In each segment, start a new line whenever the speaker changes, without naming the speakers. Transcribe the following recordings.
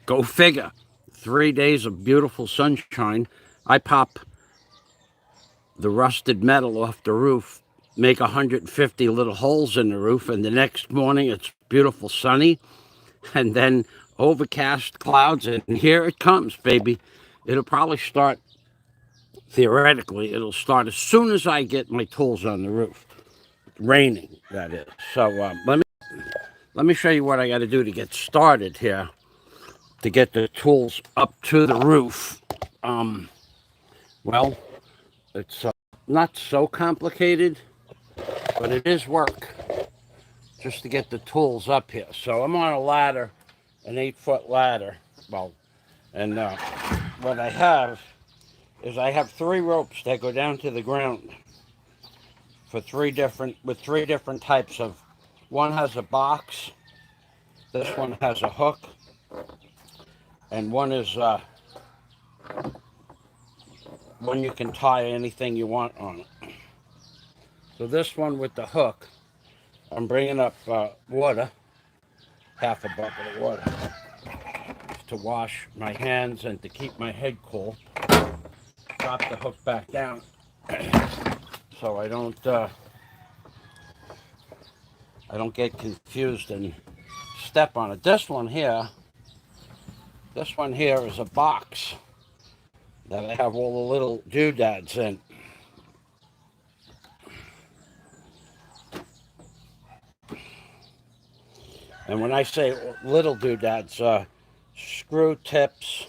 Go figure. 3 days of beautiful sunshine. I pop the rusted metal off the roof, make 150 little holes in the roof, and the next morning it's beautiful sunny, and then overcast clouds, and here it comes, baby. It'll probably start, theoretically, it'll start as soon as I get my tools on the roof. Raining, that is. So let me show you what I got to do to get started here, to get the tools up to the roof. Um, well, it's not so complicated, but it is work just to get the tools up here. So I'm on a ladder, an 8-foot ladder. Well, and what I have is I have 3 ropes that go down to the ground for with 3 different types of. One has a box. This one has a hook, and one is one you can tie anything you want on it. So this one with the hook, I'm bringing up water, half a bucket of water, to wash my hands and to keep my head cool. Drop the hook back down so I don't get confused and step on it. This one here is a box that I have all the little doodads in. And when I say little doodads, screw tips,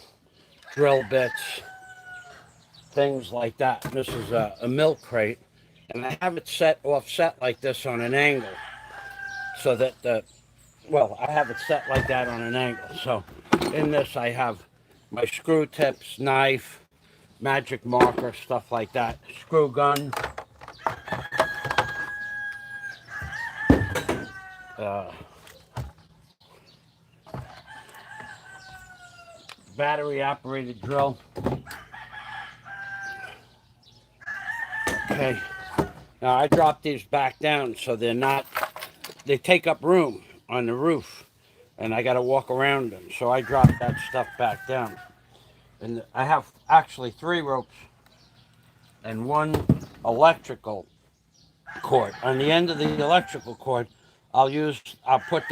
drill bits, things like that. This is a milk crate, and I have it offset like this on an angle, so that I have it set like that on an angle. So in this I have my screw tips, knife, magic marker, stuff like that, screw gun, uh, battery operated drill. Okay, now I drop these back down so they take up room on the roof, and I got to walk around them. So I drop that stuff back down. And I have actually 3 ropes and 1 electrical cord. On the end of the electrical cord, I'll put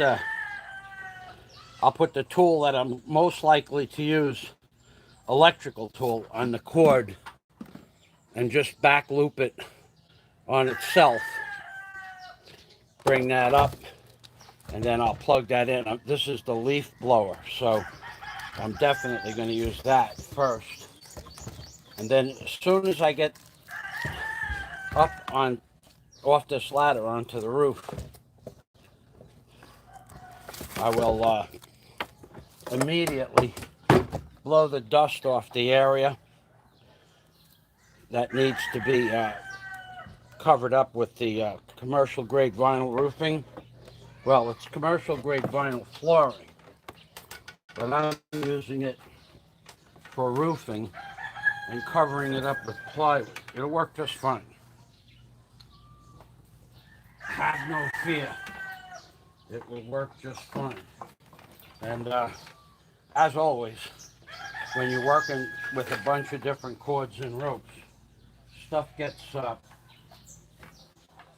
the tool that I'm most likely to use, electrical tool, on the cord, and just back loop it on itself. Bring that up, and then I'll plug that in. This is the leaf blower, so I'm definitely going to use that first. And then as soon as I get up off this ladder onto the roof, I will immediately blow the dust off the area that needs to be covered up with the commercial grade vinyl roofing. Well, it's commercial grade vinyl flooring, but I'm using it for roofing and covering it up with plywood. It'll work just fine. Have no fear. It will work just fine. And as always, when you're working with a bunch of different cords and ropes, stuff gets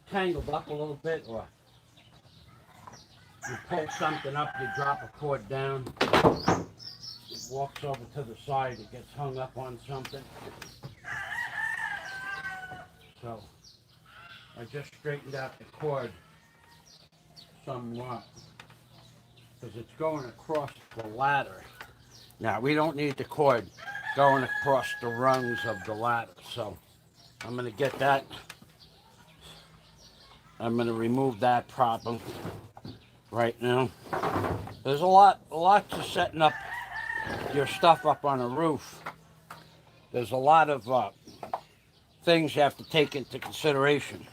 tangled up a little bit, or you pull something up, you drop a cord down, it walks over to the side, it gets hung up on something. So I just straightened out the cord somewhat, because it's going across the ladder. Now, we don't need the cord going across the rungs of the ladder, so I'm going to get that. I'm going to remove that problem right now. There's a lot to setting up your stuff up on a roof. There's a lot of things you have to take into consideration.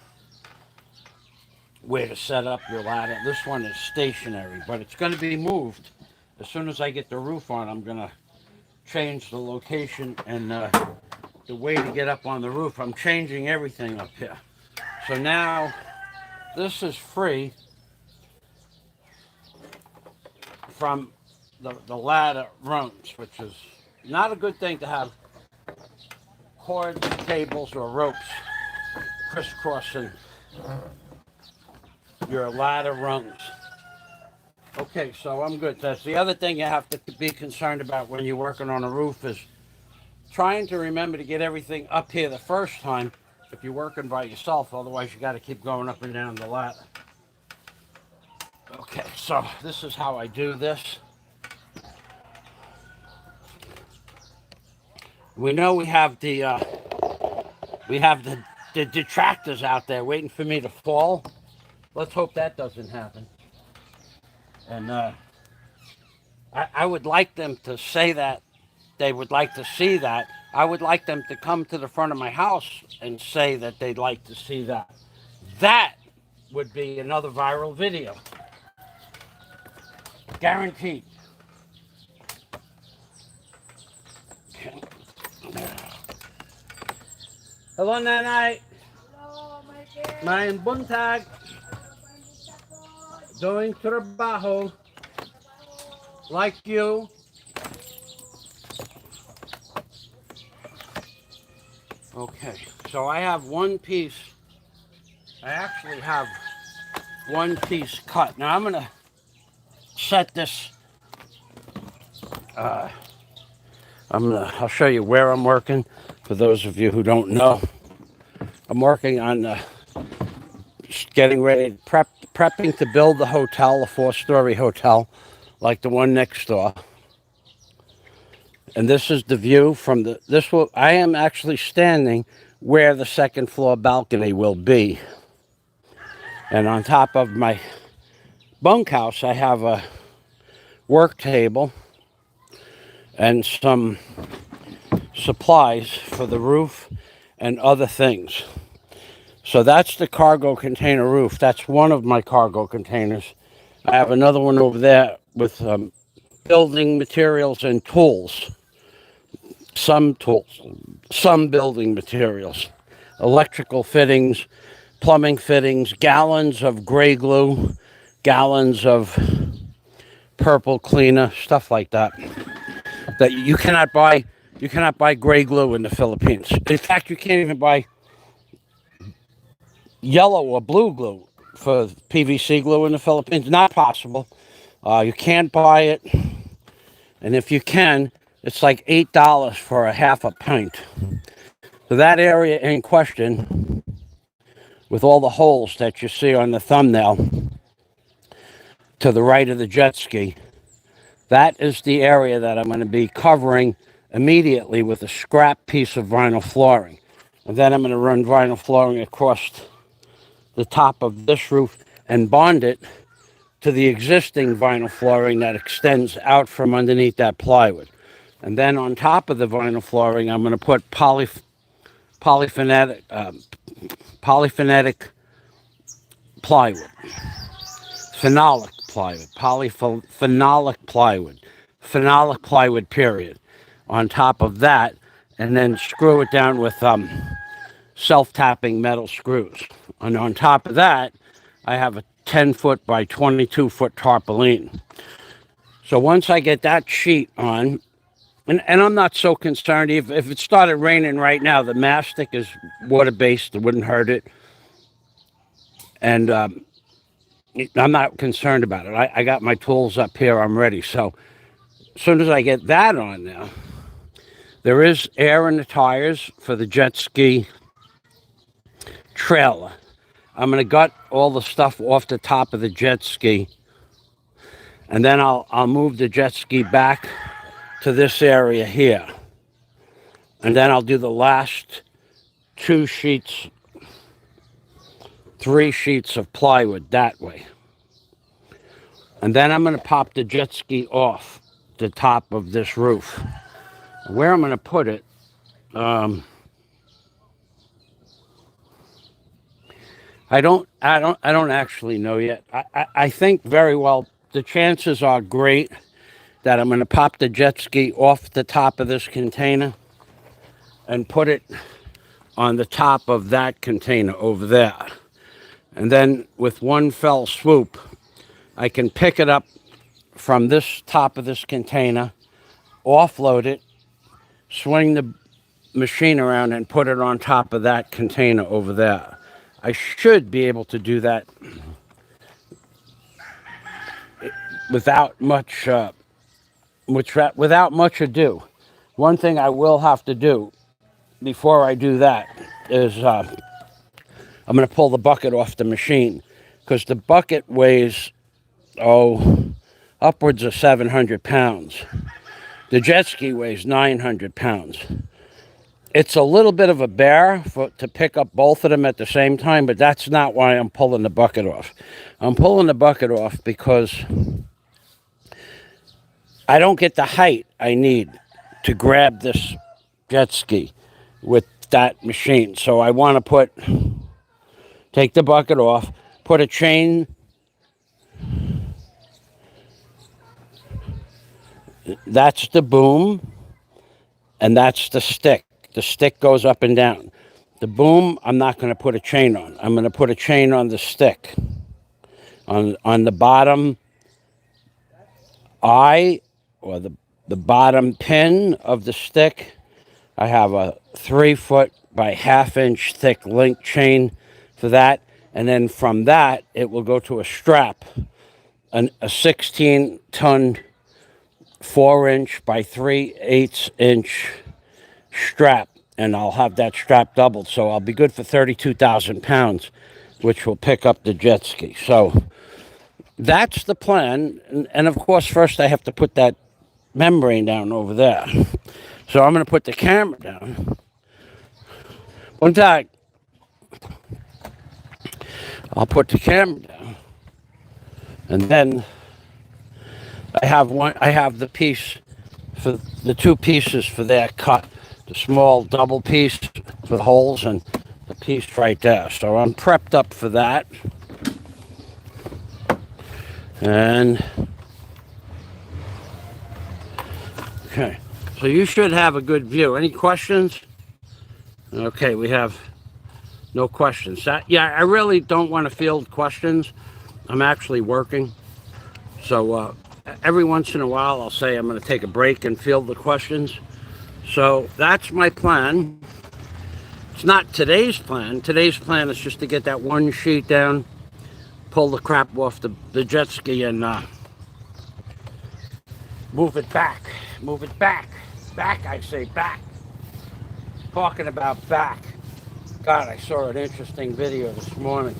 Where to set up your ladder. This one is stationary, but it's going to be moved. As soon as I get the roof on, I'm going to change the location and the way to get up on the roof. I'm changing everything up here. So now this is free from the ladder runs, which is not a good thing to have cords, cables, or ropes crisscrossing your ladder rungs. Okay, so I'm good. That's the other thing you have to be concerned about when you're working on a roof is trying to remember to get everything up here the first time if you're working by yourself. Otherwise, you got to keep going up and down the ladder. Okay, so this is how I do this. We know we have the detractors out there waiting for me to fall. Let's hope that doesn't happen. And I would like them to say that they would like to see that. I would like them to come to the front of my house and say that they'd like to see that. That would be another viral video. Guaranteed. Okay. Hello, Nanay.
Hello, my dear.
Maayong buntag. Doing trabaho. Like you. Okay, so I have one piece. I actually have one piece cut. Now I'm gonna set this. I'll show you where I'm working. For those of you who don't know, I'm working on getting ready, prepping to build the hotel, a 4-story hotel, like the one next door. And this is the view from I am actually standing where the second floor balcony will be. And on top of my bunkhouse, I have a work table and some supplies for the roof and other things. So that's the cargo container roof. That's one of my cargo containers. I have another one over there with building materials and tools. Some tools, some building materials, electrical fittings, plumbing fittings, gallons of gray glue, gallons of purple cleaner, stuff like that. That you cannot buy gray glue in the Philippines. In fact, you can't even buy yellow or blue glue for PVC glue in the Philippines. Not possible. You can't buy it. And if you can, it's like $8 for a half a pint. So that area in question, with all the holes that you see on the thumbnail to the right of the jet ski, that is the area that I'm going to be covering immediately with a scrap piece of vinyl flooring. And then I'm going to run vinyl flooring across the top of this roof and bond it to the existing vinyl flooring that extends out from underneath that plywood. And then on top of the vinyl flooring, I'm going to put polyphenolic plywood, phenolic plywood, period, on top of that, and then screw it down with self-tapping metal screws. And on top of that, I have a 10-foot by 22-foot tarpaulin. So once I get that sheet on, and I'm not so concerned. If it started raining right now, the mastic is water-based. It wouldn't hurt it. And I'm not concerned about it. I got my tools up here. I'm ready. So as soon as I get that on now, there is air in the tires for the jet ski trailer. I'm going to gut all the stuff off the top of the jet ski. And then I'll move the jet ski back to this area here. And then I'll do the last 3 sheets of plywood that way. And then I'm going to pop the jet ski off the top of this roof. Where I'm going to put it, I don't actually know yet. I think very well the chances are great that I'm going to pop the jet ski off the top of this container and put it on the top of that container over there. And then with one fell swoop, I can pick it up from this top of this container, offload it, swing the machine around and put it on top of that container over there. I should be able to do that without much ado. One thing I will have to do before I do that is I'm going to pull the bucket off the machine, because the bucket weighs upwards of 700 pounds. The jet ski weighs 900 pounds. It's a little bit of a bear to pick up both of them at the same time, but that's not why I'm pulling the bucket off. I'm pulling the bucket off because I don't get the height I need to grab this jet ski with that machine. So I want to take the bucket off, put a chain. That's the boom, and that's the stick. The stick goes up and down. The boom, I'm not going to put a chain on. I'm going to put a chain on the stick. On the bottom eye, or the bottom pin of the stick, I have a 3 foot by 1/2 inch thick link chain for that. And then from that, it will go to a strap, a 16-ton 4-inch by 3/8 inch strap, and I'll have that strap doubled, so I'll be good for 32,000 pounds, which will pick up the jet ski. So that's the plan. And of course, first I have to put that membrane down over there. So I'm going to put the camera down. One time, I'll put the camera down, and then I have the piece for the 2 pieces for that cut. The small double piece for the holes and the piece right there. So I'm prepped up for that. And okay, so you should have a good view. Any questions? Okay, we have no questions. I really don't want to field questions. I'm actually working. So every once in a while I'll say I'm going to take a break and field the questions. So that's my plan. It's not today's plan. Today's plan is just to get that one sheet down, pull the crap off the jet ski, and move it back. Move it back. Back, I say back. Talking about back. God, I saw an interesting video this morning.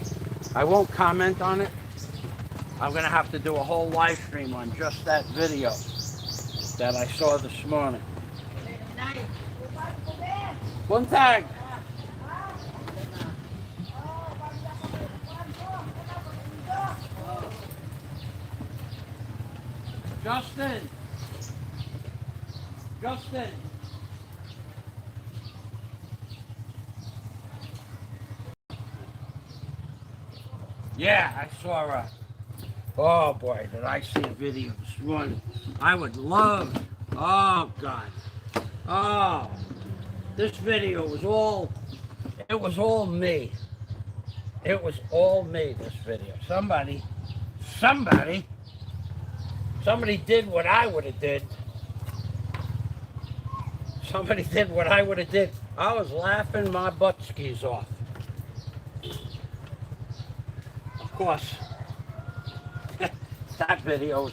I won't comment on it. I'm going to have to do a whole live stream on just that video that I saw this morning. One tag. Justin. Yeah, I saw a. Oh boy, did I see a video this morning. I would love. Oh God. Oh. This video was all. It was all me. It was all me, this video. Somebody did what I would have did. Somebody did what I would have did. I was laughing my butt skis off. Of course, that video's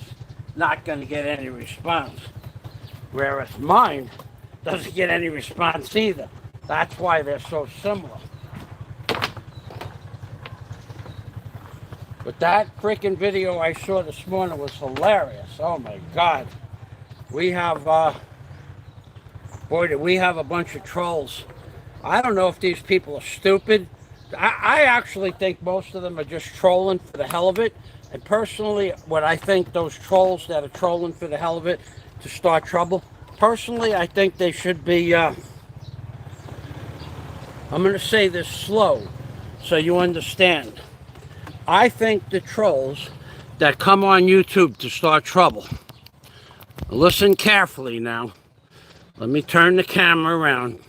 not going to get any response. Whereas mine doesn't get any response either. That's why they're so similar. But that freaking video I saw this morning was hilarious. Oh my God. We have, boy, do we have a bunch of trolls. I don't know if these people are stupid. I actually think most of them are just trolling for the hell of it. And personally, what I think those trolls that are trolling for the hell of it to start trouble, personally, I think they should be, I'm going to say this slow so you understand. I think the trolls that come on YouTube to start trouble, listen carefully now. Let me turn the camera around.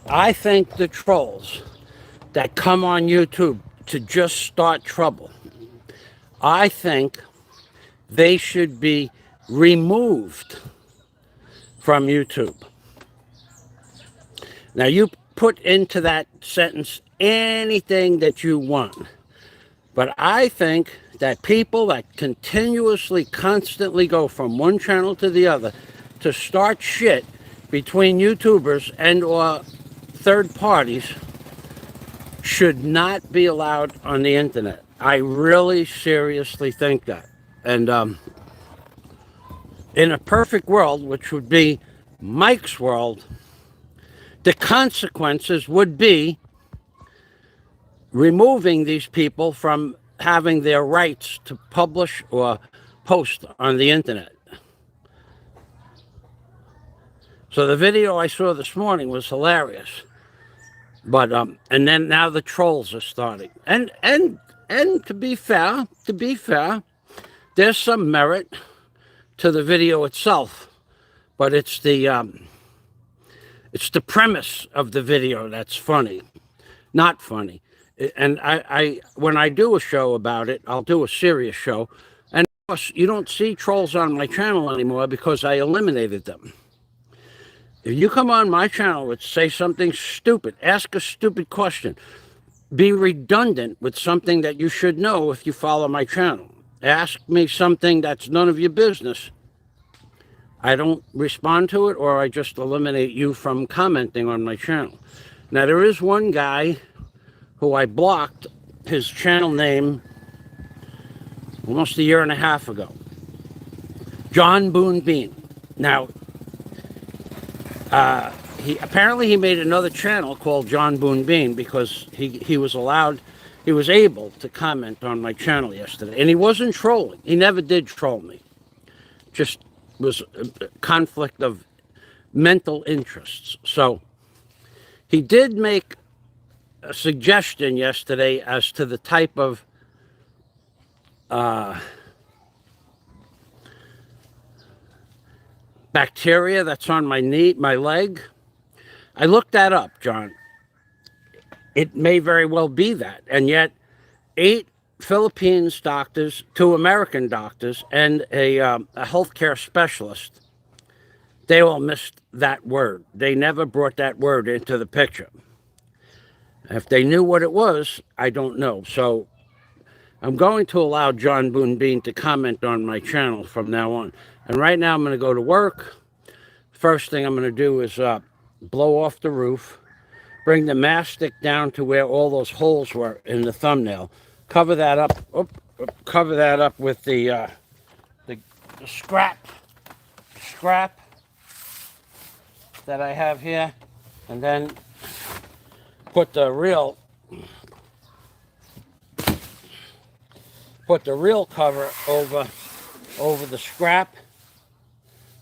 I think the trolls that come on YouTube to just start trouble, I think they should be removed from YouTube. Now, you put into that sentence anything that you want, but I think that people that continuously, constantly go from one channel to the other to start shit between YouTubers and or third parties should not be allowed on the internet. I really seriously think that. And in a perfect world, which would be Mike's world, the consequences would be removing these people from having their rights to publish or post on the internet. So the video I saw this morning was hilarious. But and then now the trolls are starting. And to be fair, there's some merit to the video itself, but it's the premise of the video that's funny, not funny. And I when I do a show about it, I'll do a serious show. And of course, you don't see trolls on my channel anymore because I eliminated them. If you come on my channel and say something stupid, ask a stupid question, be redundant with something that you should know if you follow my channel. Ask me something that's none of your business. I don't respond to it, or I just eliminate you from commenting on my channel. Now, there is one guy who I blocked his channel name almost a year and a half ago. John Boone Bean. Now, he made another channel called John Boone Bean because he was able to comment on my channel yesterday. And he wasn't trolling. He never did troll me. Just was a conflict of mental interests. So he did make a suggestion yesterday as to the type of bacteria that's on my leg. I looked that up, John. It may very well be that. And yet 8 Philippines doctors, 2 American doctors, and a healthcare specialist, they all missed that word. They never brought that word into the picture. If they knew what it was, I don't know. So I'm going to allow John Boone Bean to comment on my channel from now on. And right now I'm going to go to work. First thing I'm going to do is blow off the roof, bring the mastic down to where all those holes were in the thumbnail, cover that up, cover that up with the scrap that I have here, and then put the real cover over the scrap,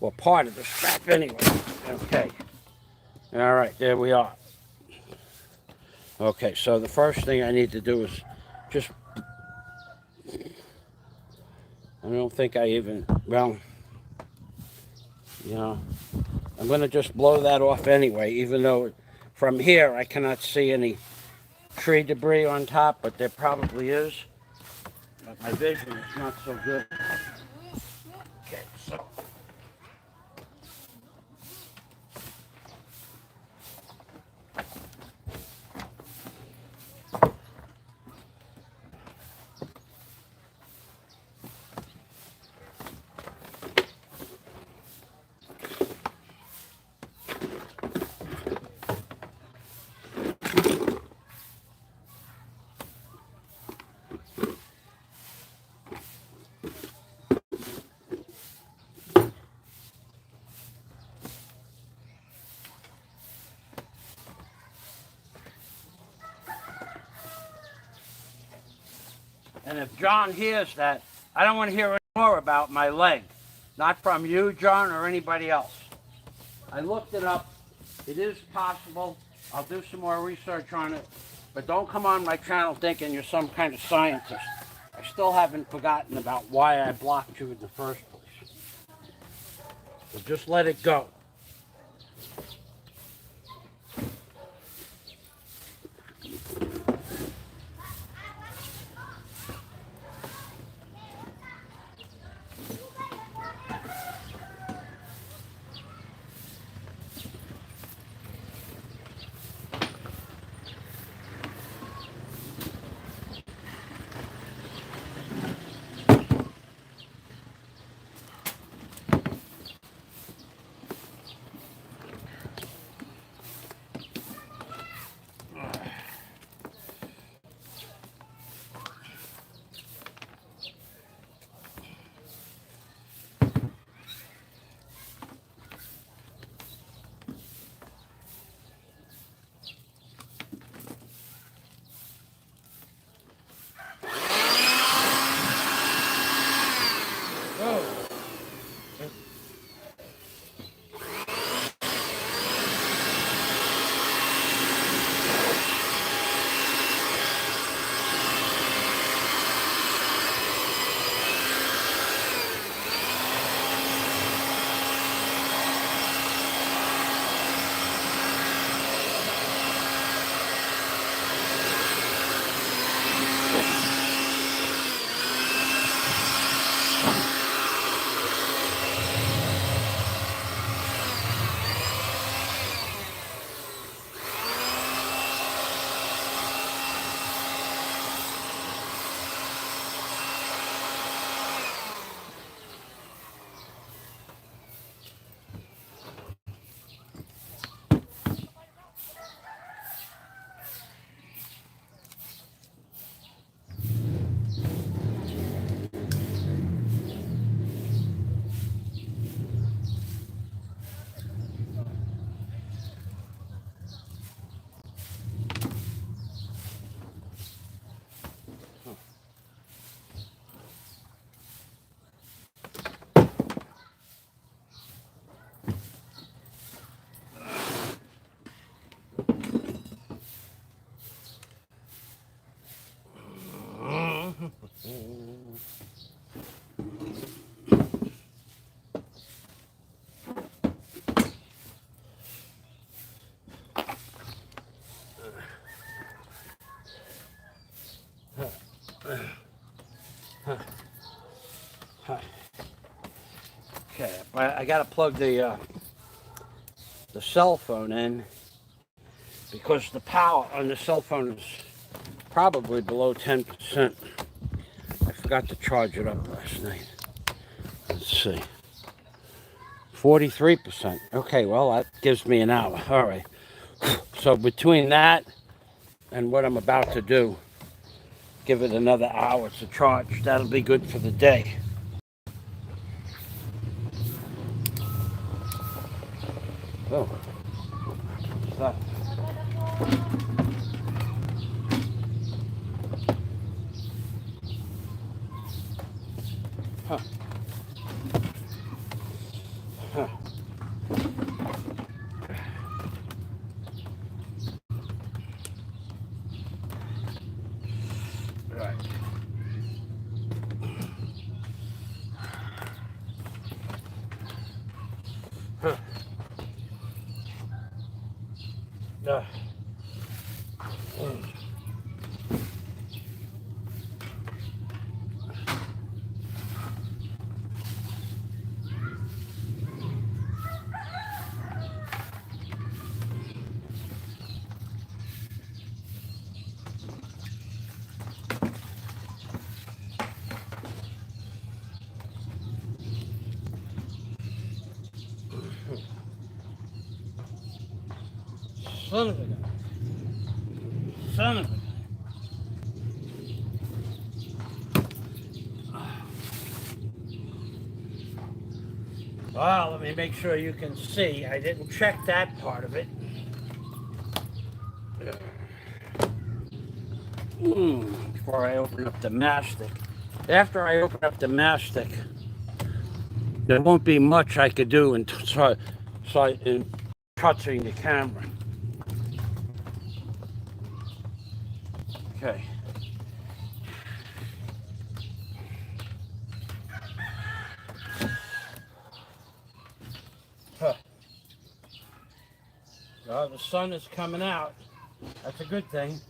or part of the scrap anyway. Okay. All right, there we are. Okay, so the first thing I need to do is just, I don't think I even, well, you know, I'm going to just blow that off anyway, even though from here I cannot see any tree debris on top, but there probably is. But my vision is not so good. Okay, so. And if John hears that, I don't want to hear any more about my leg. Not from you, John, or anybody else. I looked it up. It is possible. I'll do some more research on it. But don't come on my channel thinking you're some kind of scientist. I still haven't forgotten about why I blocked you in the first place. So just let it go. I gotta plug the cell phone in because the power on the cell phone is probably below 10%. I forgot to charge it up last night. Let's see. 43%. Okay, well, that gives me an hour. All right. So between that and what I'm about to do, give it another hour to charge. That'll be good for the day. Oh. What's that? Huh. Huh. Right. Huh. Son of a gun. Son of a gun. Well, let me make sure you can see. I didn't check that part of it. Before I open up the mastic. After I open up the mastic, there won't be much I could do in touching the camera. Okay. Huh. Well, the sun is coming out. That's a good thing.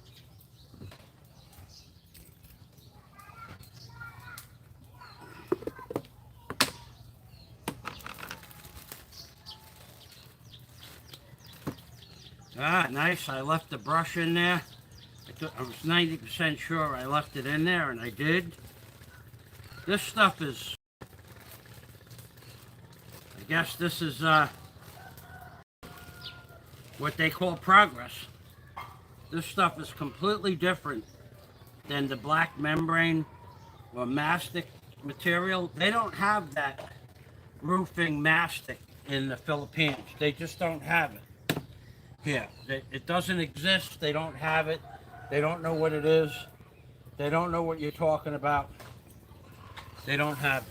Ah, nice. I left the brush in there. I was 90% sure I left it in there, and I did. This stuff is, I guess this is what they call progress. This stuff is completely different than the black membrane or mastic material. They don't have that roofing mastic in the Philippines. They just don't have it. Here, it doesn't exist. They don't have it. They don't know what it is. They don't know what you're talking about. They don't have it.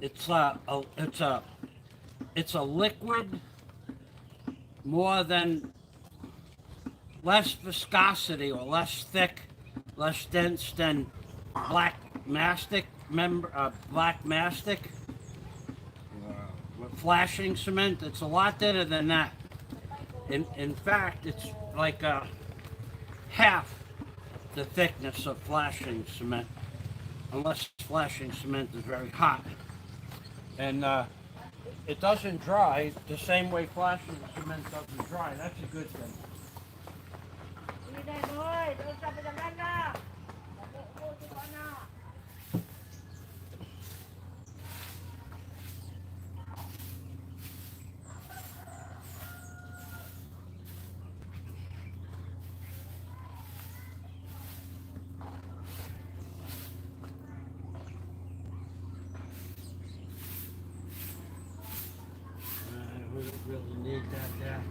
it's a liquid more than less viscosity or less thick, less dense than black mastic black mastic with flashing cement. It's a lot thinner than that. In fact, it's like half the thickness of flashing cement, unless flashing cement is very hot. And it doesn't dry the same way flashing cement doesn't dry. That's a good thing.
Ini dah boy, terus sampai jangan lah. Mau di mana?
We don't really need that there.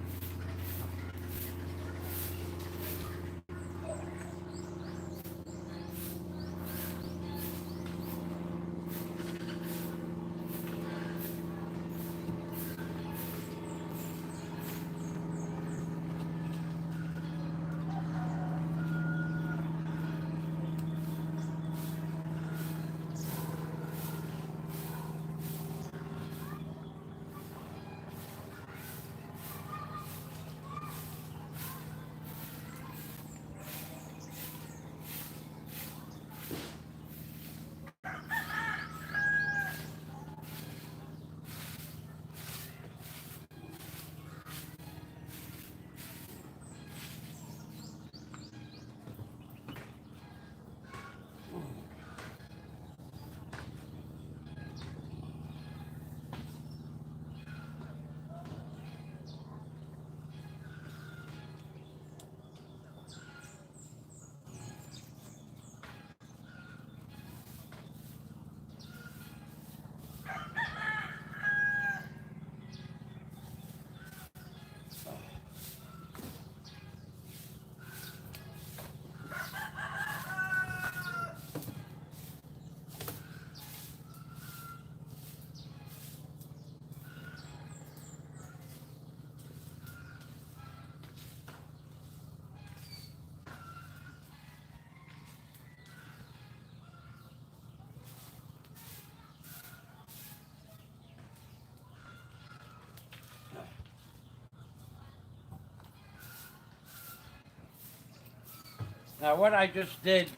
Now what I just did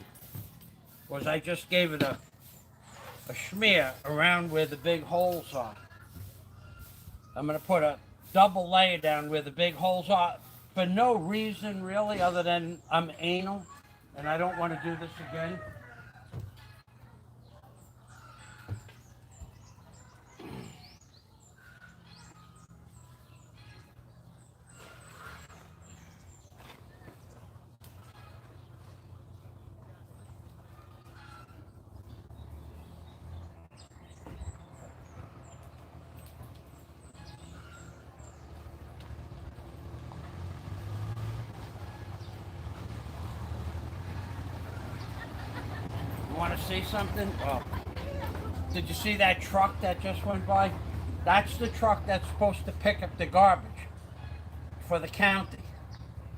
was I just gave it a smear around where the big holes are. I'm going to put a double layer down where the big holes are for no reason really other than I'm anal and I don't want to do this again. Want to see something? Oh. Did you see that truck that just went by? That's the truck that's supposed to pick up the garbage for the county.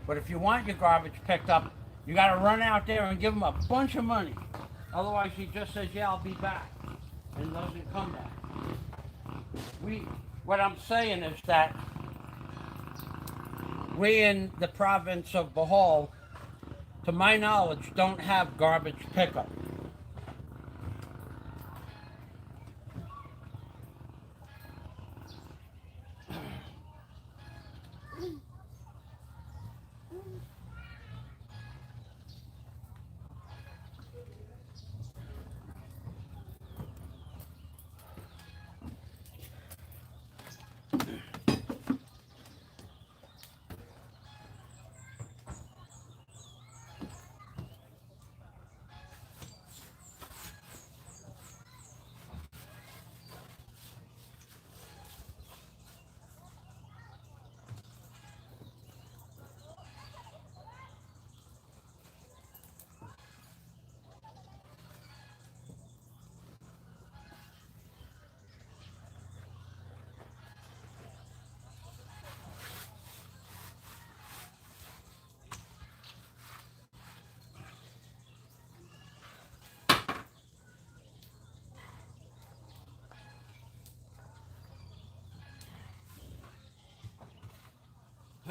But if you want your garbage picked up, you got to run out there and give him a bunch of money. Otherwise, he just says, "Yeah, I'll be back," and doesn't come back. What I'm saying is that we in the province of Bohol, to my knowledge, don't have garbage pickup.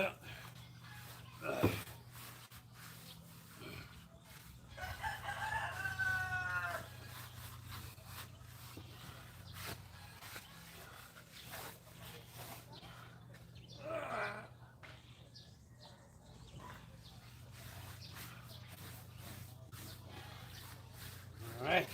All right.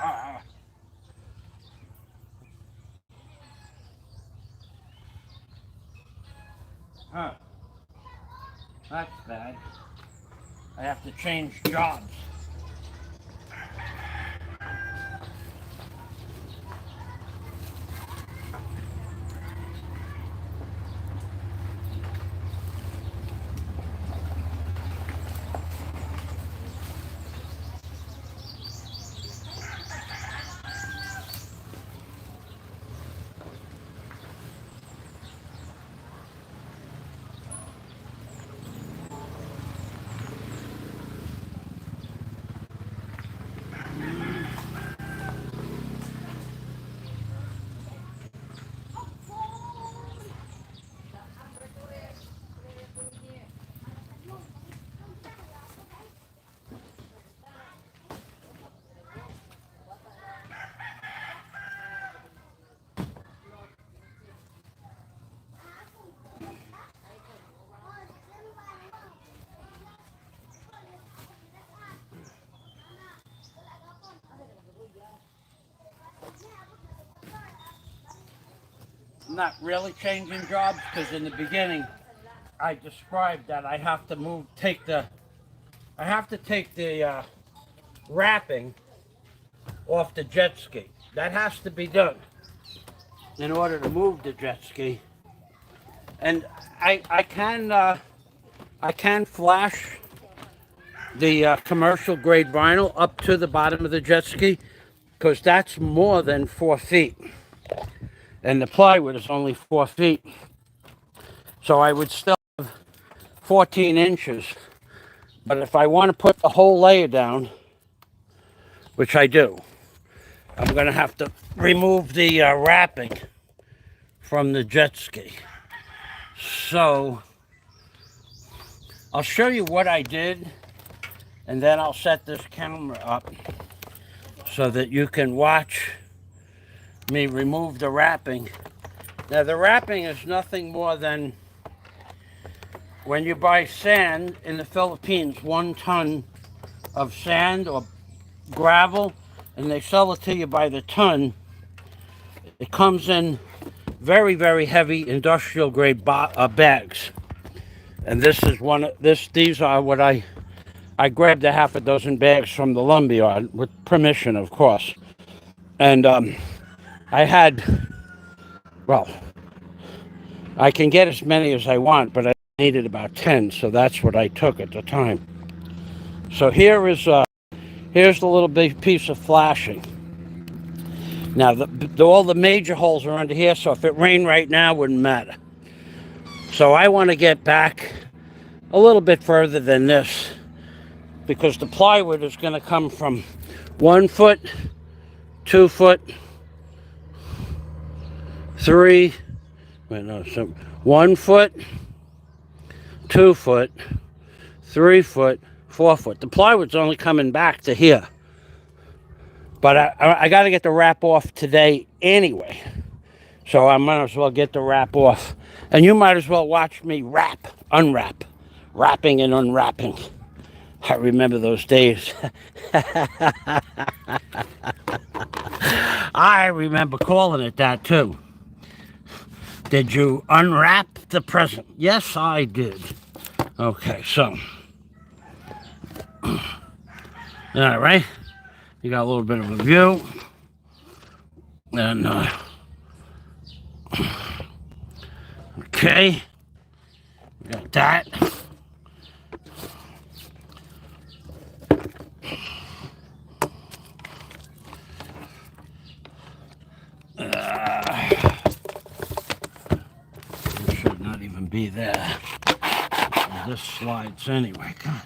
Ah, huh. That's bad. I have to change jobs. I'm not really changing jobs because in the beginning I described that I have to take the wrapping off the jet ski. That has to be done in order to move the jet ski. And I can flash the commercial grade vinyl up to the bottom of the jet ski because that's more than 4 feet. And the plywood is only 4 feet. So I would still have 14 inches. But if I want to put the whole layer down, which I do, I'm going to have to remove the wrapping from the jet ski. So I'll show you what I did, and then I'll set this camera up so that you can watch me remove the wrapping. Now the wrapping is nothing more than when you buy sand in the Philippines, 1 ton of sand or gravel, and they sell it to you by the ton. It comes in very, very heavy industrial grade bags. And this is these are what I grabbed a half a dozen bags from the lumberyard with permission, of course. And I had, well, I can get as many as I want, but I needed about 10, so that's what I took at the time. So here's the little big piece of flashing. Now, all the major holes are under here, so if it rained right now, it wouldn't matter. So I want to get back a little bit further than this, because the plywood is going to come from 1 foot, 2 foot, 3, wait, no, so 1 foot, 2 foot, 3 foot, 4 foot. The plywood's only coming back to here. But I got to get the wrap off today anyway. So I might as well get the wrap off. And you might as well watch me unwrap, wrapping and unwrapping. I remember those days. I remember calling it that too. Did you unwrap the present? Yes, I did. Okay, so. All right. You got a little bit of a view. And, okay. Got that. It should not even be there. This slides anyway. God,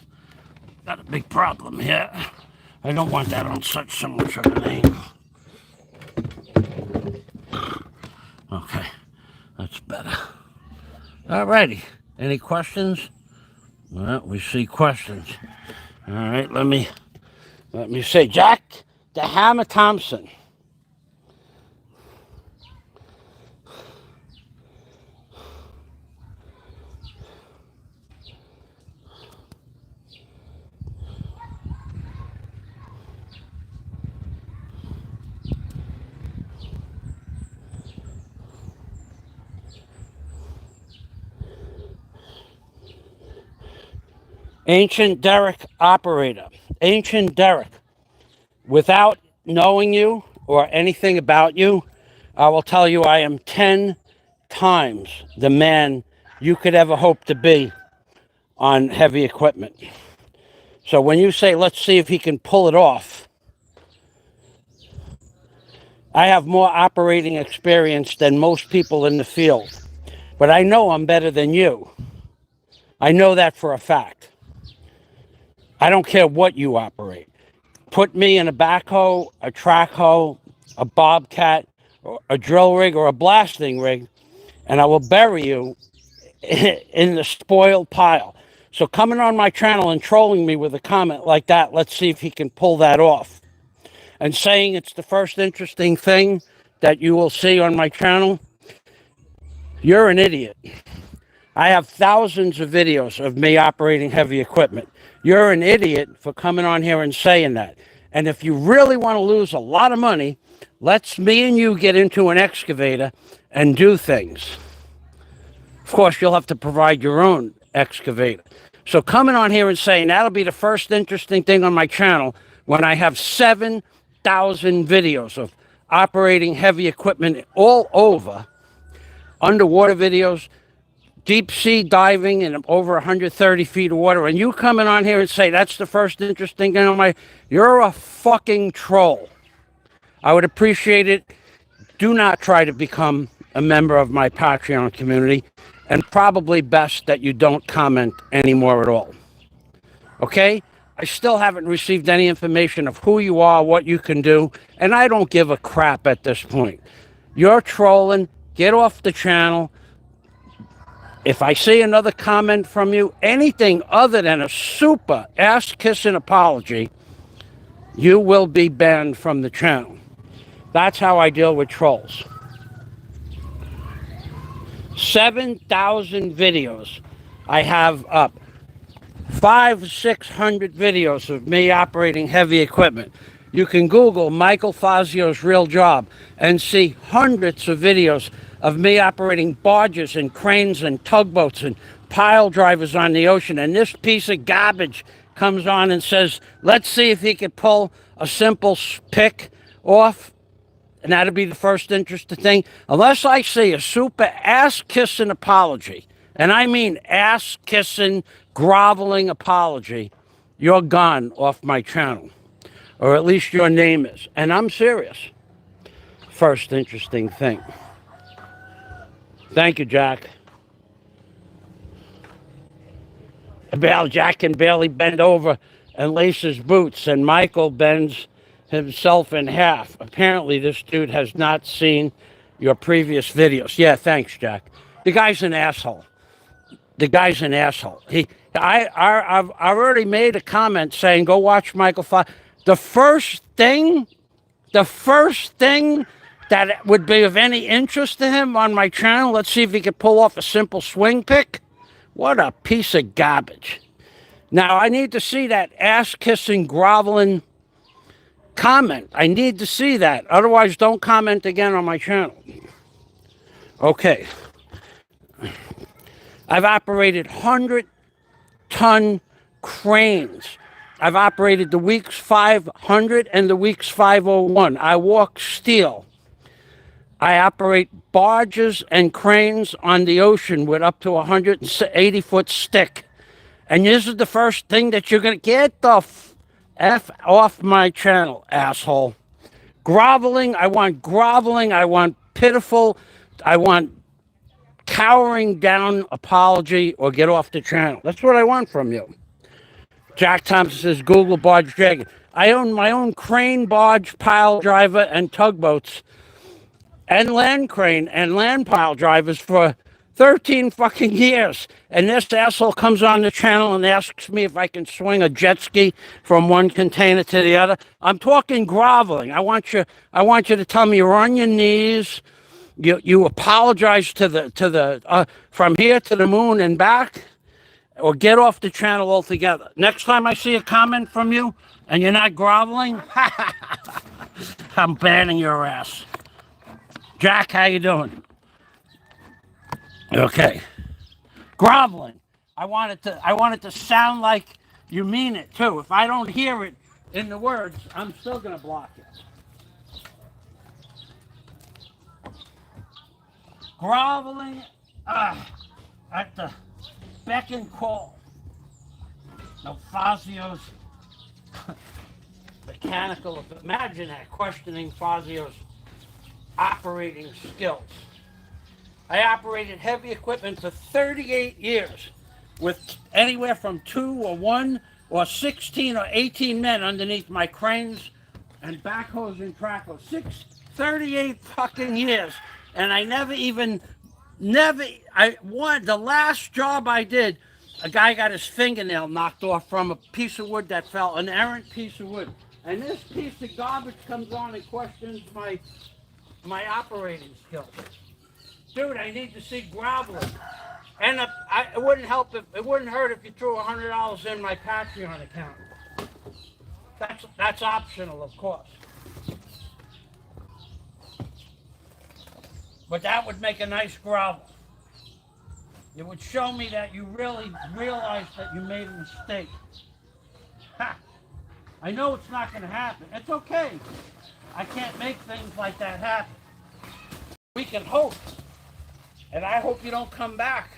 got a big problem here. I don't want that on so much of an angle. Okay, that's better. Alrighty, any questions? Well, we see questions. All right, let me say, Jack the Hammer Thompson. Ancient Derek operator. Ancient Derek. Without knowing you or anything about you, I will tell you I am 10 times the man you could ever hope to be on heavy equipment. So when you say, let's see if he can pull it off, I have more operating experience than most people in the field. But I know I'm better than you. I know that for a fact. I don't care what you operate. Put me in a backhoe, a track hoe, a bobcat, or a drill rig, or a blasting rig, and I will bury you in the spoiled pile. So coming on my channel and trolling me with a comment like that, let's see if he can pull that off. And saying it's the first interesting thing that you will see on my channel, you're an idiot. I have thousands of videos of me operating heavy equipment. You're an idiot for coming on here and saying that. And if you really want to lose a lot of money, let's me and you get into an excavator and do things. Of course, you'll have to provide your own excavator. So coming on here and saying that'll be the first interesting thing on my channel when I have 7,000 videos of operating heavy equipment all over, underwater videos, deep sea diving in over 130 feet of water, and you coming on here and say that's the first interesting thing on my, you're a fucking troll. I would appreciate it. Do not try to become a member of my Patreon community, and probably best that you don't comment anymore at all. Okay? I still haven't received any information of who you are, what you can do, and I don't give a crap at this point. You're trolling. get off the channel. If I see another comment from you, anything other than a super ass-kissing apology, you will be banned from the channel. That's how I deal with trolls. 7,000 videos I have up. 600 videos of me operating heavy equipment. You can Google Michael Fazio's real job and see hundreds of videos of me operating barges and cranes and tugboats and pile drivers on the ocean. And this piece of garbage comes on and says, let's see if he could pull a simple pick off. And that'd be the first interesting thing. Unless I see a super ass-kissing apology, and I mean ass-kissing, groveling apology, you're gone off my channel. Or at least your name is. And I'm serious. First interesting thing. Thank you, Jack. Jack can barely bend over and lace his boots, and Michael bends himself in half. Apparently, this dude has not seen your previous videos. Yeah, thanks, Jack. The guy's an asshole. The guy's an asshole. I've already made a comment saying, go watch Michael Fox. The first thing that would be of any interest to him on my channel, let's see if he could pull off a simple swing pick. What a piece of garbage. Now, I need to see that ass-kissing, groveling comment. I need to see that. Otherwise, don't comment again on my channel. Okay. I've operated 100-ton cranes. I've operated the Weeks 500 and the Weeks 501. I walk steel. I operate barges and cranes on the ocean with up to a 180-foot stick. And this is the first thing that you're going to get the F off my channel, asshole. Groveling, I want pitiful, I want cowering down apology, or get off the channel. That's what I want from you. Jack Thompson says, Google Barge Dragon. I own my own crane, barge, pile driver, and tugboats, and land crane and land pile drivers for 13 fucking years. And this asshole comes on the channel and asks me if I can swing a jet ski from one container to the other. I'm talking groveling. I want you to tell me you're on your knees. You apologize to the from here to the moon and back, or get off the channel altogether. Next time I see a comment from you and you're not groveling, I'm banning your ass. Jack, how you doing? Okay. Groveling. I want it to sound like you mean it too. If I don't hear it in the words, I'm still gonna block it. Groveling at the beck and call. No Fazio's mechanical. Imagine that, questioning Fazio's operating skills. I operated heavy equipment for 38 years with anywhere from 2 or 1 or 16 or 18 men underneath my cranes and backhoes and trackhoes. 38 fucking years. And I the last job I did, a guy got his fingernail knocked off from a piece of wood that fell, an errant piece of wood. And this piece of garbage comes on and questions my operating skills. Dude, I need to see groveling. And it wouldn't hurt if you threw $100 in my Patreon account. That's optional, of course. But that would make a nice grovel. It would show me that you really realized that you made a mistake. Ha! I know it's not going to happen. It's okay. I can't make things like that happen. We can hope. And I hope you don't come back.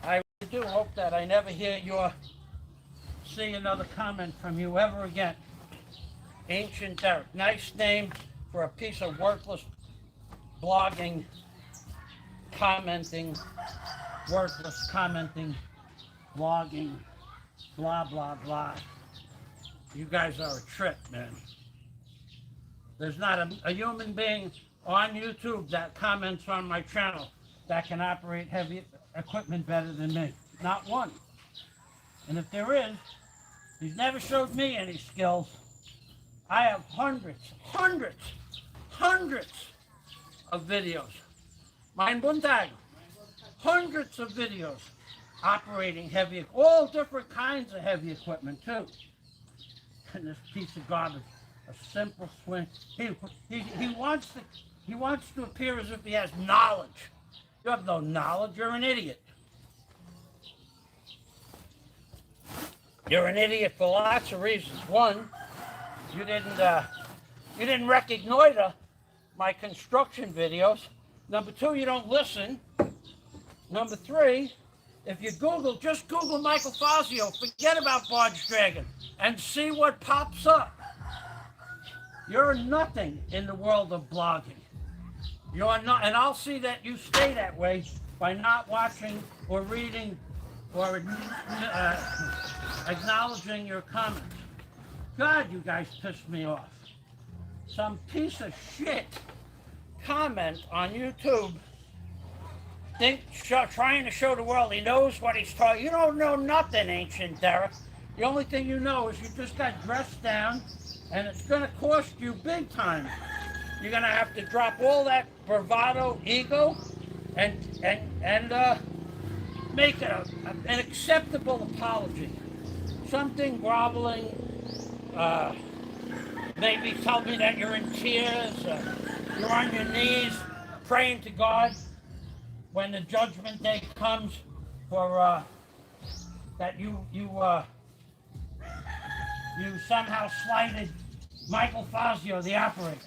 I really do hope that I never see another comment from you ever again. Ancient Derek. Nice name for a piece of worthless blogging, commenting, worthless commenting, blogging, blah, blah, blah. You guys are a trip, man. There's not a human being on YouTube that comments on my channel that can operate heavy equipment better than me. Not one. And if there is, he's never showed me any skills. I have hundreds of videos. Mein Buntag. Hundreds of videos operating heavy, all different kinds of heavy equipment too. And this piece of garbage, a simple swing. He wants to appear as if he has knowledge. You have no knowledge. You're an idiot. You're an idiot for lots of reasons. One, you didn't reconnoiter my construction videos. Number two, you don't listen. Number three, if you just Google Michael Fazio, forget about Barge Dragon, and see what pops up. You're nothing in the world of blogging. You're not, and I'll see that you stay that way by not watching or reading or acknowledging your comments. God, you guys pissed me off. Some piece of shit comment on YouTube trying to show the world he knows what he's talking. You don't know nothing, Ancient Derek. The only thing you know is you just got dressed down, and it's going to cost you big time. You're going to have to drop all that bravado, ego, and make it an acceptable apology. Something groveling. Maybe tell me that you're in tears. You're on your knees praying to God when the judgment day comes for that you somehow slighted Michael Fazio, the operator.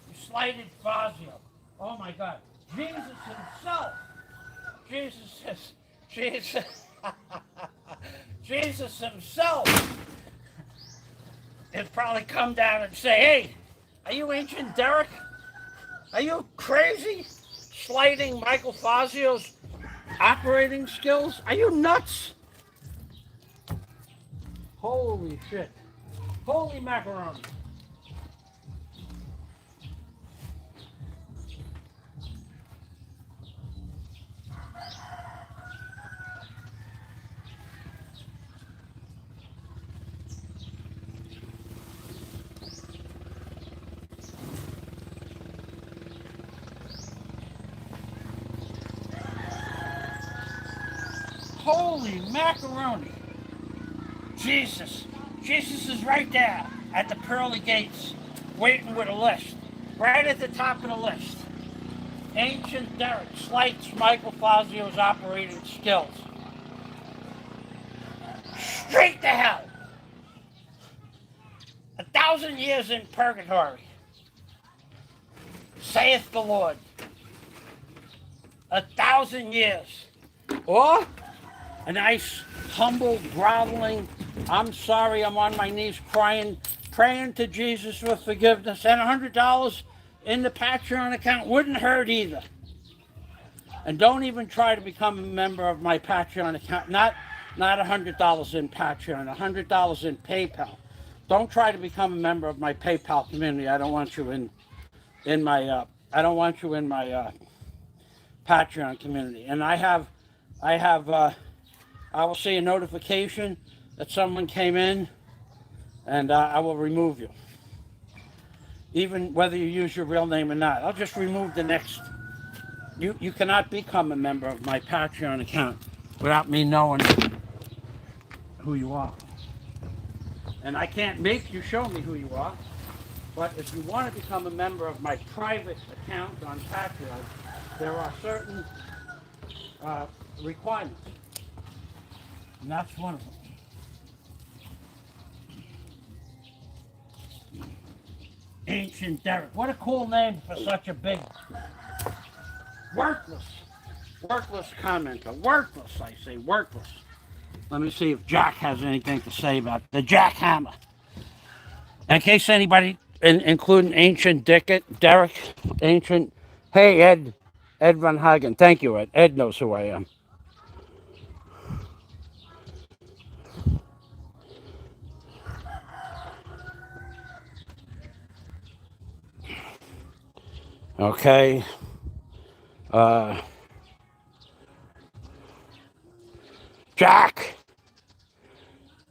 You slighted Fazio. Oh my God. Jesus himself. Jesus himself has probably come down and say, hey, are you Ancient Derek? Are you crazy? Slighting Michael Fazio's operating skills? Are you nuts? Holy shit. Holy macaroni. Holy macaroni. Jesus is right there at the pearly gates, waiting with a list. Right at the top of the list. Ancient Derek slights Michael Fazio's operating skills. Straight to hell. 1,000 years in purgatory, saith the Lord. 1,000 years. Or a nice, humble, groveling, I'm sorry, I'm on my knees crying, praying to Jesus for forgiveness, and $100 in the Patreon account wouldn't hurt either. And don't even try to become a member of my Patreon account. Not $100 in Patreon, $100 in PayPal. Don't try to become a member of my PayPal community. I don't want you in my Patreon community. And I will see a notification that someone came in, and I will remove you. Even whether you use your real name or not. I'll just remove the next. You cannot become a member of my Patreon account without me knowing who you are. And I can't make you show me who you are, but if you want to become a member of my private account on Patreon, there are certain requirements. And that's one of them. Ancient Derek. What a cool name for such a big, worthless commenter. Worthless, I say, worthless. Let me see if Jack has anything to say about the jackhammer. In case anybody, including Ancient Derek, Ancient, hey, Ed Van Hagen. Thank you, Ed. Ed knows who I am. Okay. Uh, Jack,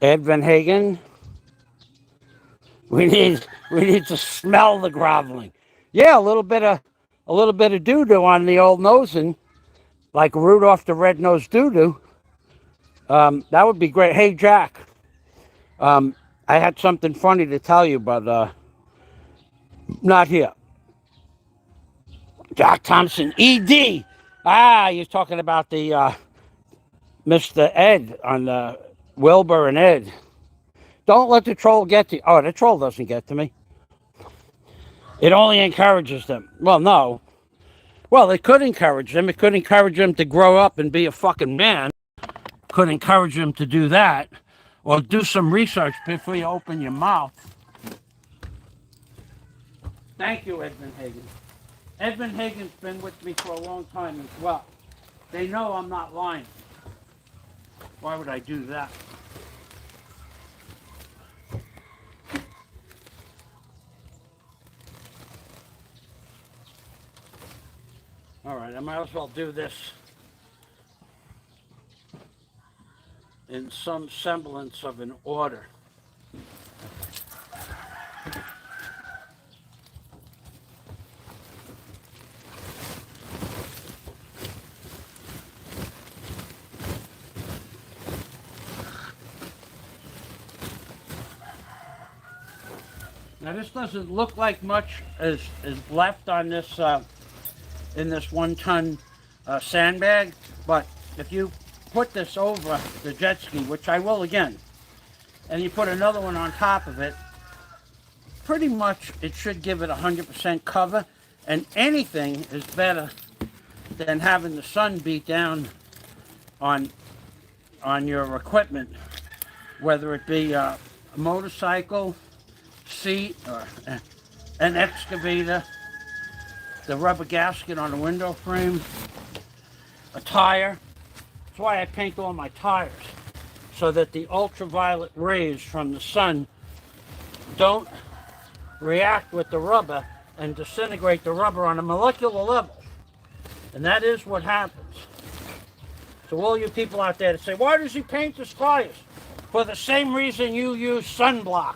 Ed Van Hagen, we need to smell the groveling. Yeah, a little bit of doo-doo on the old nosing, like Rudolph the Red-Nosed Doo-Doo. That would be great. Hey, Jack, I had something funny to tell you, but not here. Jack Thompson, ED. Ah, you're talking about the Mr. Ed on Wilbur and Ed. Don't let the troll get to you. Oh, the troll doesn't get to me. It only encourages them. Well, no. Well, it could encourage them. It could encourage them to grow up and be a fucking man. Could encourage them to do that. Or do some research before you open your mouth. Thank you, Edmund Hagen. Edmund Hagen's been with me for a long time as well. They know I'm not lying. Why would I do that? All right, I might as well do this in some semblance of an order. Now this doesn't look like much is left on this in this 1-ton sandbag, but if you put this over the jet ski, which I will again, and you put another one on top of it, pretty much it should give it 100% cover, and anything is better than having the sun beat down on your equipment, whether it be a motorcycle seat or an excavator, the rubber gasket on the window frame, a tire. That's why I paint all my tires, so that the ultraviolet rays from the sun don't react with the rubber and disintegrate the rubber on a molecular level. And that is what happens. So all you people out there that say, why does he paint his tires? For the same reason you use sunblock,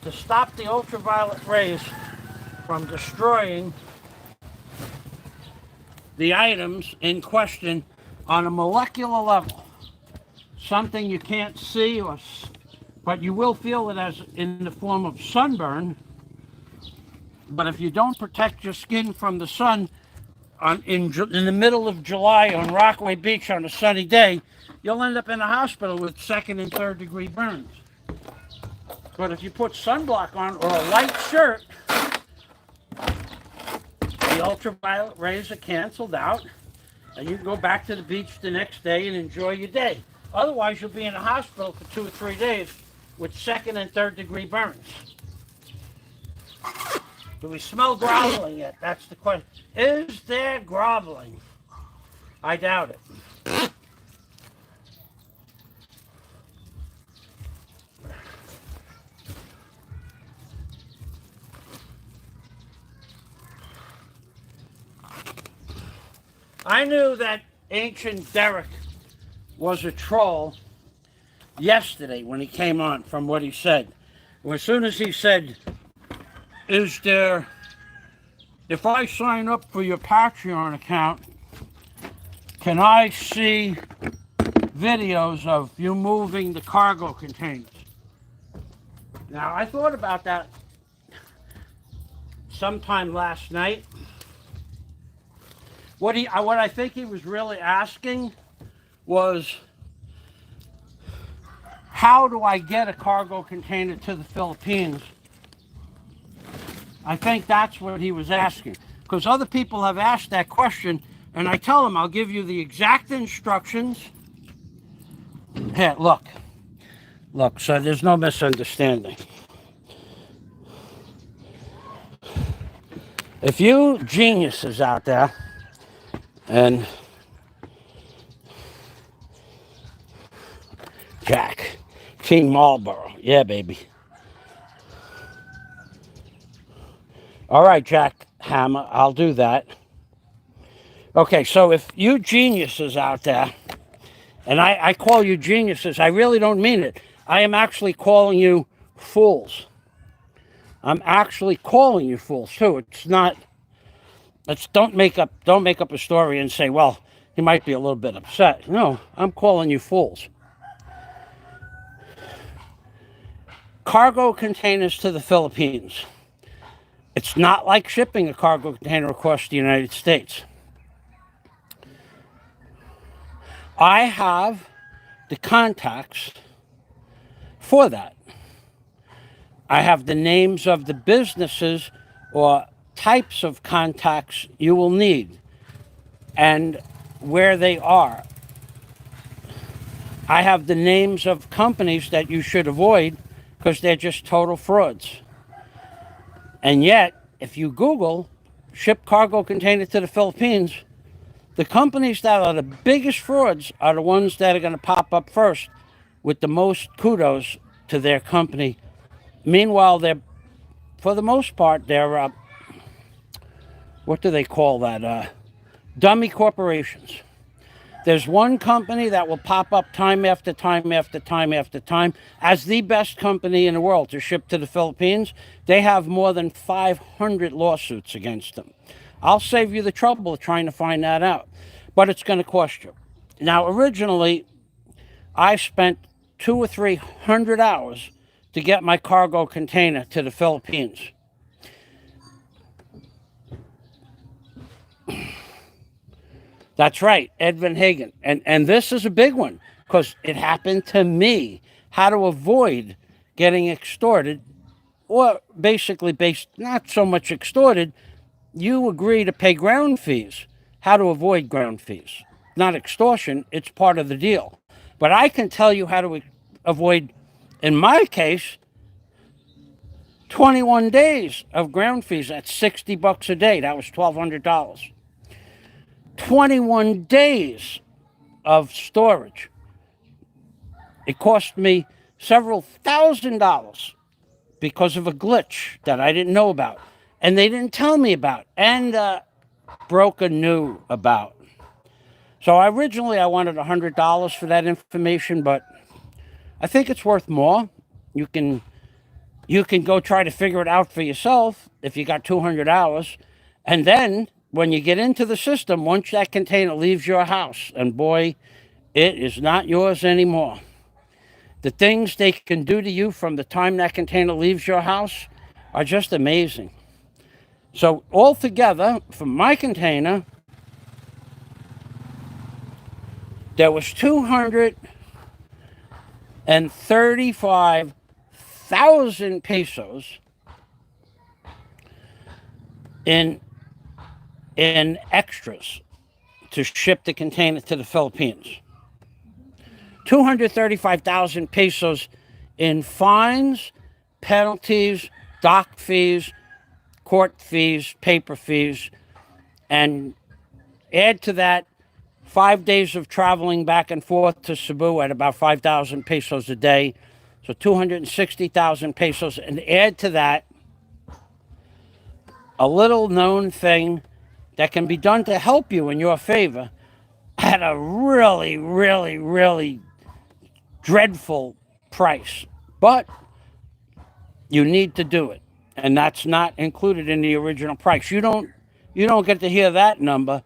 to stop the ultraviolet rays from destroying the items in question on a molecular level. Something you can't see, but you will feel it as in the form of sunburn. But if you don't protect your skin from the sun in the middle of July on Rockaway Beach on a sunny day, you'll end up in a hospital with 2nd and 3rd degree burns. But if you put sunblock on or a light shirt, the ultraviolet rays are canceled out, and you can go back to the beach the next day and enjoy your day. Otherwise, you'll be in a hospital for 2 or 3 days with 2nd and 3rd degree burns. Do we smell groveling yet? That's the question. Is there groveling? I doubt it. I knew that ancient Derek was a troll yesterday when he came on, from what he said. As soon as he said, is there, if I sign up for your Patreon account, can I see videos of you moving the cargo containers? Now, I thought about that sometime last night. What I think he was really asking was, how do I get a cargo container to the Philippines? I think that's what he was asking, because other people have asked that question, and I tell them I'll give you the exact instructions. Here, look, so there's no misunderstanding. If you geniuses out there, and Jack, King Marlboro, yeah, baby. All right, Jack, hammer. I'll do that. Okay, so if you geniuses out there, and I call you geniuses, I really don't mean it. I am actually calling you fools. I'm actually calling you fools too. It's not. Don't make up a story and say, well, he might be a little bit upset. No, I'm calling you fools. Cargo containers to the Philippines. It's not like shipping a cargo container across the United States. I have the contacts for that. I have the names of the businesses or types of contacts you will need and where they are. I have the names of companies that you should avoid because they're just total frauds. And yet, if you Google ship cargo container to the Philippines, the companies that are the biggest frauds are the ones that are going to pop up first with the most kudos to their company. Meanwhile, they're, for the most part, they're, what do they call that? Dummy corporations. There's one company that will pop up time after time after time after time as the best company in the world to ship to the Philippines. They have more than 500 lawsuits against them. I'll save you the trouble of trying to find that out, but it's going to cost you. Now, originally, I spent 200 or 300 hours to get my cargo container to the Philippines. That's right, Edvin Hagen. And this is a big one because it happened to me. How to avoid getting extorted, or basically not so much extorted, you agree to pay ground fees. How to avoid ground fees. Not extortion, it's part of the deal. But I can tell you how to avoid, in my case, 21 days of ground fees at $60 a day. That was $1,200. 21 days of storage. It cost me several $1,000s because of a glitch that I didn't know about. And they didn't tell me about. And broker knew about. So originally I wanted $100 for that information, but I think it's worth more. You can go try to figure it out for yourself if you got 200 hours. And then when you get into the system, once that container leaves your house, and boy, it is not yours anymore. The things they can do to you from the time that container leaves your house are just amazing. So altogether, for my container, there was 235,000 pesos in extras to ship the container to the Philippines. 235,000 pesos in fines, penalties, dock fees, court fees, paper fees, and add to that 5 days of traveling back and forth to Cebu at about 5,000 pesos a day, so 260,000 pesos, and add to that a little known thing that can be done to help you in your favor at a really, really, really dreadful price. But you need to do it. And that's not included in the original price. You don't get to hear that number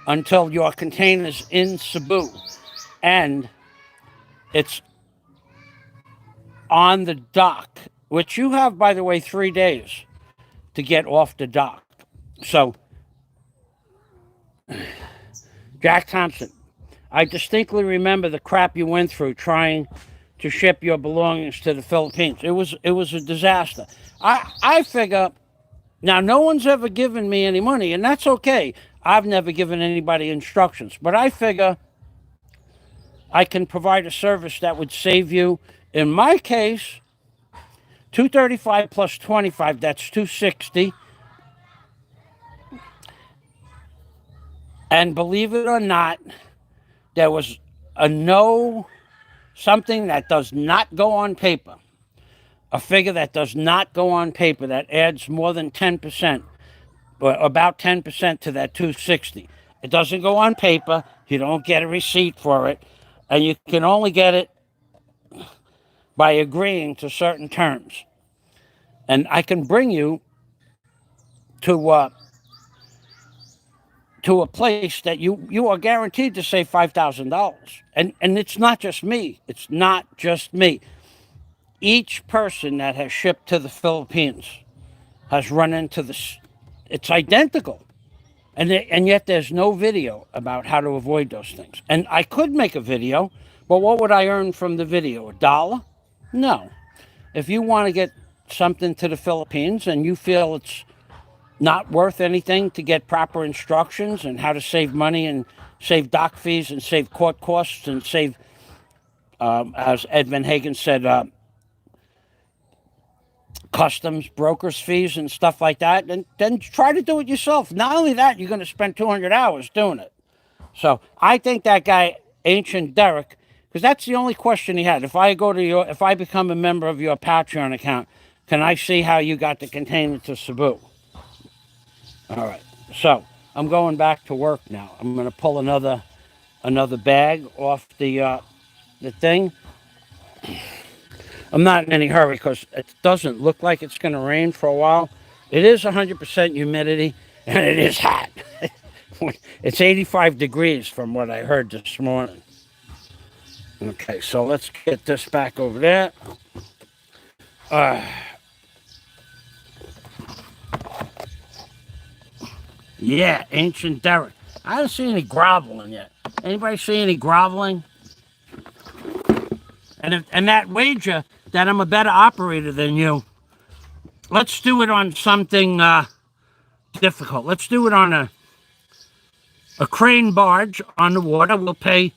until your container's in Cebu. And it's on the dock, which you have, by the way, 3 days to get off the dock. So, Jack Thompson, I distinctly remember the crap you went through trying to ship your belongings to the Philippines. It was a disaster. I figure, now no one's ever given me any money, and that's okay. I've never given anybody instructions, but I figure I can provide a service that would save you, in my case, $235 plus 25, that's $260. And believe it or not, there was something that does not go on paper, a figure that does not go on paper that adds more than 10%. or about 10% to that 260. It doesn't go on paper. You don't get a receipt for it, and you can only get it by agreeing to certain terms. And I can bring you to a place that you are guaranteed to save $5,000. And it's not just me. It's not just me. Each person that has shipped to the Philippines has run into this. It's identical. And yet there's no video about how to avoid those things. And I could make a video, but what would I earn from the video? $1? No. If you want to get something to the Philippines and you feel it's not worth anything to get proper instructions and how to save money and save dock fees and save court costs and save, as Ed Van Hagen said, customs brokers fees and stuff like that, and then try to do it yourself. Not only that, you're going to spend 200 hours doing it. So I think that guy, Ancient Derek, because that's the only question he had. If I become a member of your Patreon account, can I see how you got the container to Cebu? All right. So I'm going back to work now. I'm going to pull another bag off the thing. I'm not in any hurry because it doesn't look like it's going to rain for a while. It is 100% humidity, and it is hot. It's 85 degrees from what I heard this morning. Okay, so let's get this back over there. Yeah, Ancient Derek. I don't see any groveling yet. Anybody see any groveling? And that wager that I'm a better operator than you, let's do it on something difficult. Let's do it on a crane barge on the water. We'll pay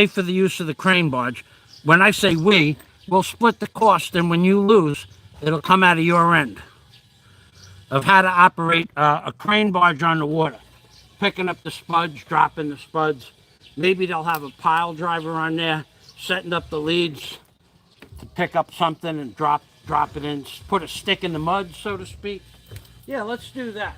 for the use of the crane barge. When I say we'll split the cost, and when you lose, it'll come out of your end of how to operate a crane barge on the water. Picking up the spuds, dropping the spuds. Maybe they'll have a pile driver on there, setting up the leads to pick up something and drop it in, put a stick in the mud, so to speak. Yeah, let's do that.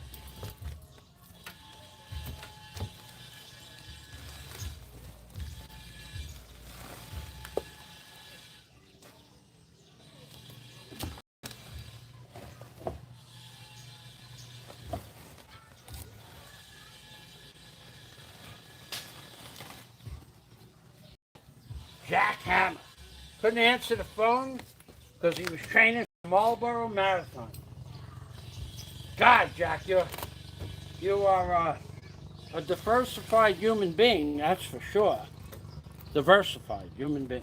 Jack Hammer. Couldn't answer the phone because he was training for Marlboro Marathon. God, Jack, you are a diversified human being, that's for sure. Diversified human being.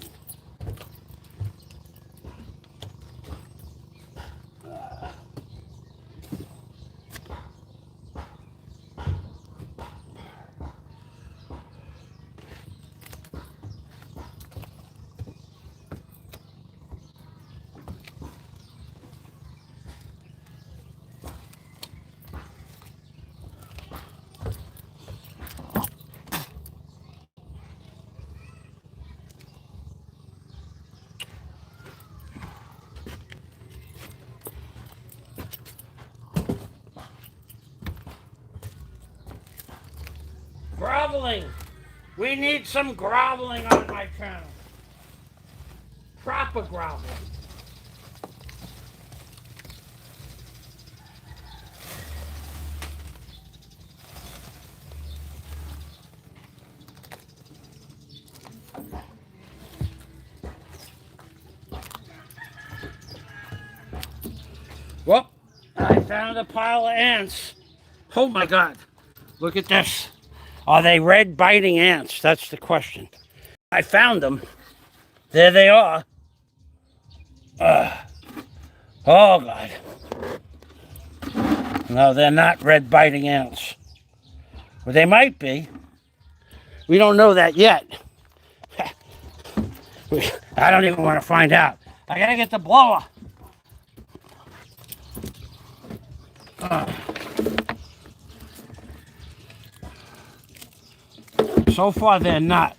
Groveling. We need some groveling on my channel. Proper groveling. Well, I found a pile of ants. Oh my God. Look at this. Are they red biting ants? That's the question. I found them. There they are. Oh God. No, they're not red biting ants. Well, they might be. We don't know that yet. I don't even want to find out. I gotta get the blower. So far, they're not.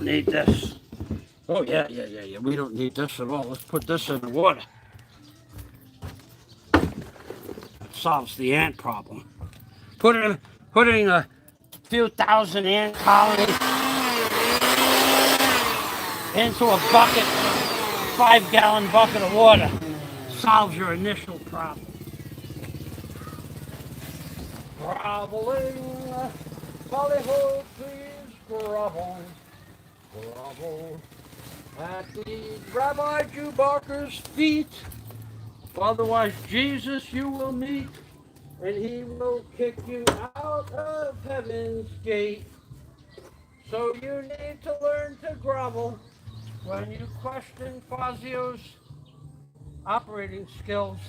don't need this. Oh, yeah. We don't need this at all. Let's put this in the water. It solves the ant problem. Putting a few thousand ant colonies into a bucket, 5-gallon bucket of water, solves your initial problem. Groveling, hollyhock trees, grovel, grovel at the Rabbi Jew Barker's feet. Otherwise, Jesus you will meet, and he will kick you out of heaven's gate. So you need to learn to grovel when you question Fazio's operating skills,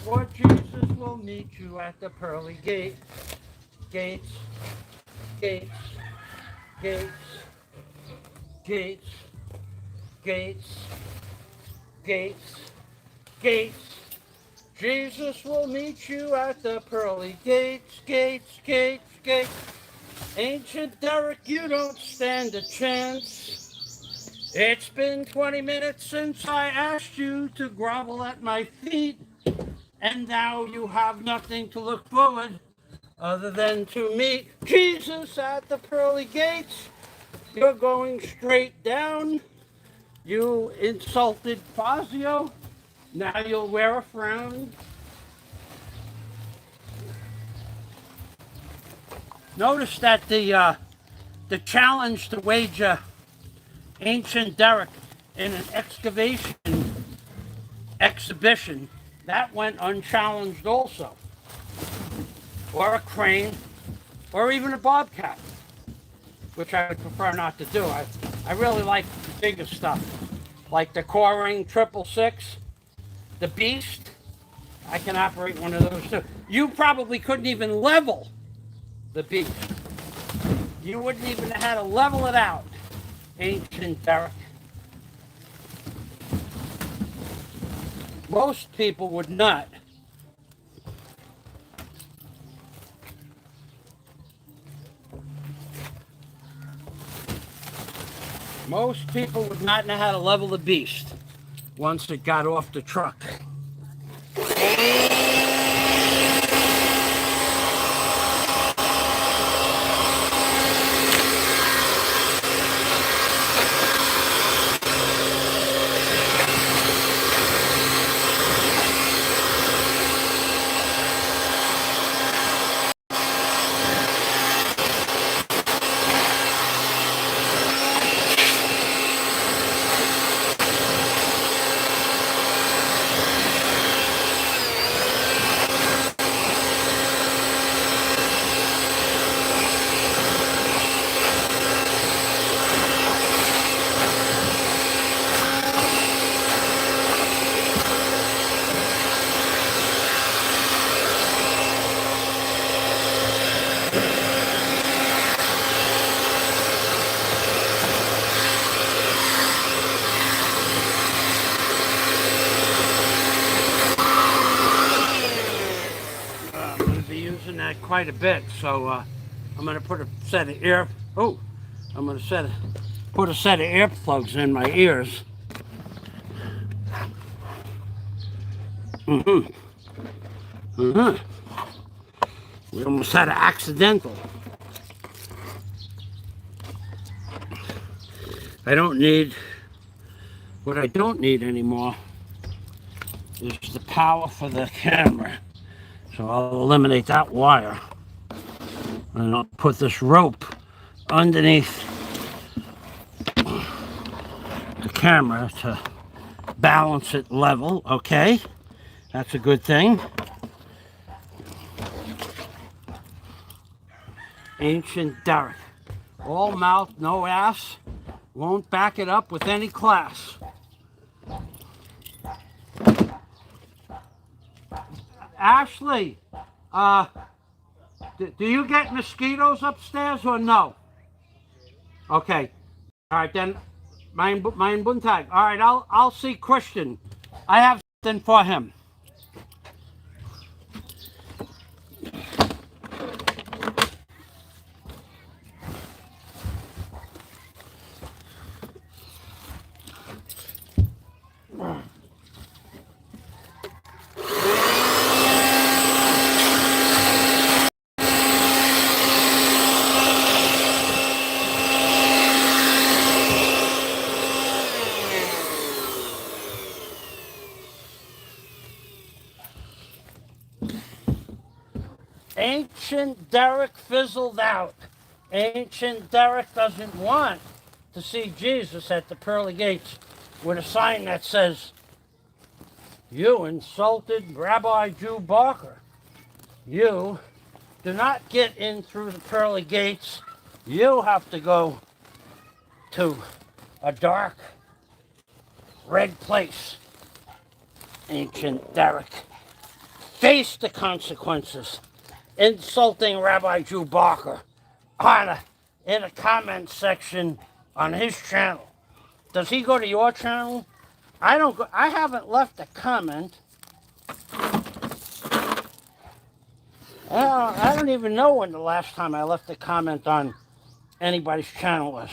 or Jesus will meet you at the pearly gate. Gates, gates, gates, gates, gates, gates, gates. Jesus will meet you at the pearly gates, gates, gates, gates. Ancient Derek, you don't stand a chance. It's been 20 minutes since I asked you to grovel at my feet, and now you have nothing to look forward other than to meet Jesus at the pearly gates. You're going straight down. You insulted Fazio. Now you'll wear a frown. Notice that the challenge to wager Ancient Derek in an excavation exhibition, that went unchallenged also. Or a crane, or even a bobcat, which I would prefer not to do. I really like the bigger stuff, like the Coring 666, the Beast. I can operate one of those too. You probably couldn't even level the Beast. You wouldn't even have had to level it out, Ancient Derek. Most people would not. Most people would not know how to level the Beast once it got off the truck. Quite a bit, so I'm going to put a set of put a set of earplugs in my ears. We almost had an accidental. What I don't need anymore is the power for the camera. So I'll eliminate that wire, and I'll put this rope underneath the camera to balance it level. Okay, that's a good thing. Ancient Derek, all mouth, no ass, won't back it up with any class. Ashley, do you get mosquitoes upstairs or no? Okay. All right, then. Mein Buntag. All right, I'll see Christian. I have something for him. Ancient Derek fizzled out. Ancient Derek doesn't want to see Jesus at the pearly gates with a sign that says, "You insulted Rabbi Jew Barker. You do not get in through the pearly gates. You have to go to a dark, red place." Ancient Derek face the consequences. Insulting Rabbi Jew Barker in a comment section on his channel. Does he go to your channel? I don't go. I haven't left a comment. I don't even know when the last time I left a comment on anybody's channel was.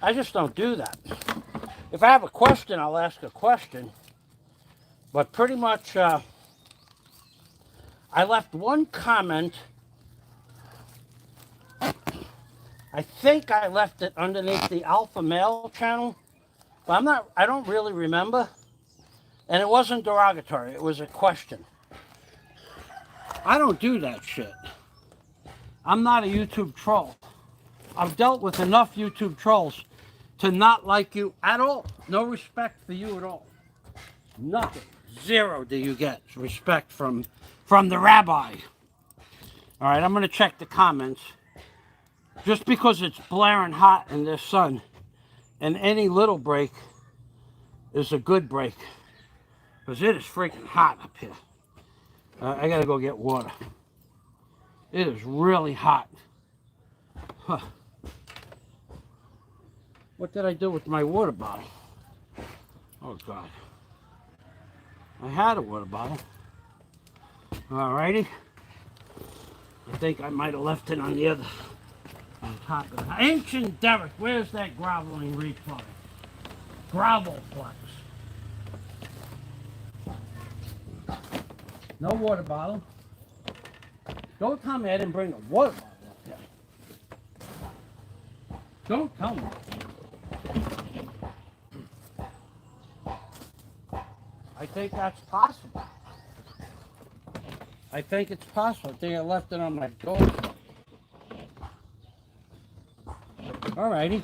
I just don't do that. If I have a question, I'll ask a question. But pretty much, I left one comment. I think I left it underneath the Alpha Male channel, but I don't really remember. And it wasn't derogatory, it was a question. I don't do that shit. I'm not a YouTube troll. I've dealt with enough YouTube trolls to not like you at all. No respect for you at all. Nothing. Zero do you get respect from the rabbi. All right, I'm going to check the comments. Just because it's blaring hot in this sun, and any little break is a good break. Because it is freaking hot up here. I got to go get water. It is really hot. Huh. What did I do with my water bottle? Oh, God. I had a water bottle. Alrighty. I think I might have left it on the other, on top of it. Ancient Derek, where's that groveling retard? Grovelplex. No water bottle. Don't tell me I didn't bring a water bottle up there. Don't tell me. I think that's possible. I think it's possible. I think I left it on my door. Alrighty.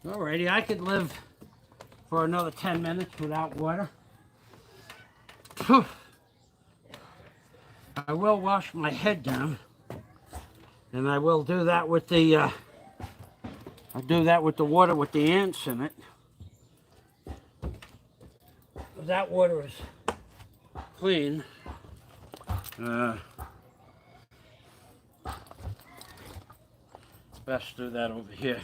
Alrighty, I could live for another 10 minutes without water. I will wash my head down. And I will do that with the I'll do that with the water with the ants in it. That water is clean. Best do that over here.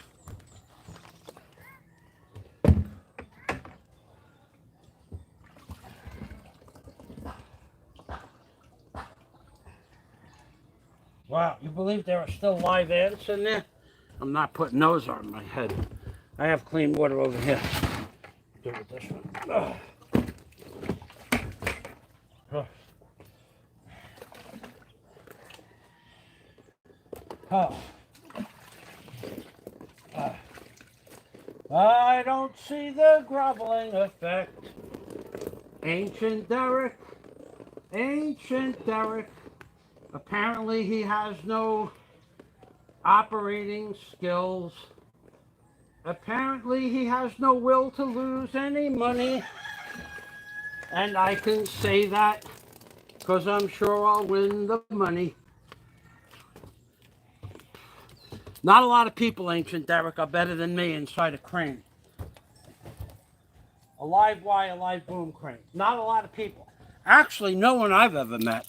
Wow, you believe there are still live ants in there? I'm not putting those on my head. I have clean water over here. Do it with this one. Ugh. Oh. I don't see the groveling effect. Ancient Derek. Ancient Derek. Apparently he has no operating skills. Apparently he has no will to lose any money. And I can say that because I'm sure I'll win the money. Not a lot of people, Ancient Derek, are better than me inside a crane. A live wire, live boom crane. Not a lot of people. Actually, no one I've ever met.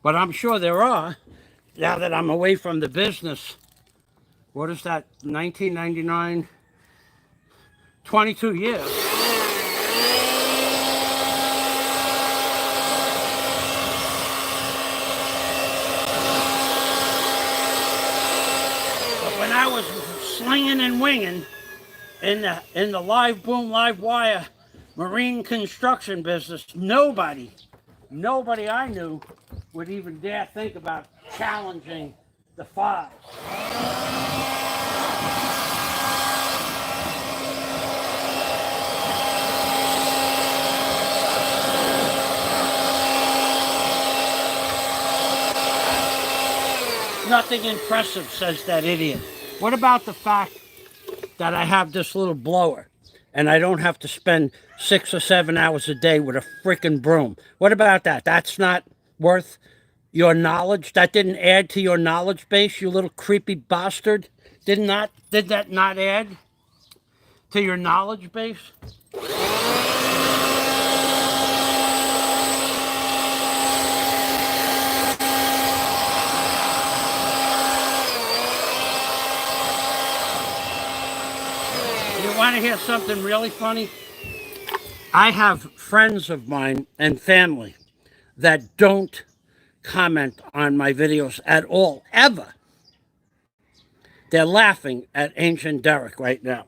But I'm sure there are, now that I'm away from the business. What is that, 1999? 22 years. When I was slinging and winging in the live boom, live wire marine construction business, nobody I knew would even dare think about challenging the files. nothing impressive, says that idiot. What about the fact that I have this little blower and I don't have to spend 6 or 7 hours a day with a freaking broom? What about that? That's not worth your knowledge? That didn't add to your knowledge base, you little creepy bastard? Did that not add to your knowledge base? You want to hear something really funny? I have friends of mine and family that don't comment on my videos at all, ever. They're laughing at Ancient Derek right now.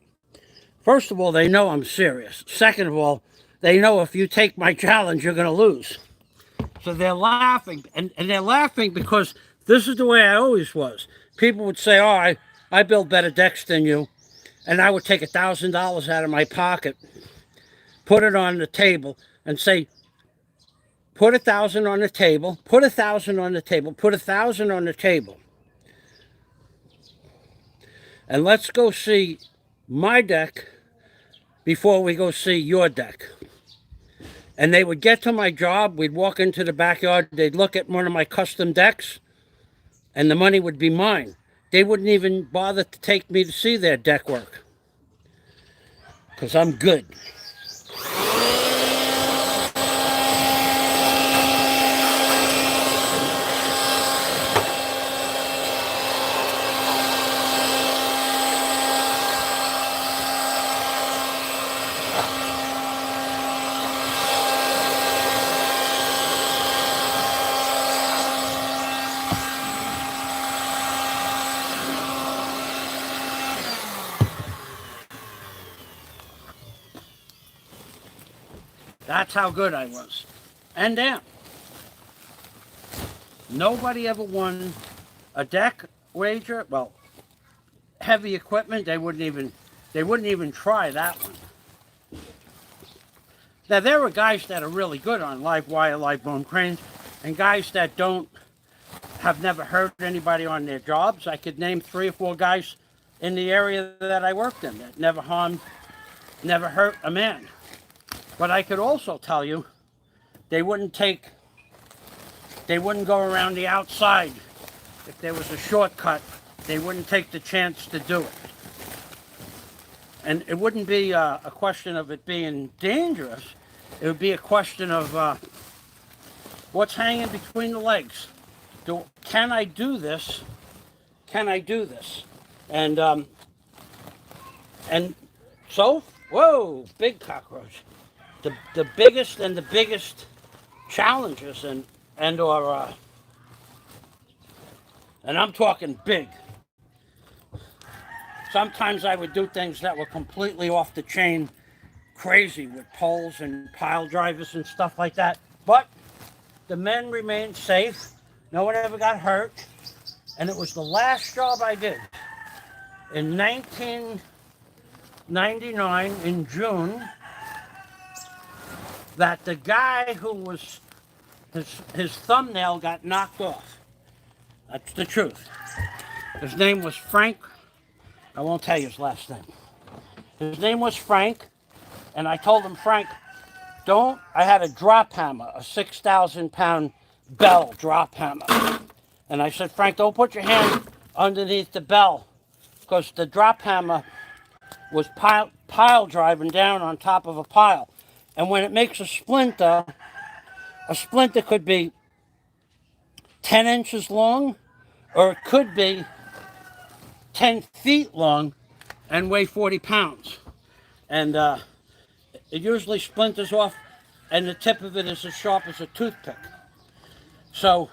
First of all, they know I'm serious. Second of all, they know if you take my challenge, you're going to lose. So they're laughing, and they're laughing because this is the way I always was. People would say, oh, I build better decks than you. And I would take $1,000 out of my pocket, put it on the table, and say, put 1,000 on the table, put 1,000 on the table, put 1,000 on the table. And let's go see my deck before we go see your deck. And they would get to my job, we'd walk into the backyard, they'd look at one of my custom decks, and the money would be mine. They wouldn't even bother to take me to see their deck work. Because I'm good. That's how good I was. And damn, nobody ever won a deck wager. Well, heavy equipment, they wouldn't even try that one. Now there are guys that are really good on live wire, live boom cranes, and guys that have never hurt anybody on their jobs. I could name 3 or 4 guys in the area that I worked in that never hurt a man. But I could also tell you, they wouldn't go around the outside. If there was a shortcut, they wouldn't take the chance to do it. And it wouldn't be a question of it being dangerous. It would be a question of what's hanging between the legs. Can I do this? Can I do this? And so, whoa, big cockroach. The biggest and the biggest challenges and I'm talking big. Sometimes I would do things that were completely off the chain, crazy, with poles and pile drivers and stuff like that. But the men remained safe. No one ever got hurt. And it was the last job I did. In 1999, in June, that the guy who was, his thumbnail got knocked off. That's the truth. His name was Frank. I won't tell you his last name. His name was Frank, and I told him, Frank, I had a drop hammer, a 6,000-pound bell drop hammer. And I said, Frank, don't put your hand underneath the bell, because the drop hammer was pile driving down on top of a pile. And when it makes a splinter could be 10 inches long, or it could be 10 feet long and weigh 40 pounds. And it usually splinters off, and the tip of it is as sharp as a toothpick. So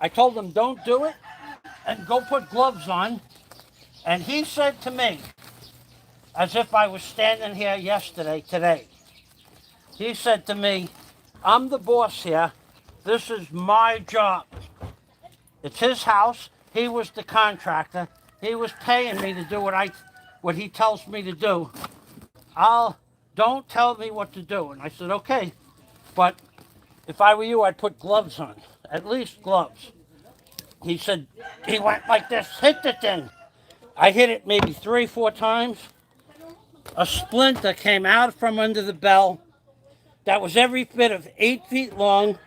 I told him, don't do it, and go put gloves on. And he said to me, as if I was standing here today, he said to me, I'm the boss here. This is my job. It's his house. He was the contractor. He was paying me to do what he tells me to do. Don't tell me what to do. And I said, okay. But if I were you, I'd put gloves on. At least gloves. he said he went like this, hit the thing. I hit it maybe 3 or 4 times. A splinter came out from under the bell that was every bit of 8 feet long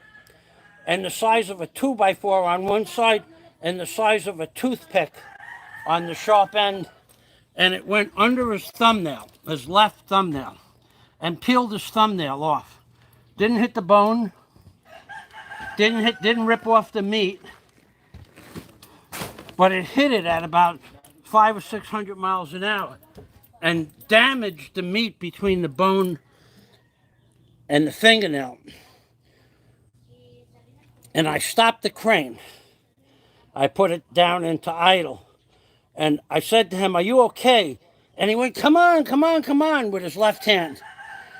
and the size of a 2x4 on one side and the size of a toothpick on the sharp end. And it went under his thumbnail, his left thumbnail, and peeled his thumbnail off. Didn't hit the bone, didn't rip off the meat, but it hit it at about 500 or 600 miles an hour and damaged the meat between the bone and the fingernail. And I stopped the crane. I put it down into idle. And I said to him, "Are you okay?" And he went, "Come on, come on, come on," with his left hand.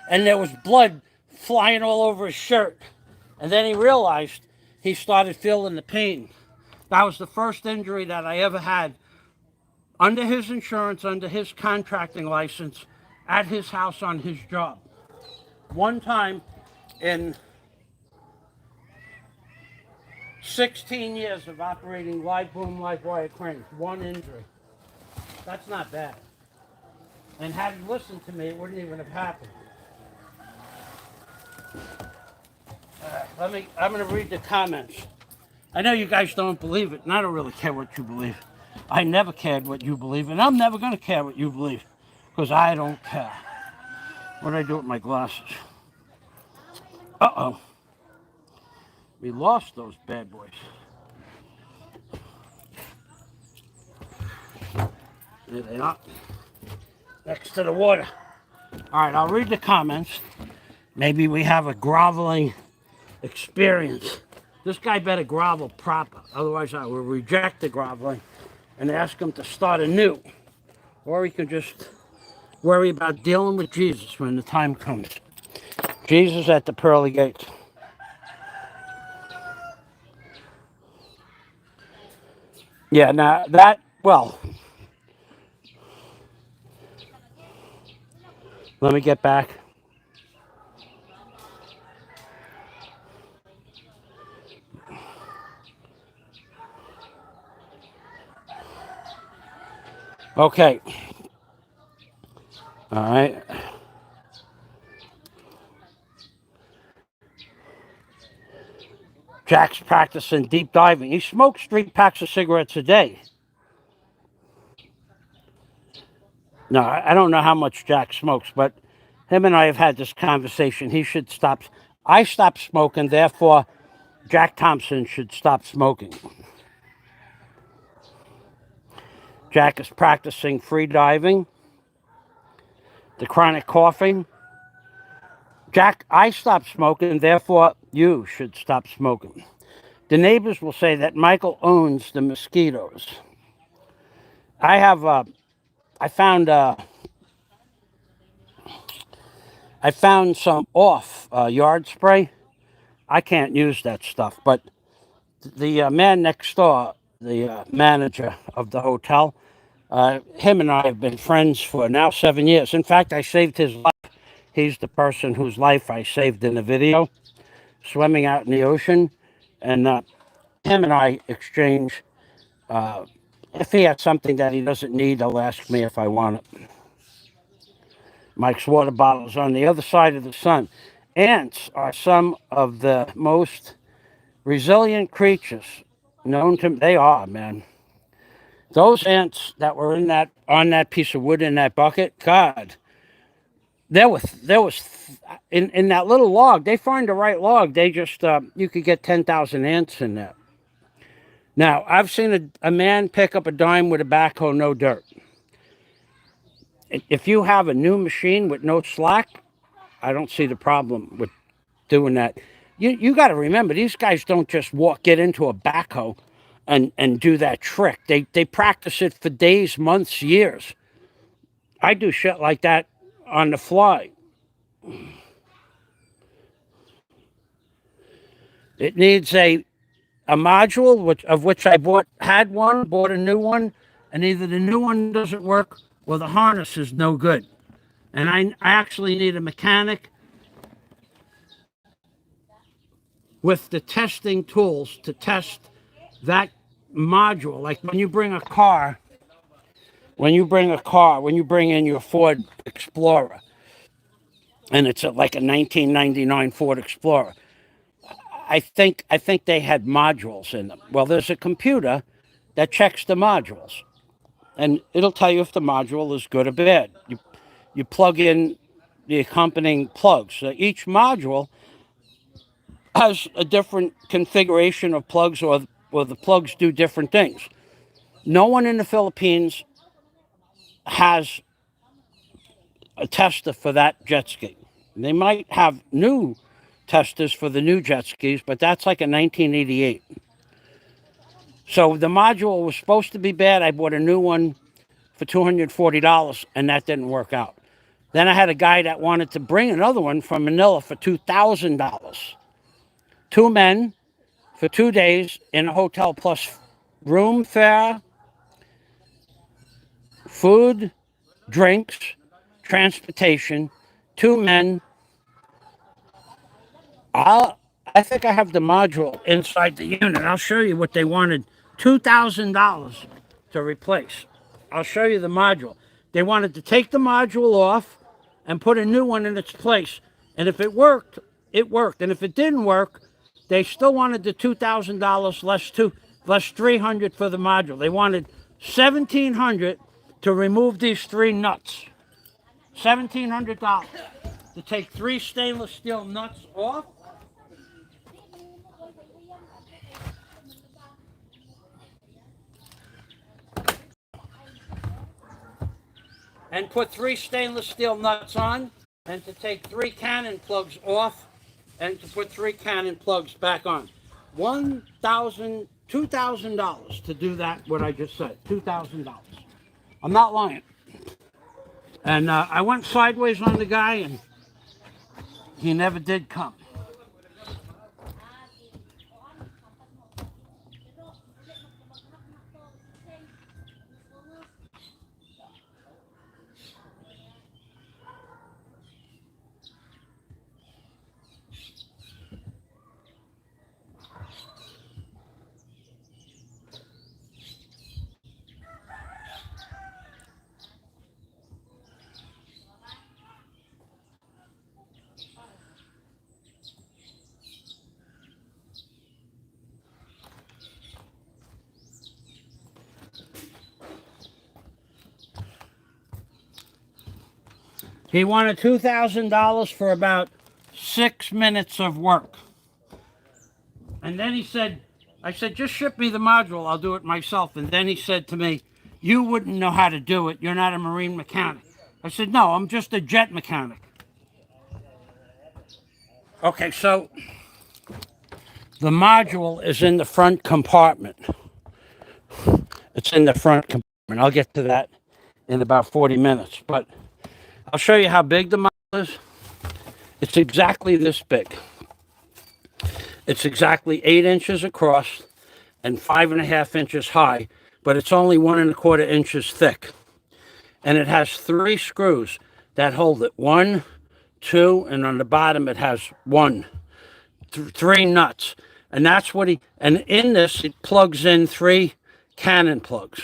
And there was blood flying all over his shirt. And then he realized he started feeling the pain. That was the first injury that I ever had under his insurance, under his contracting license, at his house on his job. One time in 16 years of operating live boom, live wire cranes, one injury. That's not bad. And had he listened to me, it wouldn't even have happened. I'm going to read the comments. I know you guys don't believe it, and I don't really care what you believe. I never cared what you believe, and I'm never going to care what you believe, because I don't care. What do I do with my glasses? Uh-oh. We lost those bad boys. There they are. Next to the water. All right, I'll read the comments. Maybe we have a groveling experience. This guy better grovel proper. Otherwise, I will reject the groveling and ask him to start anew. Or he can just worry about dealing with Jesus when the time comes. Jesus at the pearly gates. Yeah, now that, well, let me get back. Okay. All right. Jack's practicing deep diving. He smokes 3 packs of cigarettes a day. No, I don't know how much Jack smokes, but him and I have had this conversation. He should stop. I stopped smoking, therefore Jack Thompson should stop smoking. Jack is practicing free diving, the chronic coughing. Jack, I stopped smoking, therefore you should stop smoking. The neighbors will say that Michael owns the mosquitoes. I found some off yard spray. I can't use that stuff, but the man next door, the manager of the hotel, him and I have been friends for now 7 years. In fact, I saved his life. He's the person whose life I saved in the video, swimming out in the ocean. And him and I exchange. If he has something that he doesn't need, he'll ask me if I want it. Mike's water bottle is on the other side of the sun. Ants are some of the most resilient creatures known to. They are, man. Those ants that were on that piece of wood in that bucket, God, there was in that little log. They find the right log. They just you could get 10,000 ants in there. Now I've seen a man pick up a dime with a backhoe, no dirt. If you have a new machine with no slack, I don't see the problem with doing that. You got to remember, these guys don't just get into a backhoe and do that trick. They practice it for days, months, years. I do shit like that on the fly. It needs a module, of which I bought a new one, and either the new one doesn't work or the harness is no good. And I actually need a mechanic with the testing tools to test that module, like when you bring a car, when you bring in your Ford Explorer, and it's like a 1999 Ford Explorer. I think they had modules in them. Well, there's a computer that checks the modules, and it'll tell you if the module is good or bad. You plug in the accompanying plugs. So each module has a different configuration of plugs, or the plugs do different things. No one in the Philippines has a tester for that jet ski. They might have new testers for the new jet skis, but that's like a 1988. So the module was supposed to be bad. I bought a new one for $240, and that didn't work out. Then I had a guy that wanted to bring another one from Manila for $2,000. Two men for 2 days in a hotel, plus room fare, food, drinks, transportation. Two men. I think I have the module inside the unit. I'll show you what they wanted $2,000 to replace. I'll show you the module. They wanted to take the module off and put a new one in its place. And if it worked, it worked. And if it didn't work, they still wanted the $2,000 less $300 for the module. They wanted $1,700 to remove these three nuts. $1,700 to take three stainless steel nuts off. And put three stainless steel nuts on, and to take three cannon plugs off, and to put three cannon plugs back on. $2,000 to do that, what I just said, $2,000. I'm not lying. And I went sideways on the guy, and he never did come. He wanted $2,000 for about 6 minutes of work. And then I said, just ship me the module, I'll do it myself. And then he said to me, you wouldn't know how to do it, you're not a marine mechanic. I said, no, I'm just a jet mechanic. Okay, so the module is in the front compartment. It's in the front compartment. I'll get to that in about 40 minutes. But I'll show you how big the module is. It's exactly this big. It's exactly 8 inches across and 5.5 inches high, but it's only 1.25 inches thick. And it has 3 screws that hold it. 1, 2, and on the bottom it has 3 nuts. And that's what and in this, it plugs in 3 cannon plugs.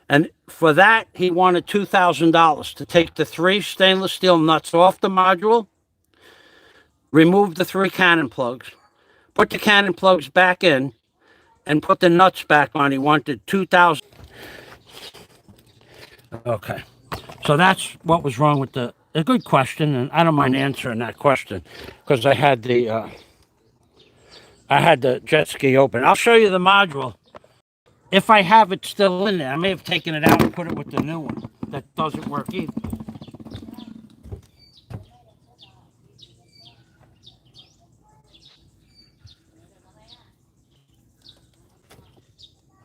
And for that, he wanted $2,000 to take the 3 stainless steel nuts off the module, remove the 3 cannon plugs, put the cannon plugs back in, and put the nuts back on. He wanted $2,000. Okay, so that's what was wrong with a good question, and I don't mind answering that question because I had the jet ski open. I'll show you the module. If I have it still in there, I may have taken it out and put it with the new one. That doesn't work either.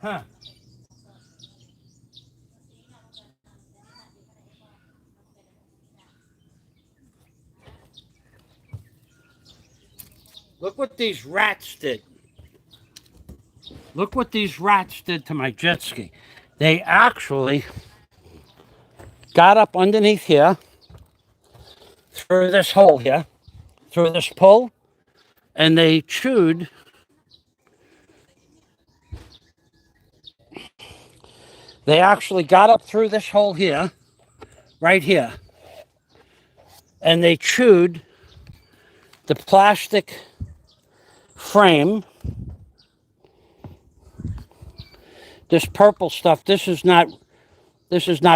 Huh. Look what these rats did. Look what these rats did to my jet ski. They actually got up underneath here, through this hole here, through this pull, and they chewed They actually got up through this hole here, right here, and they chewed the plastic frame. This purple stuff, this is not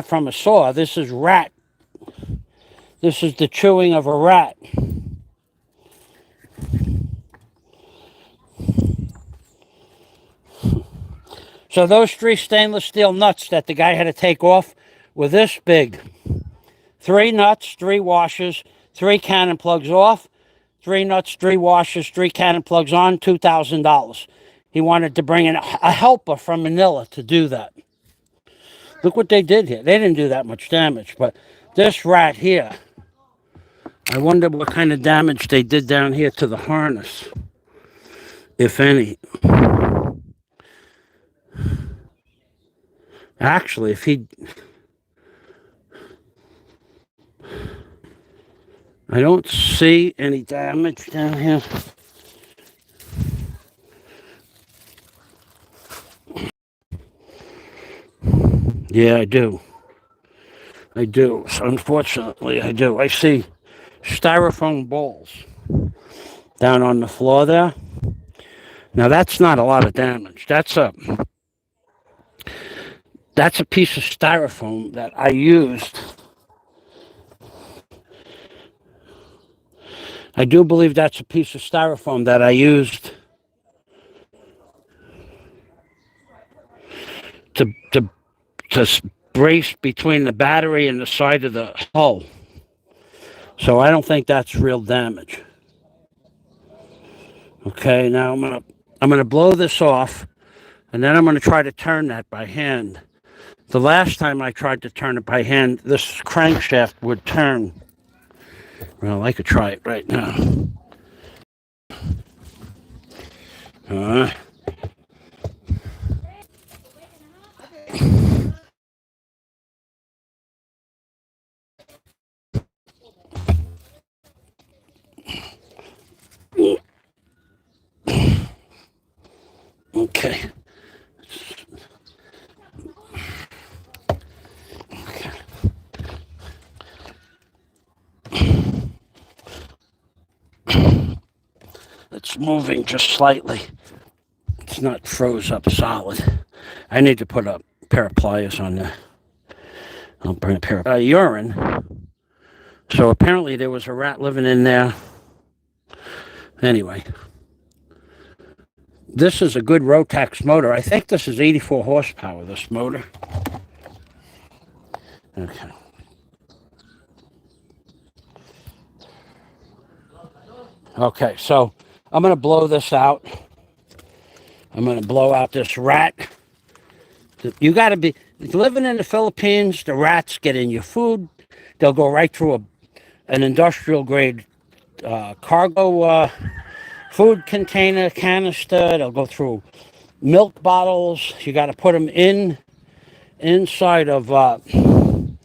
from a saw. This is rat. This is the chewing of a rat. So those 3 stainless steel nuts that the guy had to take off were this big. 3 nuts, 3 washers, 3 cannon plugs off, 3 nuts, 3 washers, 3 cannon plugs on, $2,000. He wanted to bring in a helper from Manila to do that. Look what they did here. They didn't do that much damage, but this rat here, I wonder what kind of damage they did down here to the harness, if any. Actually, if he... I don't see any damage down here. Yeah, I do. I do. So unfortunately, I do. I see styrofoam balls down on the floor there. Now, that's not a lot of damage. That's a piece of styrofoam that I used. I do believe that's a piece of styrofoam that I used to brace between the battery and the side of the hull. So I don't think that's real damage. Okay, now I'm gonna blow this off, and then I'm gonna try to turn that by hand. The last time I tried to turn it by hand, this crankshaft would turn. Well, I could try it right now. Okay. It's moving just slightly. It's not froze up solid. I need to put a pair of pliers on there. I'll bring a pair of urine. So apparently there was a rat living in there. Anyway. This is a good Rotax motor. I think this is 84 horsepower, this motor. Okay. Okay, so I'm going to blow this out. I'm going to blow out this rat. You got to be living in the Philippines. The rats get in your food. They'll go right through an industrial grade cargo food container canister. They'll go through milk bottles. You got to put them inside of. You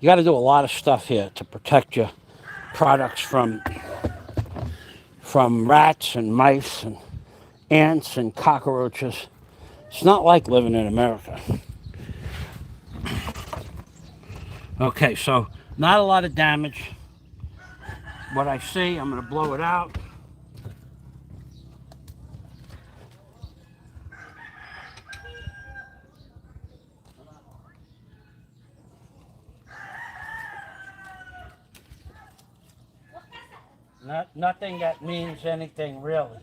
got to do a lot of stuff here to protect your products from rats and mice and ants and cockroaches. It's not like living in America. Okay, so not a lot of damage. What I see, I'm going to blow it out. Nothing that means anything really.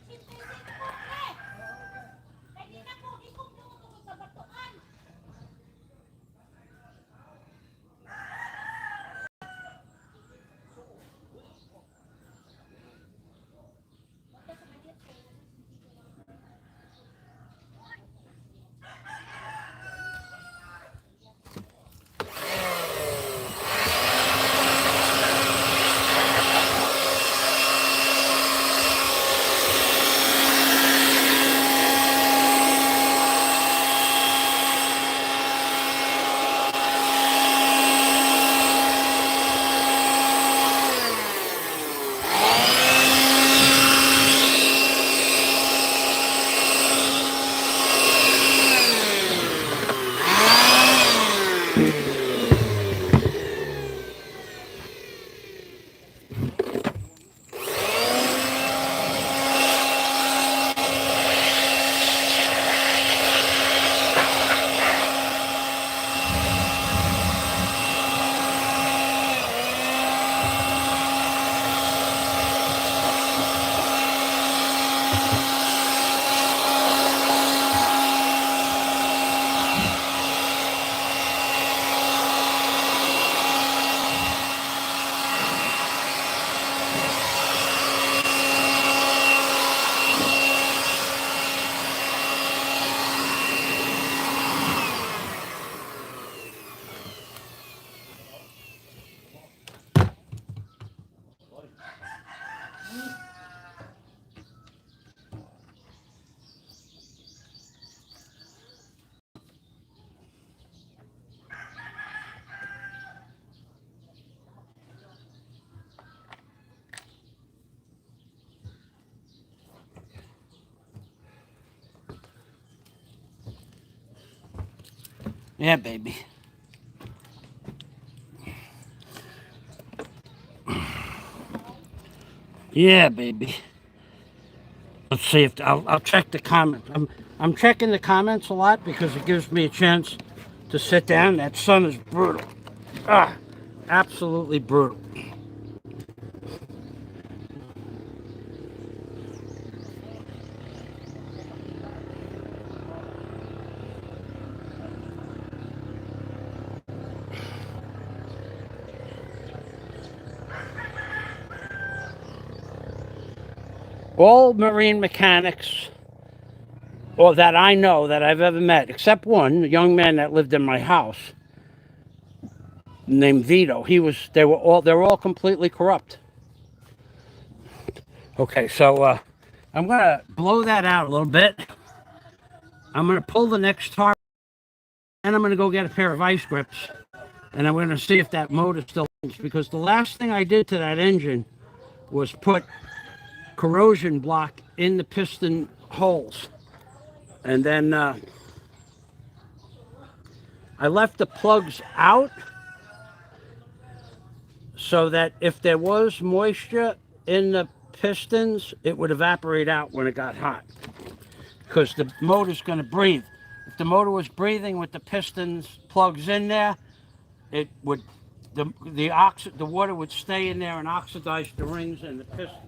Yeah, baby. Yeah, baby. Let's see if I'll check the comments. I'm checking the comments a lot because it gives me a chance to sit down. That sun is brutal. Ah, absolutely brutal. All marine mechanics, or that I know that I've ever met, except one, a young man that lived in my house named Vito. They were all completely corrupt. Okay, so I'm gonna blow that out a little bit. I'm gonna pull the next tarp, and I'm gonna go get a pair of ice grips, and I'm gonna see if that motor still runs, because the last thing I did to that engine was put corrosion block in the piston holes, and then I left the plugs out so that if there was moisture in the pistons, it would evaporate out when it got hot, because the motor's going to breathe. If the motor was breathing with the pistons plugs in there, it would the water would stay in there and oxidize the rings and the pistons.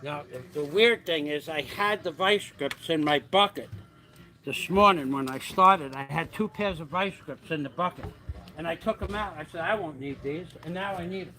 Now, the weird thing is I had the vice grips in my bucket this morning when I started. I had 2 pairs of vice grips in the bucket. And I took them out. I said, I won't need these. And now I need them.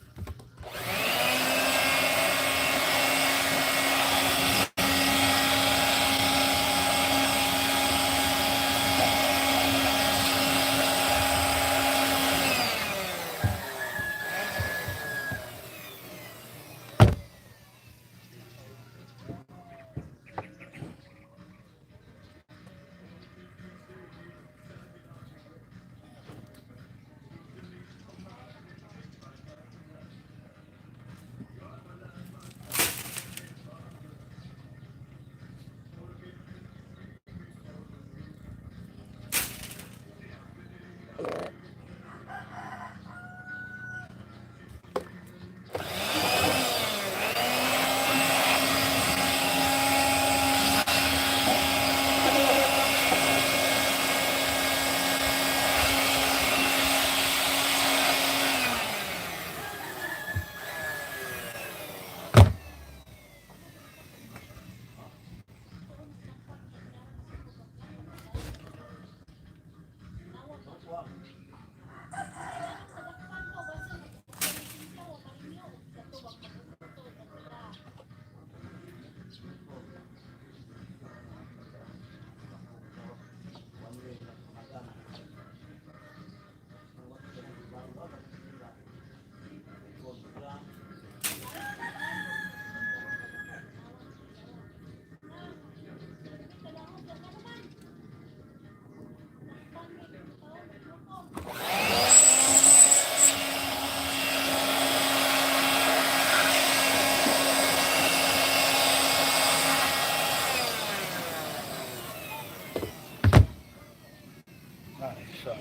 So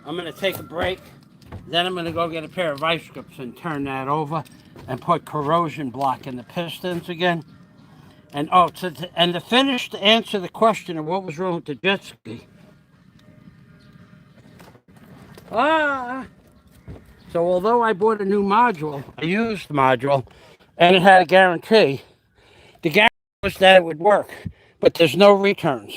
I'm going to take a break. Then I'm going to go get a pair of vice grips and turn that over and put corrosion block in the pistons again. And to finish to answer the question of what was wrong with the jet ski. So although I bought a new module, a used module, and it had a guarantee, the guarantee was that it would work, but there's no returns.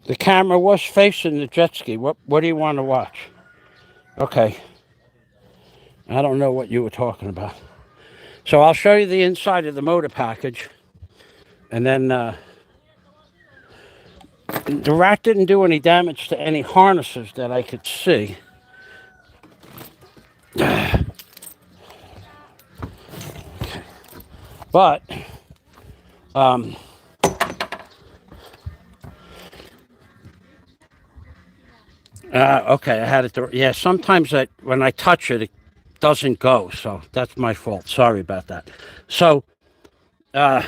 The camera was facing the jet ski. What do you want to watch? Okay. I don't know what you were talking about. So I'll show you the inside of the motor package. And then the rat didn't do any damage to any harnesses that I could see. But okay, I had it. Yeah, sometimes when I touch it, it doesn't go. So that's my fault. Sorry about that. So, those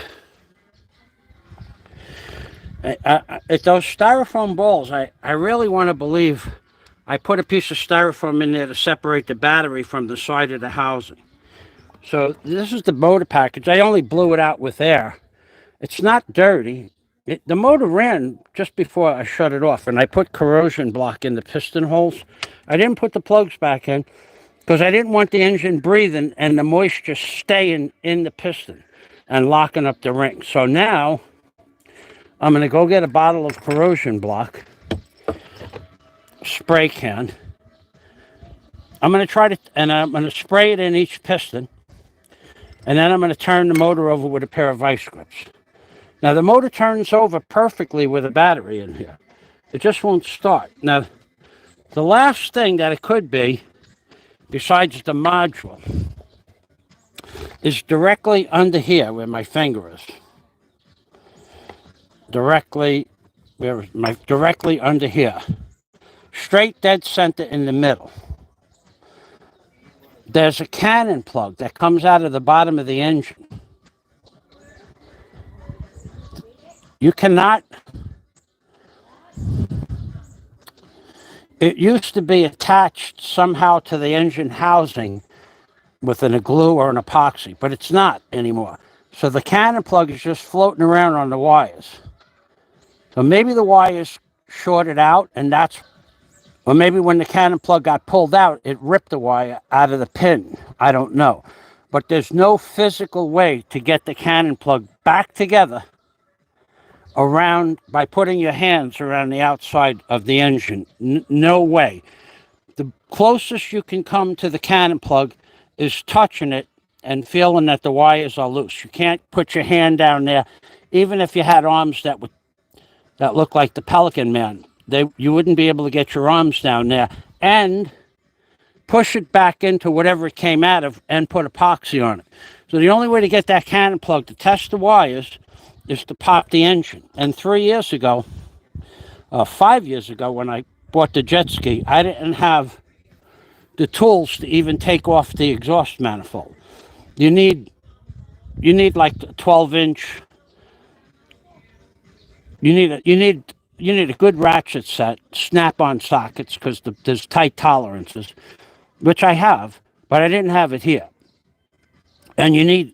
styrofoam balls, I really want to believe I put a piece of styrofoam in there to separate the battery from the side of the housing. So this is the motor package. I only blew it out with air. It's not dirty. The motor ran just before I shut it off, and I put corrosion block in the piston holes. I didn't put the plugs back in because I didn't want the engine breathing and the moisture staying in the piston and locking up the ring. So now I'm going to go get a bottle of corrosion block, spray can. I'm going to spray it in each piston, and then I'm going to turn the motor over with a pair of vice grips. Now, the motor turns over perfectly with a battery in here. It just won't start. Now, the last thing that it could be, besides the module, is directly under here where my finger is. Directly under here. Straight dead center in the middle. There's a cannon plug that comes out of the bottom of the engine. You cannot. It used to be attached somehow to the engine housing with a glue or an epoxy, but it's not anymore. So the cannon plug is just floating around on the wires. So maybe the wires shorted out, and or maybe when the cannon plug got pulled out, it ripped the wire out of the pin. I don't know. But there's no physical way to get the cannon plug back together around by putting your hands around the outside of the engine. No way. The closest you can come to the cannon plug is touching it and feeling that the wires are loose. You can't put your hand down there, even if you had arms that look like the Pelican Man. You wouldn't be able to get your arms down there and push it back into whatever it came out of and put epoxy on it. So the only way to get that cannon plug to test the wires is to pop the engine. And 5 years ago, when I bought the jet ski, I didn't have the tools to even take off the exhaust manifold. You need like a 12-inch. You need a good ratchet set, snap-on sockets, because there's tight tolerances, which I have, but I didn't have it here. And you need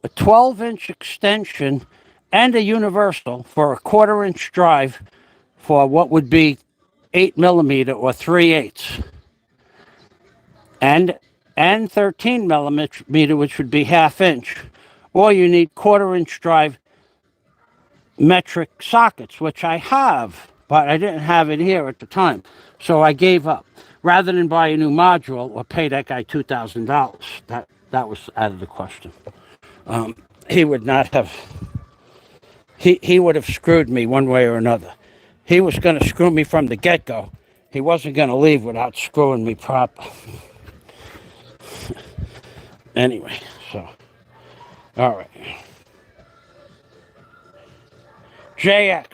a 12-inch extension and a universal for a 1/4-inch drive for what would be 8 millimeter or 3/8, and 13 millimeter, which would be 1/2 inch, or you need 1/4-inch drive metric sockets, which I have, but I didn't have it here at the time, so I gave up. Rather than buy a new module or pay that guy $2,000, that was out of the question. He would not have. He would have screwed me one way or another. He was going to screw me from the get-go. He wasn't going to leave without screwing me proper. Anyway, so, all right. JX,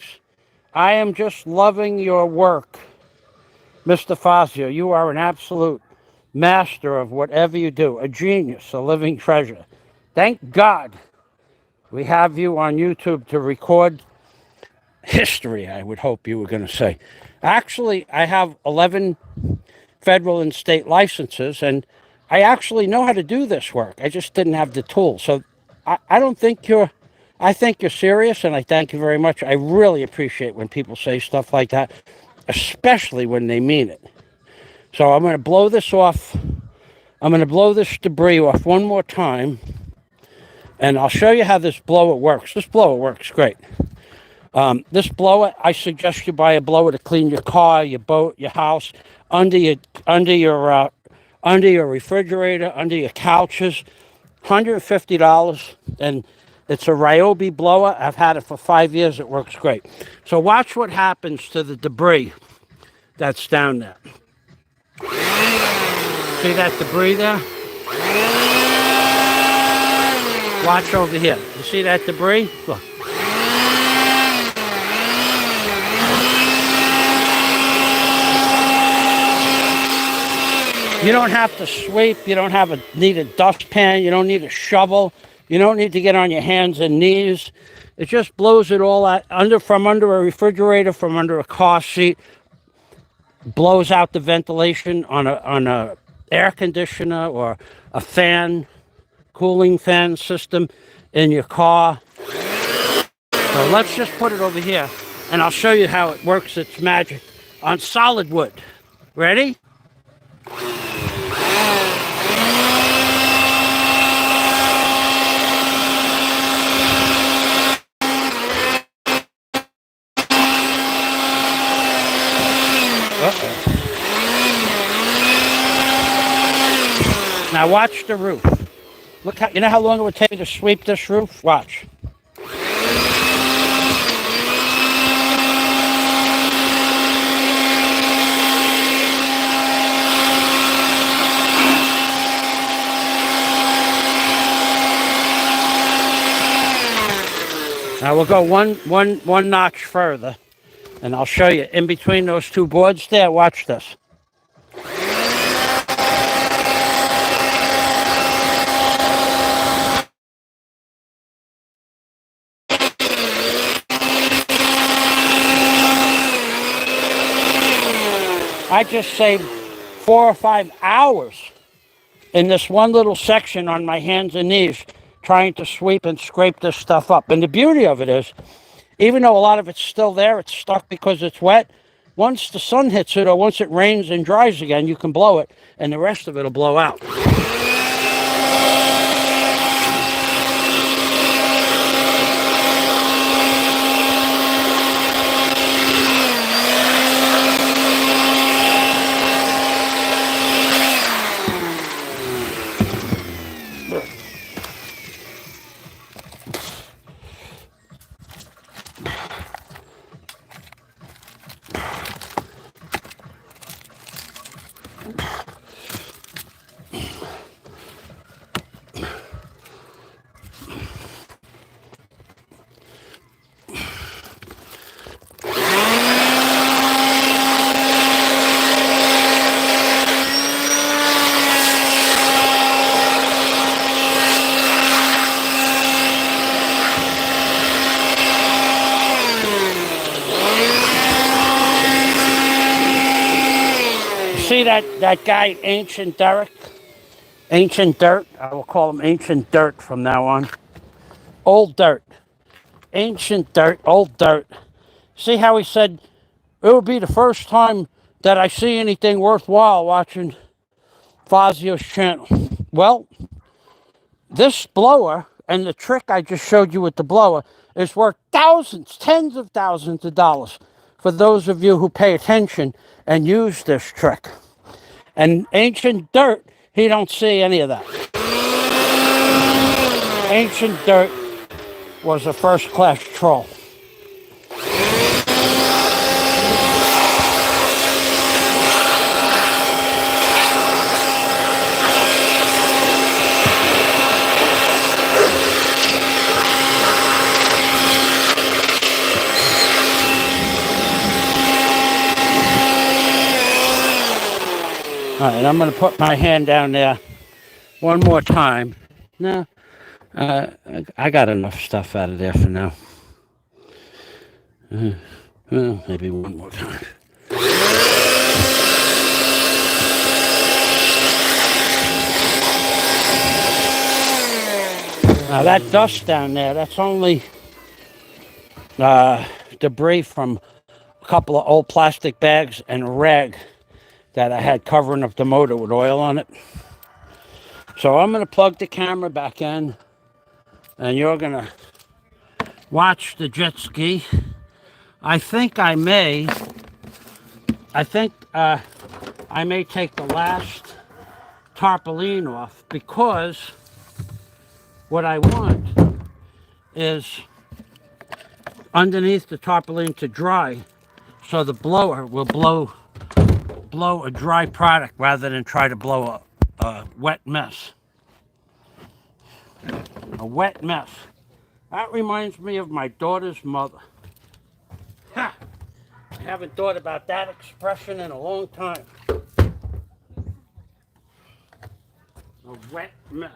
I am just loving your work. Mr. Fazio, you are an absolute master of whatever you do, a genius, a living treasure. Thank God we have you on YouTube to record history, I would hope you were going to say. Actually, I have 11 federal and state licenses, and I actually know how to do this work. I just didn't have the tools. So I think you're serious, and I thank you very much. I really appreciate when people say stuff like that, especially when they mean it. So I'm going to blow this off. I'm going to blow this debris off one more time, and I'll show you how this blower works. This blower works great. This blower, I suggest you buy a blower to clean your car, your boat, your house, under your refrigerator, under your couches. $150, and it's a Ryobi blower. I've had it for 5 years. It works great. So watch what happens to the debris that's down there. See that debris there? Watch over here. You see that debris? Look. You don't have to sweep. You don't need a dustpan. You don't need a shovel. You don't need to get on your hands and knees. It just blows it all out from under a refrigerator, from under a car seat. Blows out the ventilation on a air conditioner or a fan, cooling fan system in your car. So let's just put it over here, and I'll show you how it works its magic on solid wood. Ready? Now watch the roof. Look you know how long it would take me to sweep this roof? Watch. Now we'll go one notch further, and I'll show you in between those two boards there. Watch this. I just saved 4 or 5 hours in this one little section on my hands and knees trying to sweep and scrape this stuff up. And the beauty of it is, even though a lot of it's still there, it's stuck because it's wet. Once the sun hits it or once it rains and dries again, you can blow it and the rest of it will blow out. See that guy, Ancient Derek? Ancient Dirt? I will call him Ancient Dirt from now on. Old Dirt. Ancient Dirt, Old Dirt. See how he said, it will be the first time that I see anything worthwhile watching Fazio's channel. Well, this blower and the trick I just showed you with the blower is worth thousands, tens of thousands of dollars for those of you who pay attention and use this trick. And Ancient Dirt, he don't see any of that. Ancient Dirt was a first-class troll. All right, I'm going to put my hand down there one more time. No, I got enough stuff out of there for now. Well, maybe one more time. Now that dust down there, that's only debris from a couple of old plastic bags and a rag that I had covering up the motor with oil on it. So I'm going to plug the camera back in and you're going to watch the jet ski. I think I may take the last tarpaulin off because what I want is underneath the tarpaulin to dry so the blower will blow a dry product rather than try to blow a wet mess. A wet mess. That reminds me of my daughter's mother. Ha! I haven't thought about that expression in a long time. A wet mess.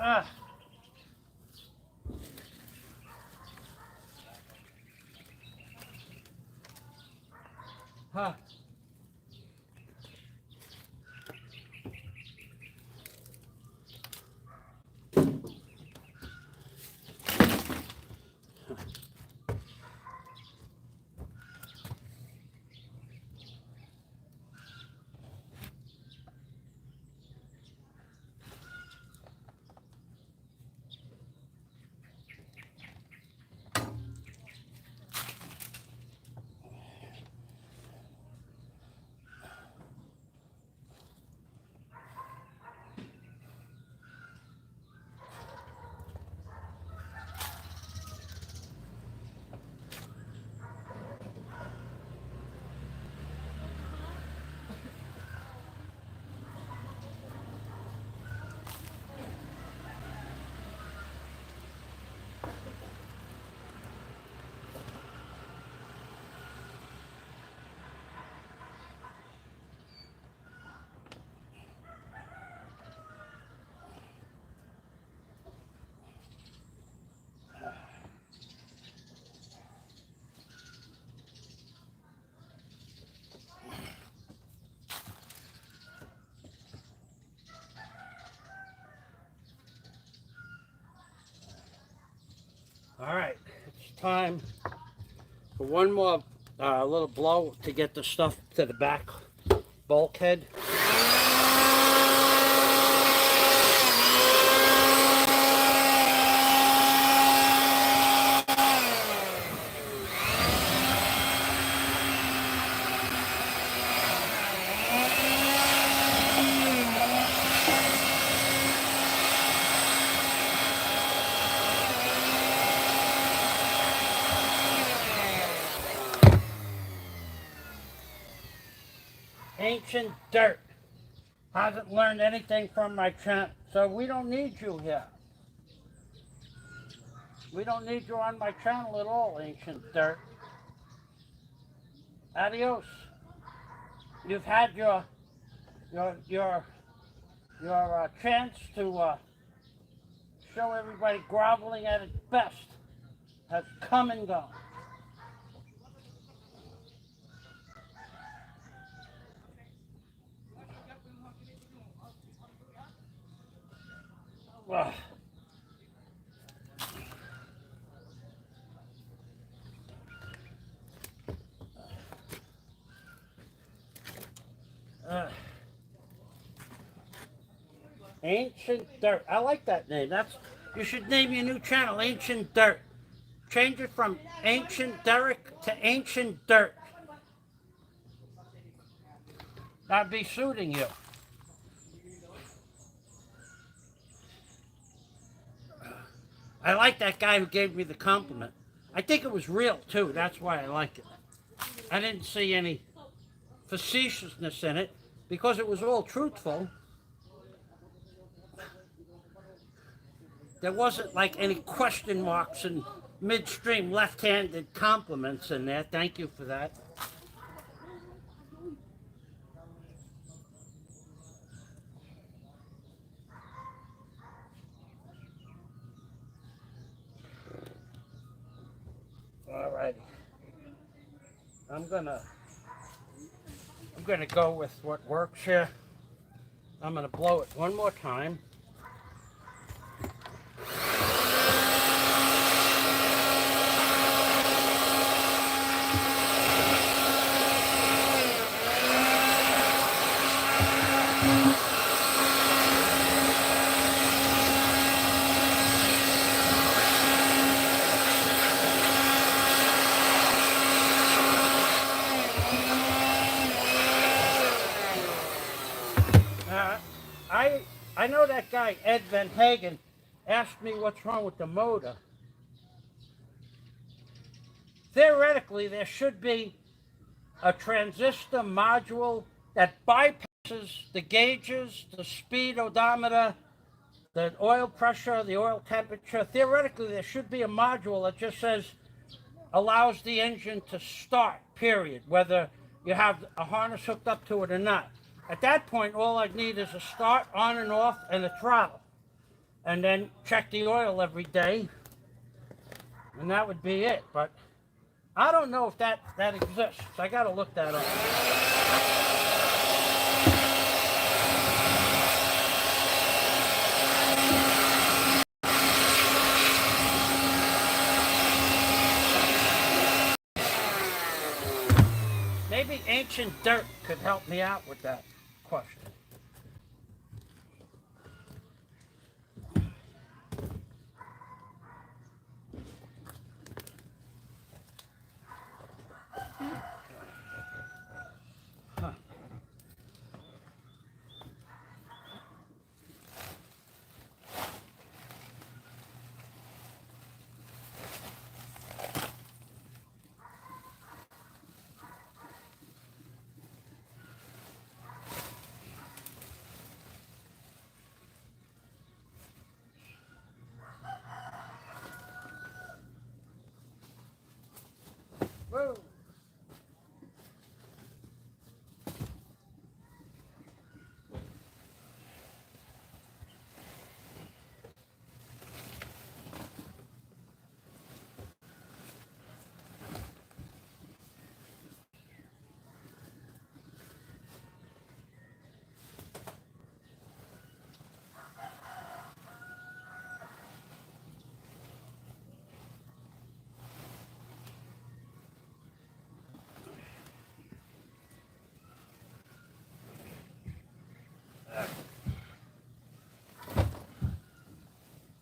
Ah. Huh. All right, it's time for one more little blow to get the stuff to the back bulkhead. Ancient dirt. Hasn't learned anything from my channel, so we don't need you here. We don't need you on my channel at all, ancient dirt. Adios. You've had your chance to show everybody groveling at its best has come and gone. Ugh. Ancient Dirt. I like that name. You should name your new channel Ancient Dirt. Change it from Ancient Derek to Ancient Dirt. That'd be suiting you. I like that guy who gave me the compliment. I think it was real too. That's why I like it. I didn't see any facetiousness in it because it was all truthful. There wasn't like any question marks and midstream left-handed compliments in there. Thank you for that. All right. I'm gonna go with what works here. I'm gonna blow it one more time. I know that guy, Ed Van Hagen, asked me what's wrong with the motor. Theoretically, there should be a transistor module that bypasses the gauges, the speed odometer, the oil pressure, the oil temperature. Theoretically, there should be a module that just says, allows the engine to start, period, whether you have a harness hooked up to it or not. At that point, all I need is a start, on and off, and a throttle. and then check the oil every day, and that would be it. But I don't know if that exists. I got to look that up. Maybe Ancient Dirt could help me out with that question. Whoa.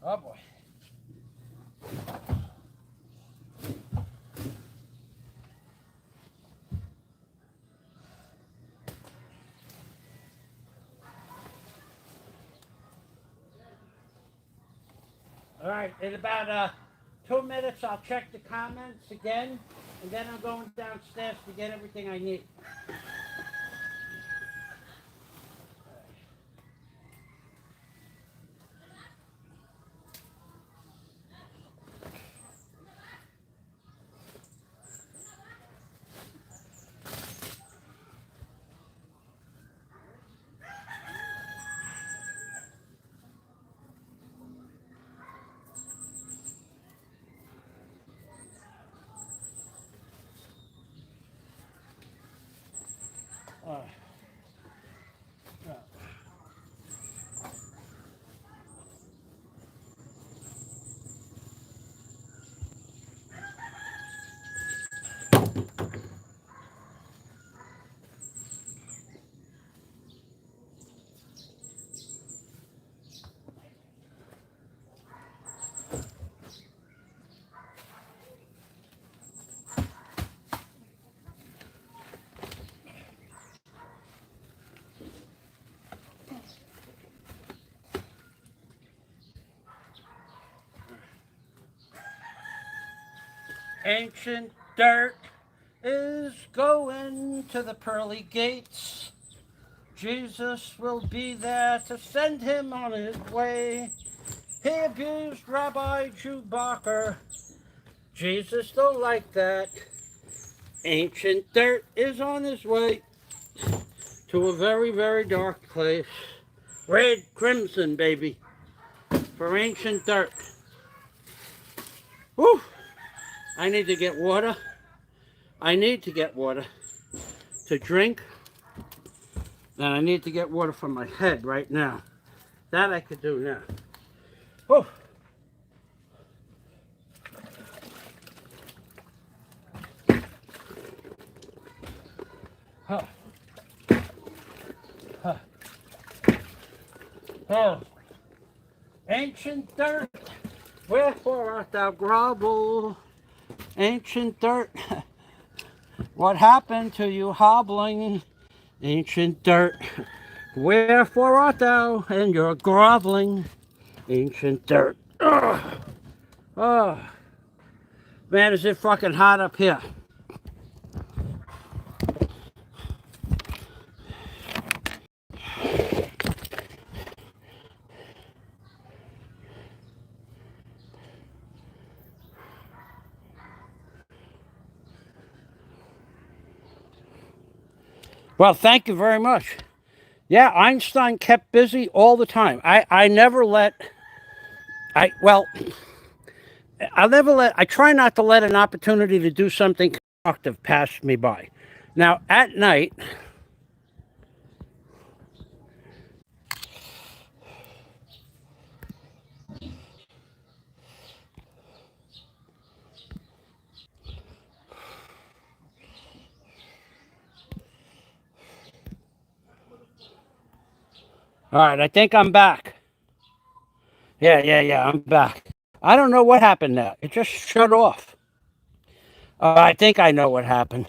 Oh boy. All right, in about 2 minutes, I'll check the comments again, and then I'm going downstairs to get everything I need. Yeah. Ancient Dirt is going to the pearly gates. Jesus will be there to send him on his way. He abused Rabbi Jew Barker. Jesus don't like that. Ancient Dirt is on his way to a very, very dark place. Red crimson, baby, for Ancient Dirt. Whew. I need to get water. I need to get water to drink. And I need to get water for my head right now. That I could do now. Whew. Huh. Huh. Oh. Ancient Dirt, wherefore art thou grovel? Ancient Dirt, what happened to you hobbling? Ancient Dirt, wherefore art thou and you're groveling? Ancient Dirt. Ugh. Oh. Man, is it fucking hot up here. Well, thank you very much. Yeah, Einstein kept busy all the time. I never let Well, I try not to let an opportunity to do something constructive pass me by. Now, at night, all right, I think I'm back. Yeah, I'm back. I don't know what happened there. It just shut off. I think I know what happened.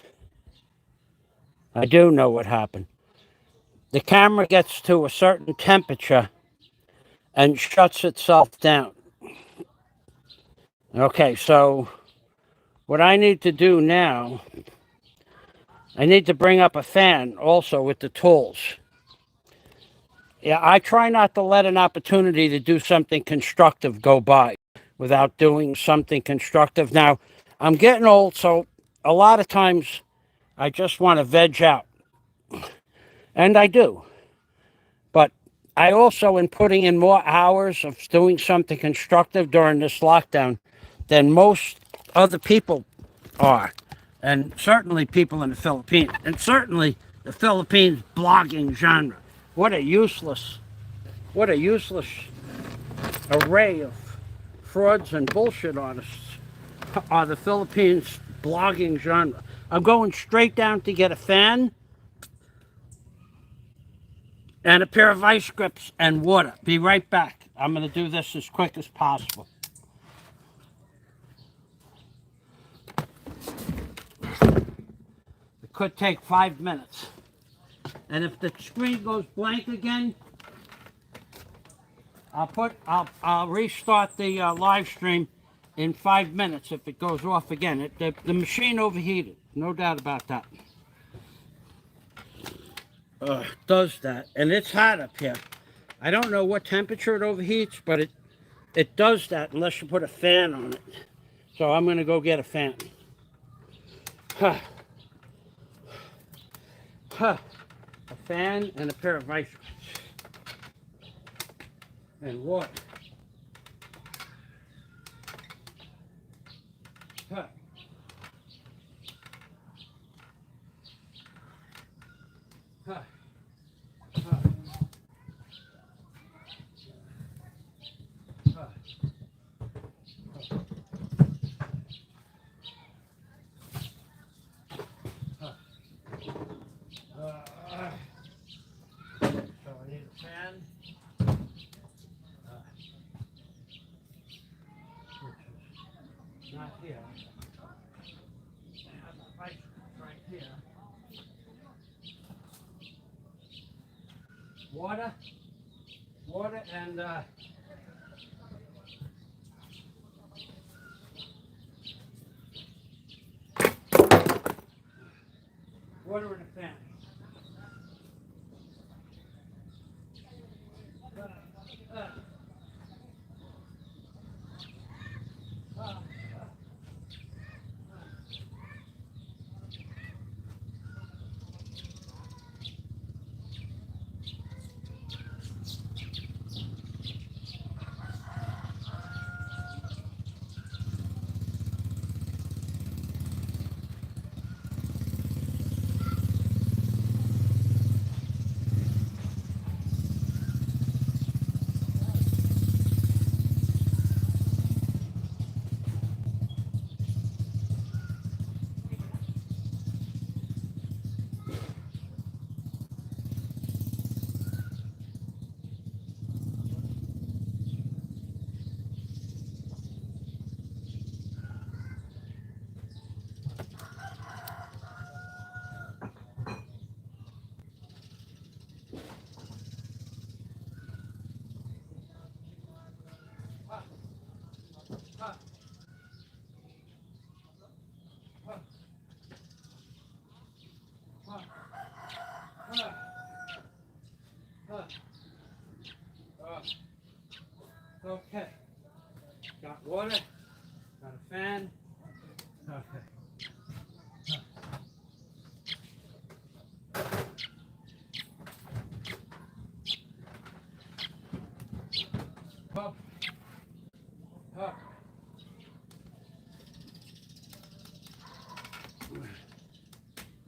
I do know what happened. The camera gets to a certain temperature and shuts itself down. Okay, so what I need to do now, I need to bring up a fan also with the tools. Yeah, I try not to let an opportunity to do something constructive go by without doing something constructive. Now, I'm getting old, so a lot of times I just want to veg out. And I do. But I also am putting in more hours of doing something constructive during this lockdown than most other people are. And certainly people in the Philippines. And certainly the Philippines blogging genre. What a useless array of frauds and bullshit artists are the Philippines blogging genre. I'm going straight down to get a fan and a pair of ice grips and water. Be right back. I'm going to do this as quick as possible. It could take 5 minutes. And if the screen goes blank again, I'll restart the live stream in 5 minutes if it goes off again. The machine overheated, no doubt about that. Does that, and it's hot up here. I don't know what temperature it overheats, but it does that unless you put a fan on it. So I'm going to go get a fan. Huh. Huh. A fan and a pair of ice creams. And water. Huh. Huh. Huh. Huh. So I need a fan, which is not here. I have a pipe right here. Water and water and a fan.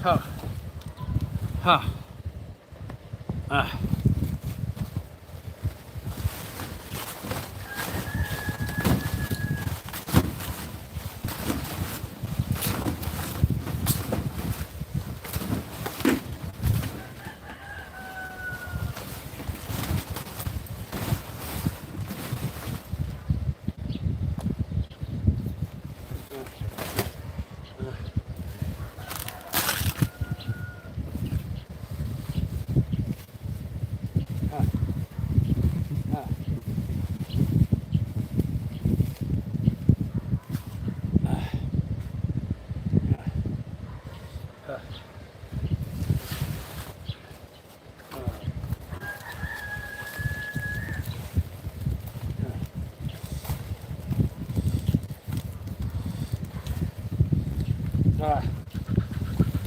Huh. Huh. Ah.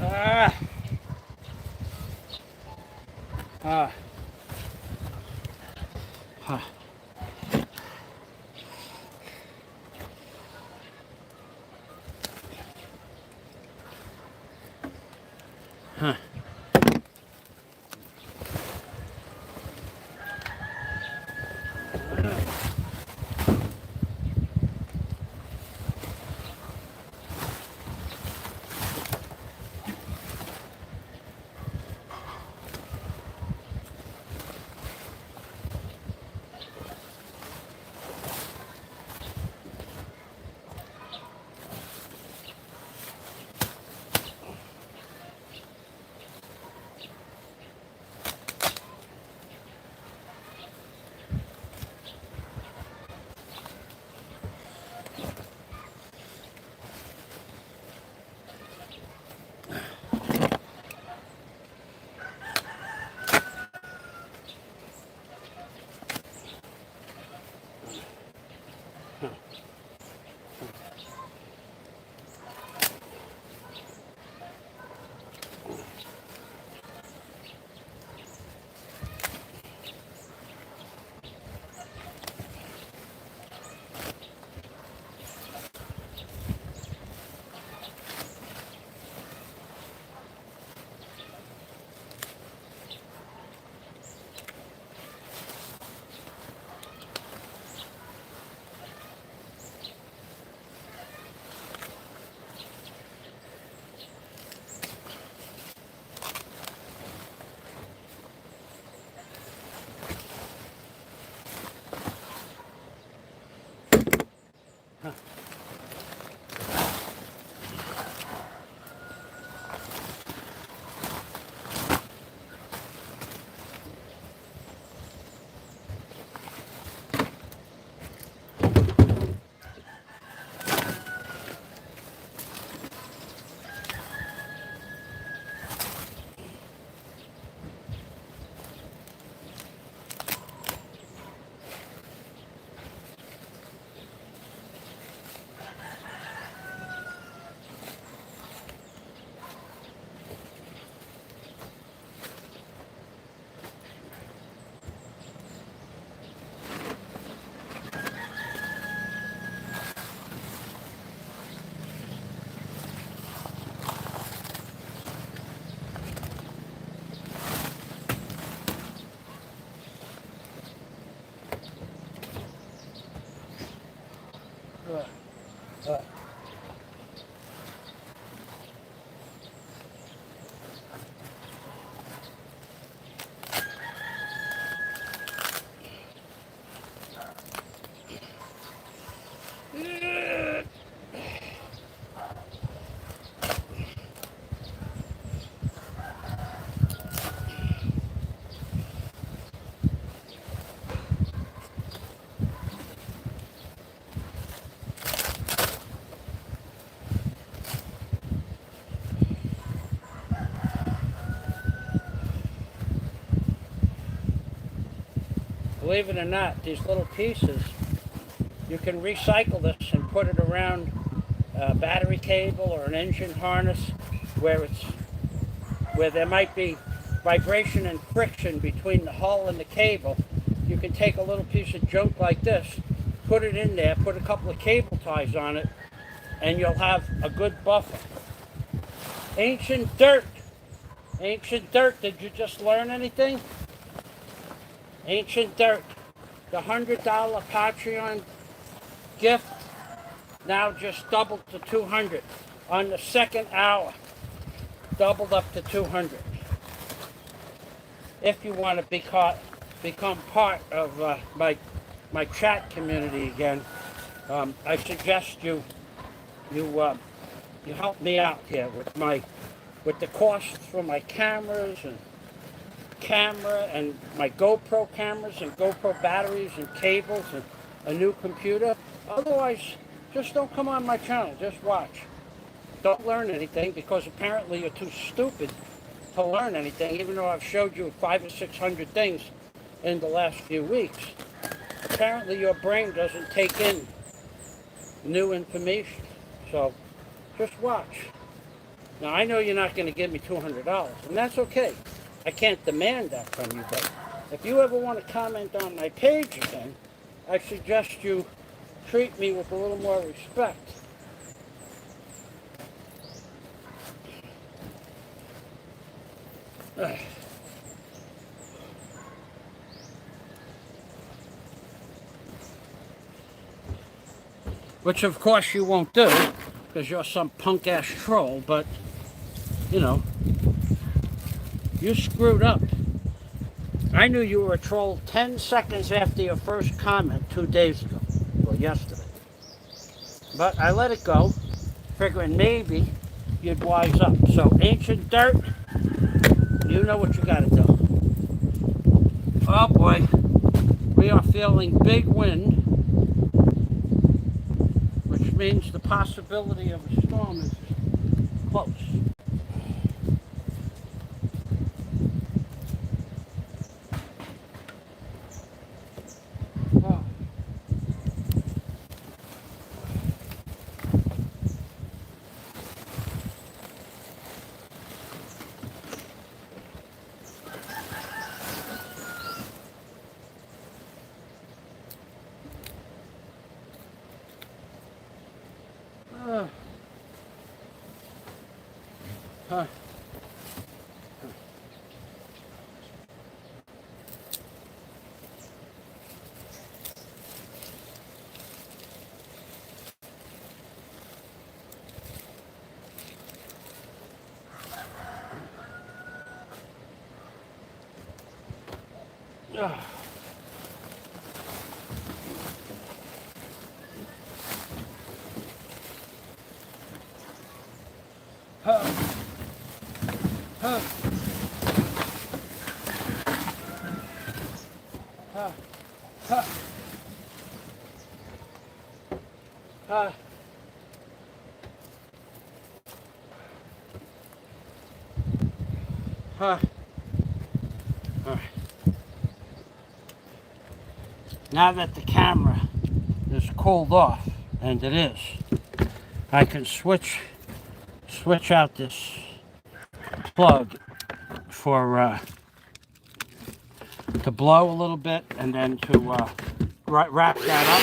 Ah. Ah. Huh. Huh. Believe it or not, these little pieces, you can recycle this and put it around a battery cable or an engine harness where there might be vibration and friction between the hull and the cable. You can take a little piece of junk like this, put it in there, put a couple of cable ties on it, and you'll have a good buffer. Ancient Dirt. Ancient Dirt, did you just learn anything? Ancient Dirt. The $100 Patreon gift now just doubled to 200 on the second hour. Doubled up to 200. If you want to become part of my chat community again, I suggest you help me out here with the costs for my cameras and my GoPro cameras and GoPro batteries and cables and a new computer. Otherwise, just don't come on my channel. Just watch. Don't learn anything because apparently you're too stupid to learn anything, even though I've showed you 500 or 600 things in the last few weeks. Apparently your brain doesn't take in new information. So just watch. Now I know you're not going to give me $200, and that's okay. I can't demand that from you, but if you ever want to comment on my page again, I suggest you treat me with a little more respect. Which of course you won't do, because you're some punk-ass troll, but, you know, you screwed up. I knew you were a troll 10 seconds after your first comment 2 days ago, or yesterday. But I let it go, figuring maybe you'd wise up. So, Ancient Dirt, you know what you gotta do. Oh boy, we are feeling big wind, which means the possibility of a storm is close. Now that the camera is cooled off, and it is, I can switch out this plug for to blow a little bit, and then to wrap that up.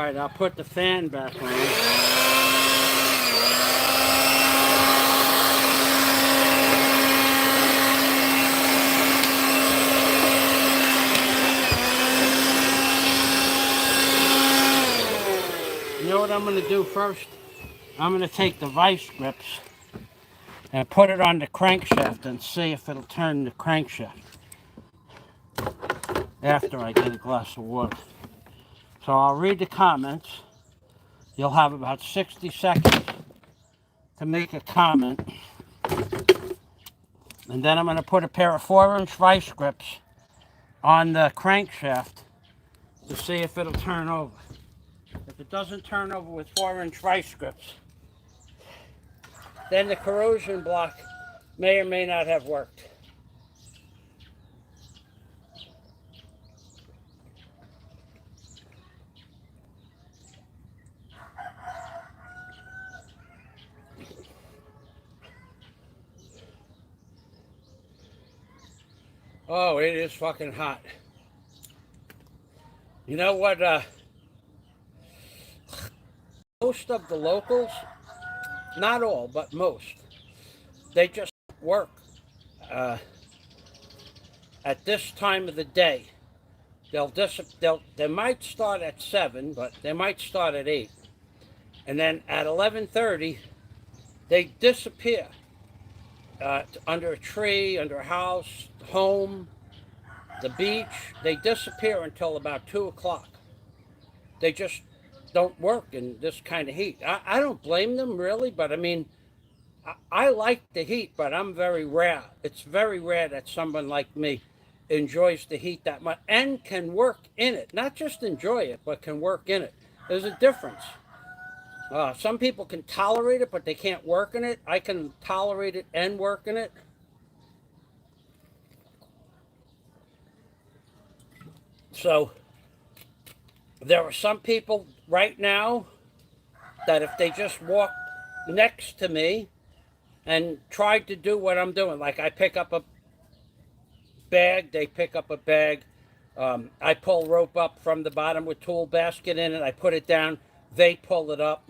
right, I'll put the fan back on. You know what I'm going to do first? I'm going to take the vice grips and put it on the crankshaft and see if it'll turn the crankshaft after I get a glass of water. So I'll read the comments. You'll have about 60 seconds to make a comment. And then I'm going to put a pair of 4-inch vice grips on the crankshaft to see if it'll turn over. If it doesn't turn over with 4-inch vice grips, then the corrosion block may or may not have worked. Oh, it is fucking hot. You know what? Most of the locals, not all, but most, they just work at this time of the day. They might start at 7, but they might start at 8. And then at 11:30, they disappear under a tree, under a house, home, the beach. They disappear until about 2 o'clock. They just don't work in this kind of heat. I don't blame them really, but I mean, I like the heat, but I'm very rare. It's very rare that someone like me enjoys the heat that much and can work in it. Not just enjoy it, but can work in it. There's a difference. Some people can tolerate it, but they can't work in it. I can tolerate it and work in it. So there are some people right now that if they just walk next to me and tried to do what I'm doing, like I pick up a bag, they pick up a bag, I pull rope up from the bottom with tool basket in it, I put it down, they pull it up.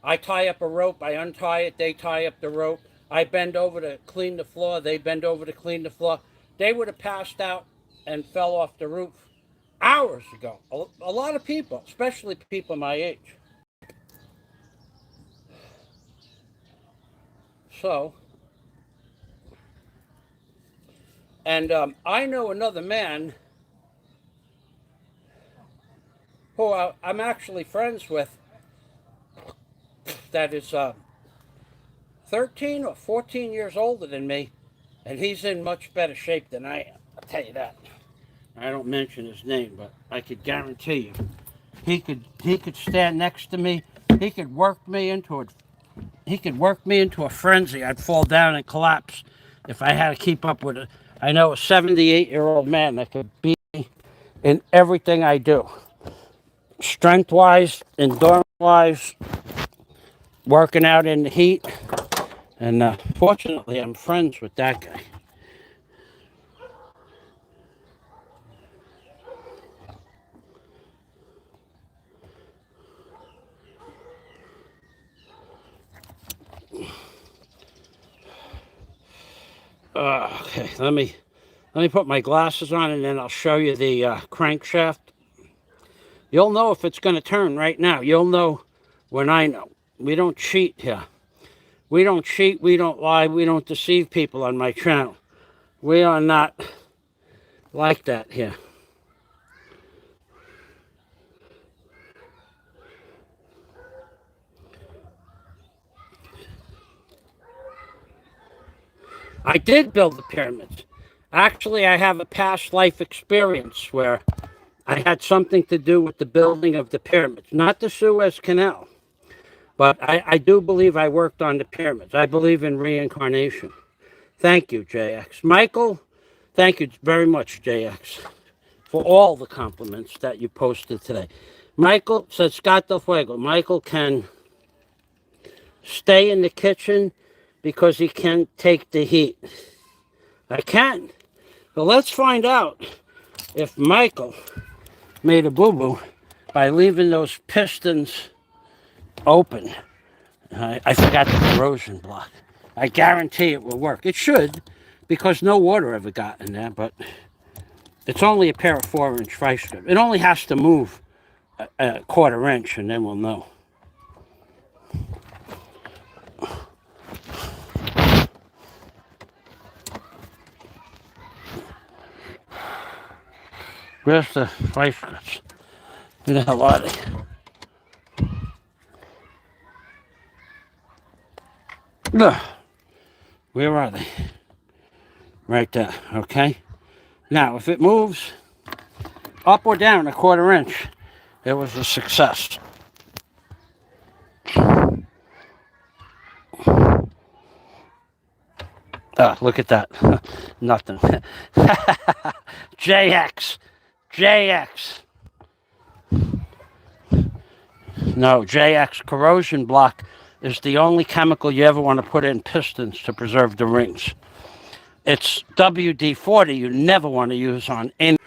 I tie up a rope, I untie it, they tie up the rope. I bend over to clean the floor, they bend over to clean the floor. They would have passed out and fell off the roof hours ago. A lot of people, especially people my age. So, and I know another man who I'm actually friends with that is 13 or 14 years older than me, and he's in much better shape than I am. I'll tell you that. I don't mention his name, but I could guarantee you, he could stand next to me. He could work me into a frenzy. I'd fall down and collapse if I had to keep up with it. I know a 78-year-old man that could beat me in everything I do, strength-wise, endurance-wise, working out in the heat, and fortunately, I'm friends with that guy. Okay, let me put my glasses on and then I'll show you the crankshaft. You'll know if it's going to turn right now. You'll know when I know. We don't cheat here. We don't cheat, we don't lie, we don't deceive people on my channel. We are not like that here. I did build the pyramids. Actually, I have a past life experience where I had something to do with the building of the pyramids. Not the Suez Canal, but I do believe I worked on the pyramids. I believe in reincarnation. Thank you, JX. Michael, thank you very much, JX, for all the compliments that you posted today. Michael says, Scott Del Fuego, Michael can stay in the kitchen because he can't take the heat. I can. But let's find out if Michael made a boo-boo by leaving those pistons open. I forgot the corrosion block. I guarantee it will work. It should, because no water ever got in there, but it's only a pair of 4-inch vice grip. It only has to move a quarter inch, and then we'll know. Where's the vice grips? Where the hell are they? Ugh. Where are they? Right there, okay? Now, if it moves up or down a quarter inch, it was a success. Look at that. Nothing. JX. JX. No, JX corrosion block is the only chemical you ever want to put in pistons to preserve the rings. It's WD-40 you never want to use on any.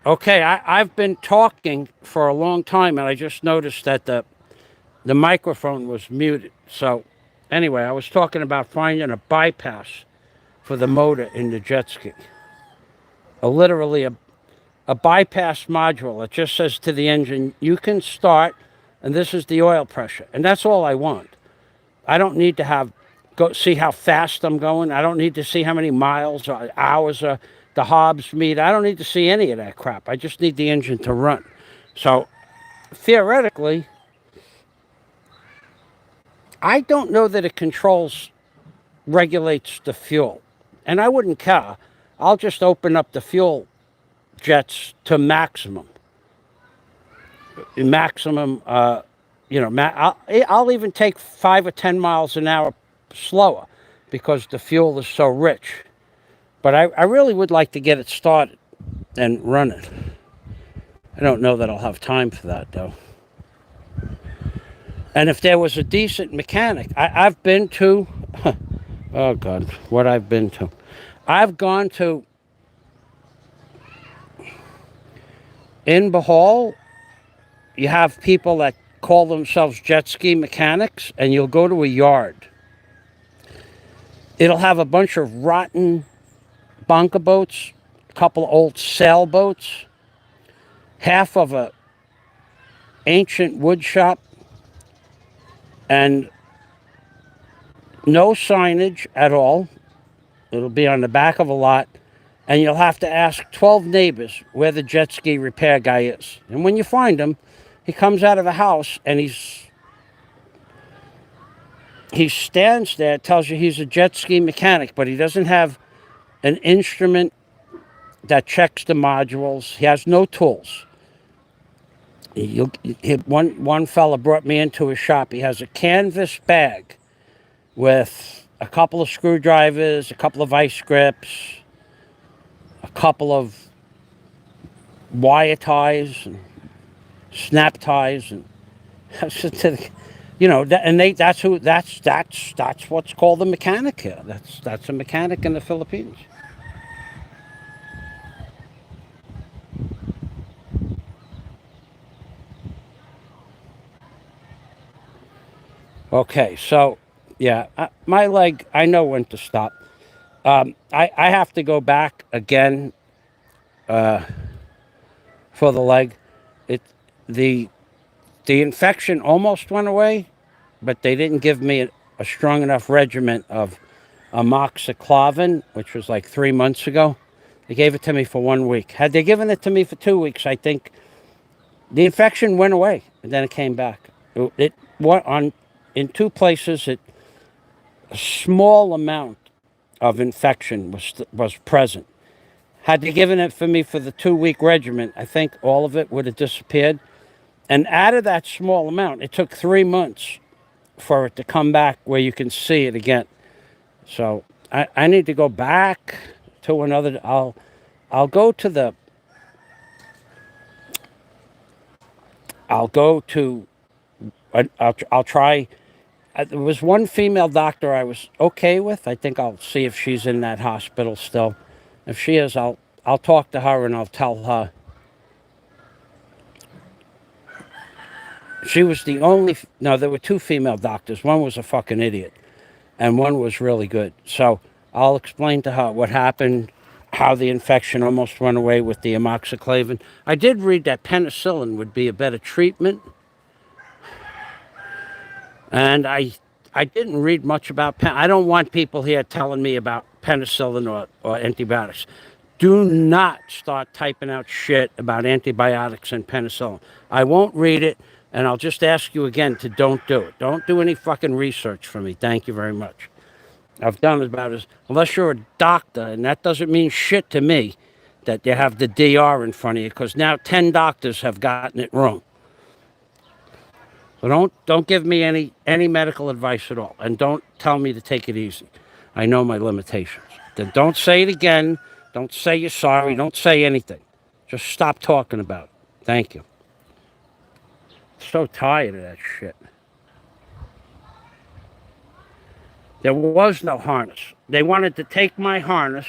Okay, I've been talking for a long time, and I just noticed that the microphone was muted. So, anyway, I was talking about finding a bypass for the motor in the jet ski. Literally a bypass module. It just says to the engine, you can start, and this is the oil pressure. And that's all I want. I don't need to go see how fast I'm going. I don't need to see how many miles or hours the Hobbs meet. I don't need to see any of that crap. I just need the engine to run. So theoretically, I don't know that it regulates the fuel. And I wouldn't care. I'll just open up the fuel jets to maximum. Maximum, I'll even take 5 or 10 miles an hour slower because the fuel is so rich. But I really would like to get it started and run it. I don't know that I'll have time for that, though. And if there was a decent mechanic, I've been to, oh God, what I've been to. I've gone to, in Bohol, you have people that call themselves jet ski mechanics, and you'll go to a yard. It'll have a bunch of rotten bunker boats, a couple of old sailboats, half of a ancient wood shop, and no signage at all. It'll be on the back of a lot, and you'll have to ask 12 neighbors where the jet ski repair guy is. And when you find him, he comes out of a house, and he stands there, tells you he's a jet ski mechanic, but he doesn't have an instrument that checks the modules. He has no tools. One fella brought me into his shop. He has a canvas bag with a couple of screwdrivers, a couple of vice grips, a couple of wire ties and snap ties, and that's what's called a mechanic here. That's a mechanic in the Philippines. Okay, so yeah, my leg, I know when to stop. I have to go back again for the leg. The infection almost went away, but they didn't give me a strong enough regimen of amoxicillin, which was like 3 months ago. They gave it to me for 1 week. Had they given it to me for 2 weeks, I think the infection went away, and then it came back. In 2 places, a small amount of infection was present. Had they given it for me for the 2-week regimen, I think all of it would have disappeared. And out of that small amount, it took 3 months for it to come back where you can see it again. So I need to go back to another. I'll go to I'll try. There was one female doctor I was okay with. I think I'll see if she's in that hospital still. If she is, I'll talk to her and I'll tell her. She was the only. No, there were 2 female doctors. One was a fucking idiot, and one was really good. So I'll explain to her what happened, how the infection almost went away with the amoxicillin. I did read that penicillin would be a better treatment. And I didn't read much about I don't want people here telling me about penicillin or antibiotics. Do not start typing out shit about antibiotics and penicillin. I won't read it, and I'll just ask you again to don't do it. Don't do any fucking research for me. Thank you very much. I've done unless you're a doctor, and that doesn't mean shit to me that you have the DR in front of you, because now 10 doctors have gotten it wrong. So don't give me any medical advice at all, and don't tell me to take it easy. I know my limitations. Then don't say it again. Don't say you're sorry. Don't say anything. Just stop talking about it. Thank you. So tired of that shit. There was no harness. They wanted to take my harness,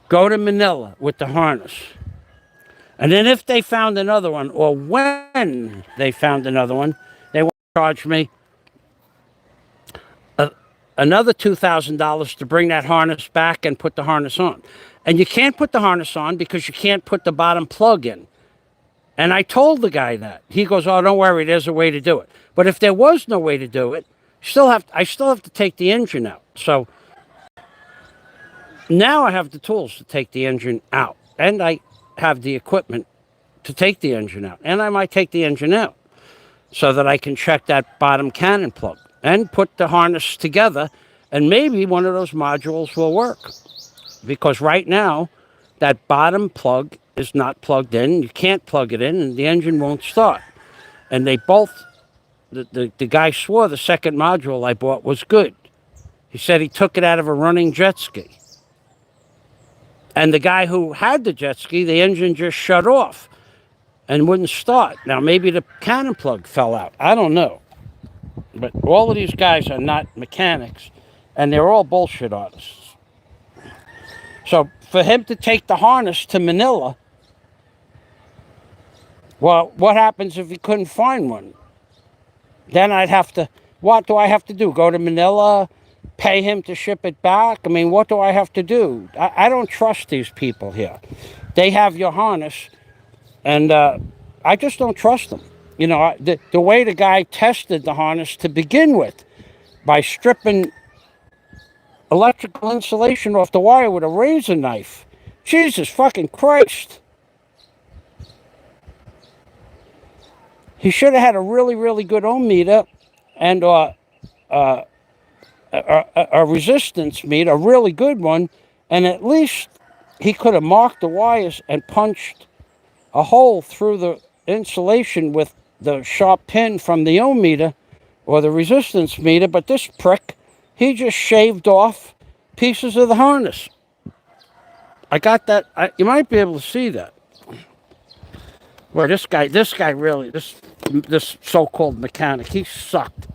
go to Manila with the harness, And then if they found another one, or when they found another one, they want to charge me another $2,000 to bring that harness back and put the harness on. And you can't put the harness on because you can't put the bottom plug in. And I told the guy that. He goes, "Oh, don't worry, there's a way to do it." But if there was no way to do it, I still have to take the engine out. So now I have the tools to take the engine out, and I have the equipment to take the engine out, and I might take the engine out so that I can check that bottom cannon plug and put the harness together, and maybe one of those modules will work. Because right now, that bottom plug is not plugged in. You can't plug it in, and the engine won't start. And they both, the guy swore the second module I bought was good. He said he took it out of a running jet ski. And the guy who had the jet ski, the engine just shut off and wouldn't start. Now, maybe the cannon plug fell out. I don't know. But all of these guys are not mechanics, and they're all bullshit artists. So for him to take the harness to Manila, well, what happens if he couldn't find one? Then what do I have to do? Go to Manila, pay him to ship it back? I mean, what do I have to do? I don't trust these people here. They have your harness, and I just don't trust them. You know, the way the guy tested the harness to begin with, by stripping electrical insulation off the wire with a razor knife. Jesus fucking Christ. He should have had a really, really good ohm meter and a resistance meter, a really good one, and at least he could have marked the wires and punched a hole through the insulation with the sharp pin from the ohm meter or the resistance meter, but this prick, he just shaved off pieces of the harness. I got that. You might be able to see that. Well, this guy really, this so-called mechanic, he sucked.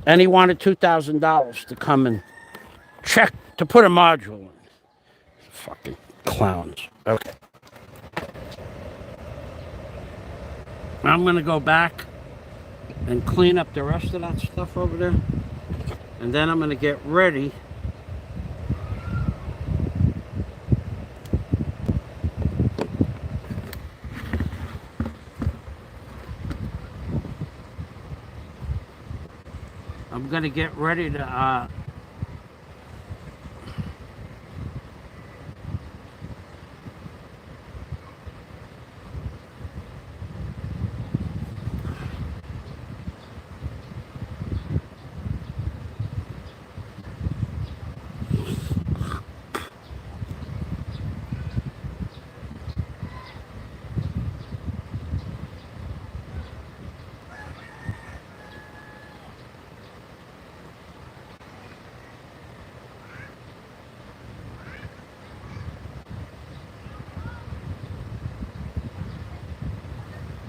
And he wanted $2,000 to come and check, to put a module in. Fucking clowns. Okay. I'm going to go back and clean up the rest of that stuff over there. And then I'm going to get ready . I'm going to get ready to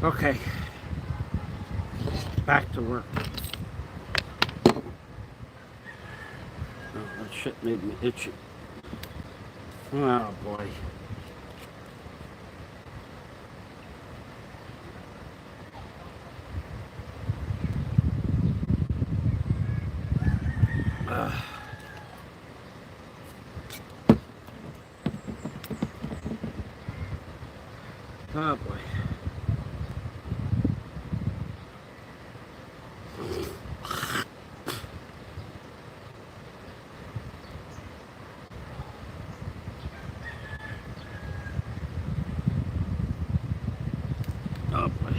okay, back to work. Oh, that shit made me itchy. Oh boy. Oh boy. Oh boy.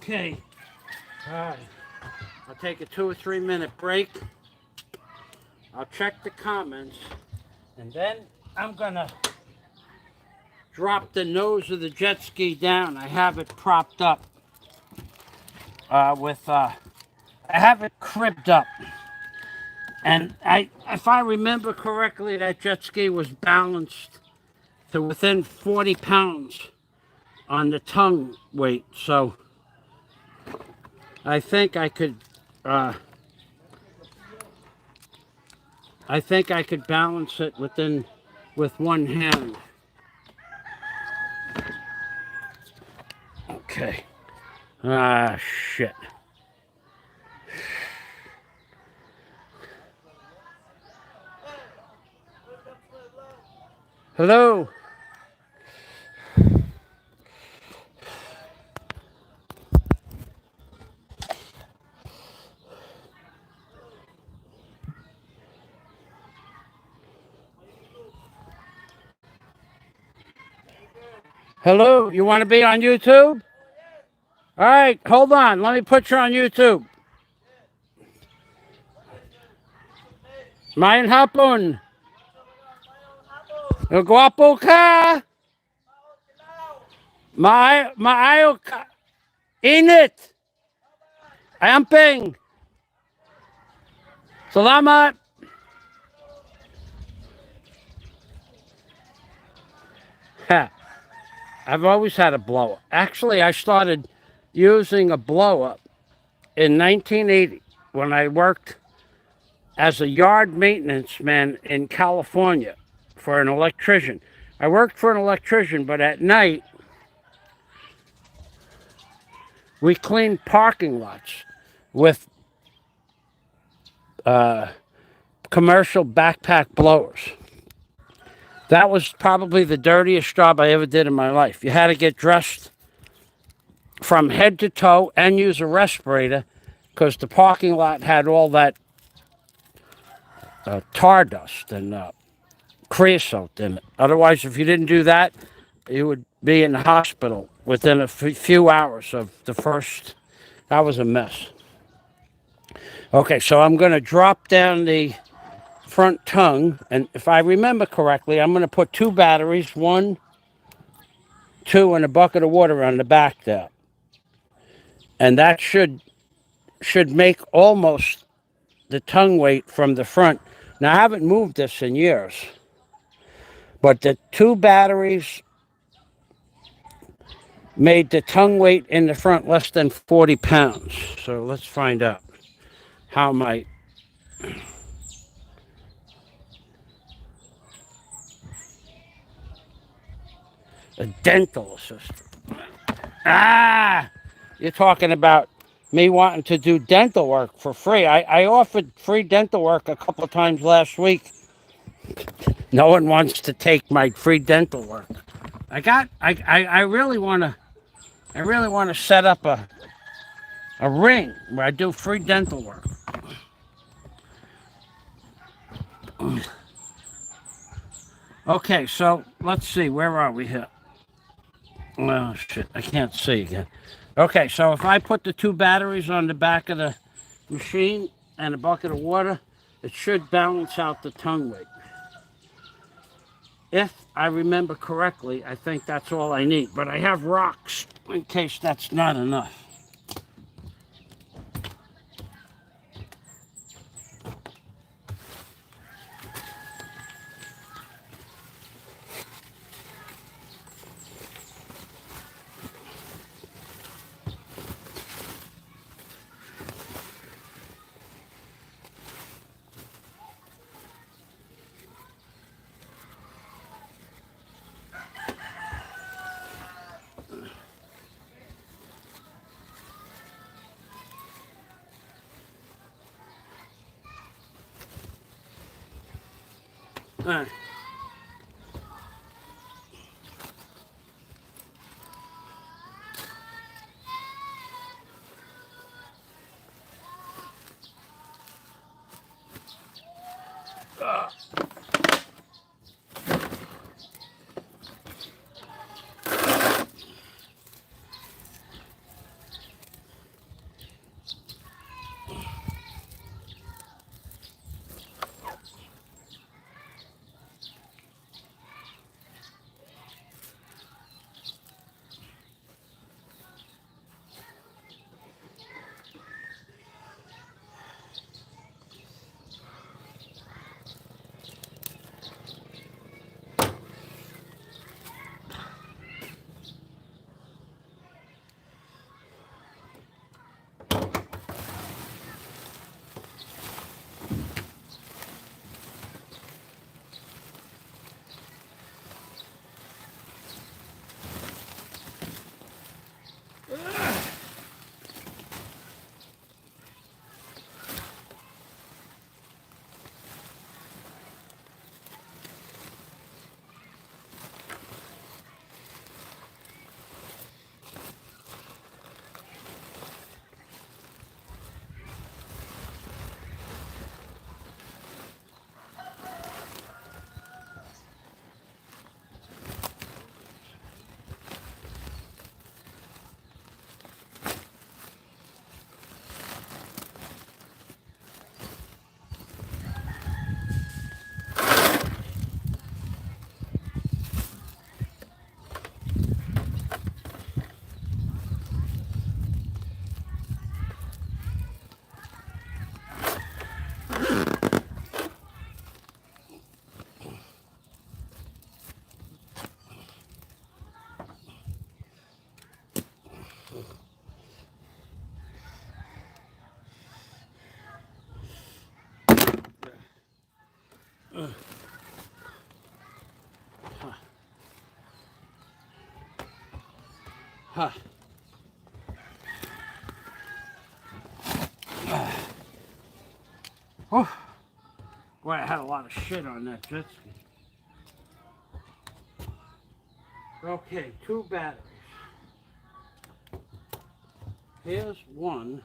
Okay. All right. I'll take a 2 or 3 minute break. I'll check the comments, and then I'm gonna drop the nose of the jet ski down. I have it propped up I have it cribbed up. And if I remember correctly, that jet ski was balanced to within 40 pounds on the tongue weight. So I think I could, balance it with one hand. Okay. Ah, shit. Hello. Hello. You want to be on YouTube? All right. Hold on. Let me put you on YouTube. Maayong hapon. Gwapo ka. Maayo ka. Init. Amping. Salamat. Ha. I've always had a blower. Actually, I started using a blower in 1980 when I worked as a yard maintenance man in California for an electrician. I worked for an electrician, but at night we cleaned parking lots with commercial backpack blowers. That was probably the dirtiest job I ever did in my life. You had to get dressed from head to toe and use a respirator because the parking lot had all that tar dust and creosote in it. Otherwise, if you didn't do that, you would be in the hospital within a few hours of the first. That was a mess. Okay, so I'm going to drop down the front tongue, and if I remember correctly, I'm going to put 2 batteries, 1, 2, and a bucket of water on the back there, and that should make almost the tongue weight from the front. Now, I haven't moved this in years, but the 2 batteries made the tongue weight in the front less than 40 pounds. So let's find out how my a dental assistant. Ah, you're talking about me wanting to do dental work for free. I offered free dental work a couple of times last week. No one wants to take my free dental work. I really want to set up a ring where I do free dental work. Okay, so let's see, where are we here? Oh shit, I can't see again. Okay, so if I put the 2 batteries on the back of the machine and a bucket of water, it should balance out the tongue weight. If I remember correctly, I think that's all I need, but I have rocks in case that's not enough. All right. Huh. Oh, boy, I had a lot of shit on that jet ski. Okay, 2 batteries. Here's one.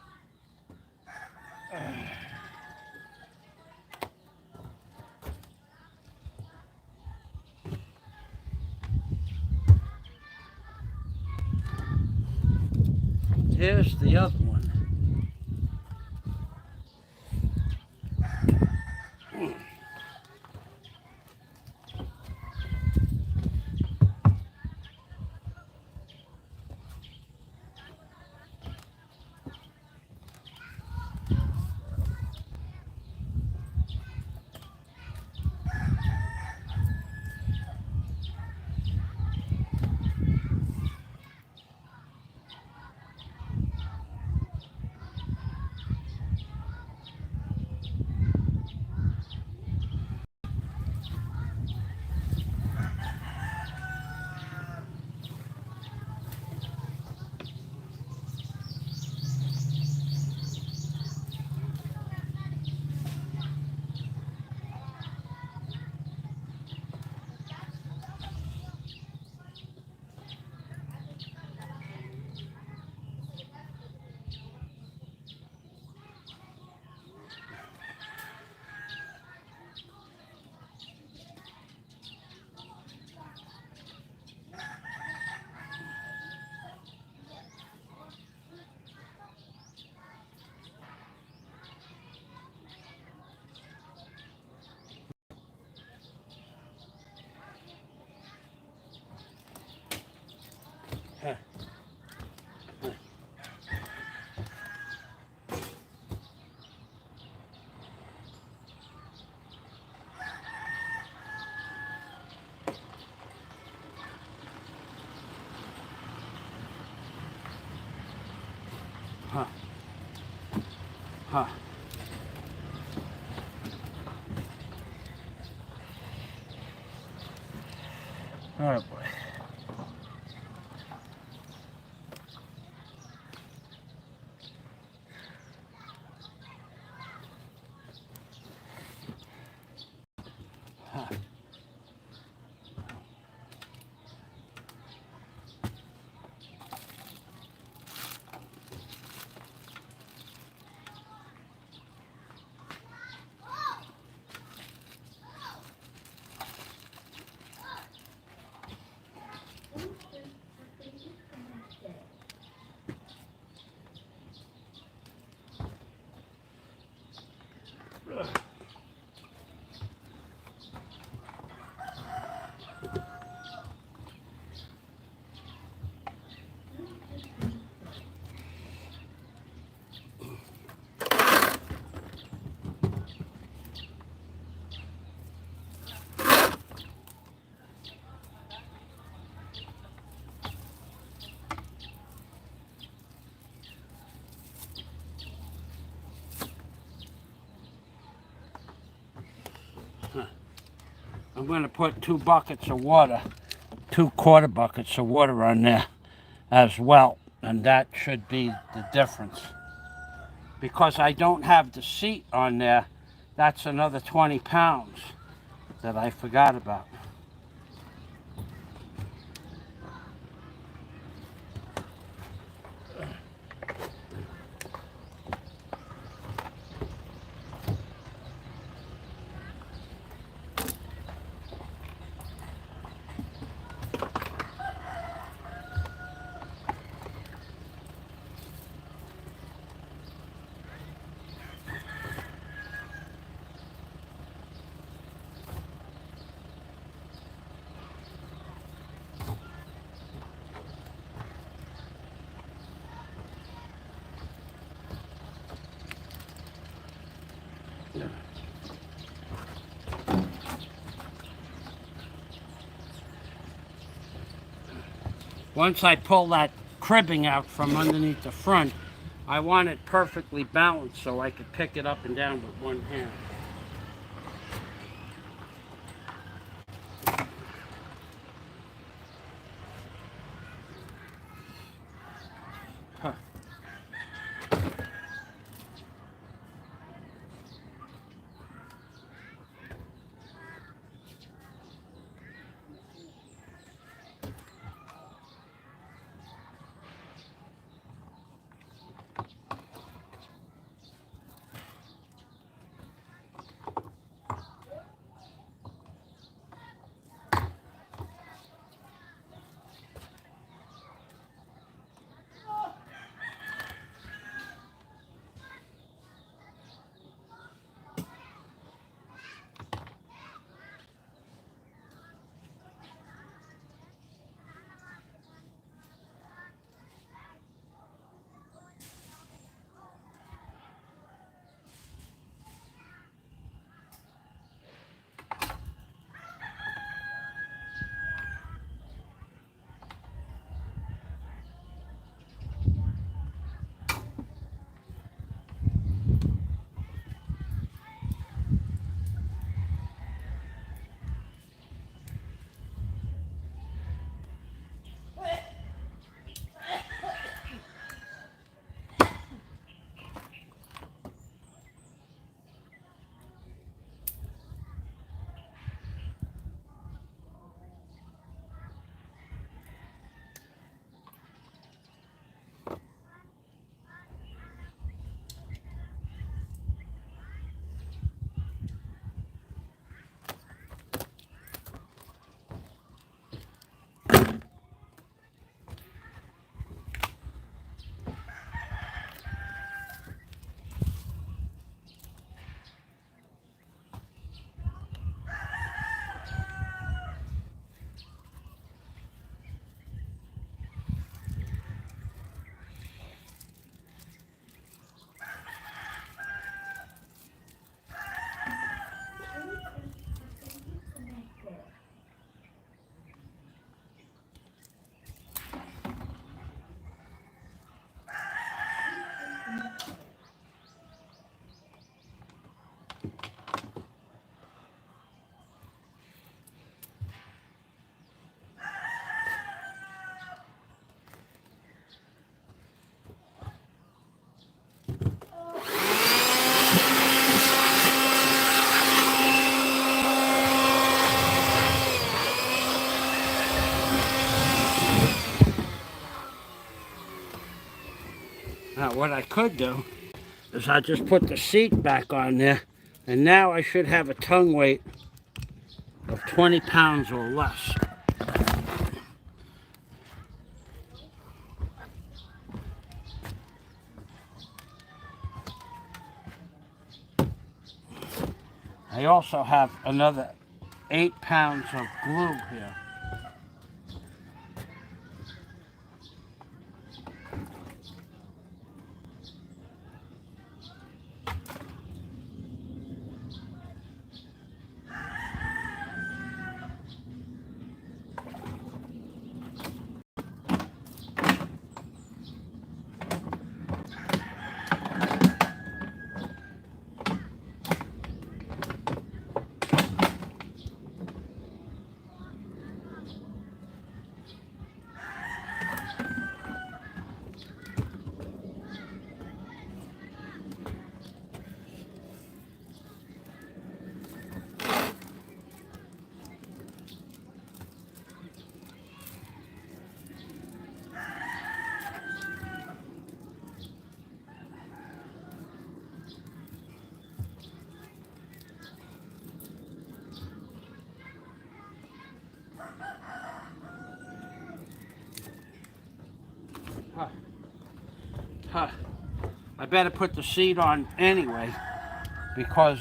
Here's the other one. Huh. Huh. Huh. Oh boy. Huh. I'm going to put 2 buckets of water, 2 quarter buckets of water on there as well. And that should be the difference. Because I don't have the seat on there, that's another 20 pounds that I forgot about. Once I pull that cribbing out from underneath the front, I want it perfectly balanced so I could pick it up and down with one hand. Huh. Now what I could do is I just put the seat back on there, and now I should have a tongue weight of 20 pounds or less. I also have another 8 pounds of glue here. better put the seat on anyway because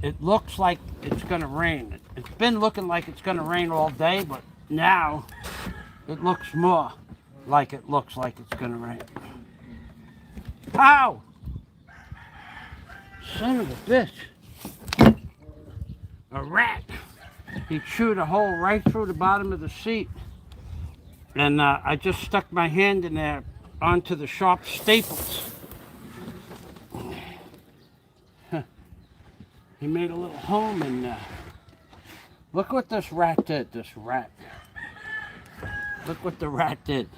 it looks like it's going to rain. It's been looking like it's going to rain all day, but now it looks more like it looks like it's going to rain. Ow! Son of a bitch. A rat. He chewed a hole right through the bottom of the seat. And I just stuck my hand in there onto the sharp staples. He made a little home in there. Look what this rat did, this rat. Look what the rat did.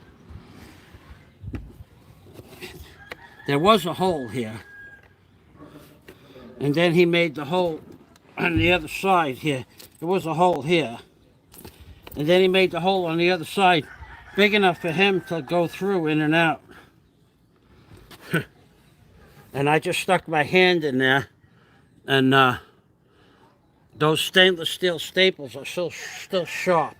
There was a hole here. And then he made the hole on the other side here. There was a hole here. And then he made the hole on the other side big enough for him to go through in and out. And I just stuck my hand in there, and those stainless steel staples are still sharp.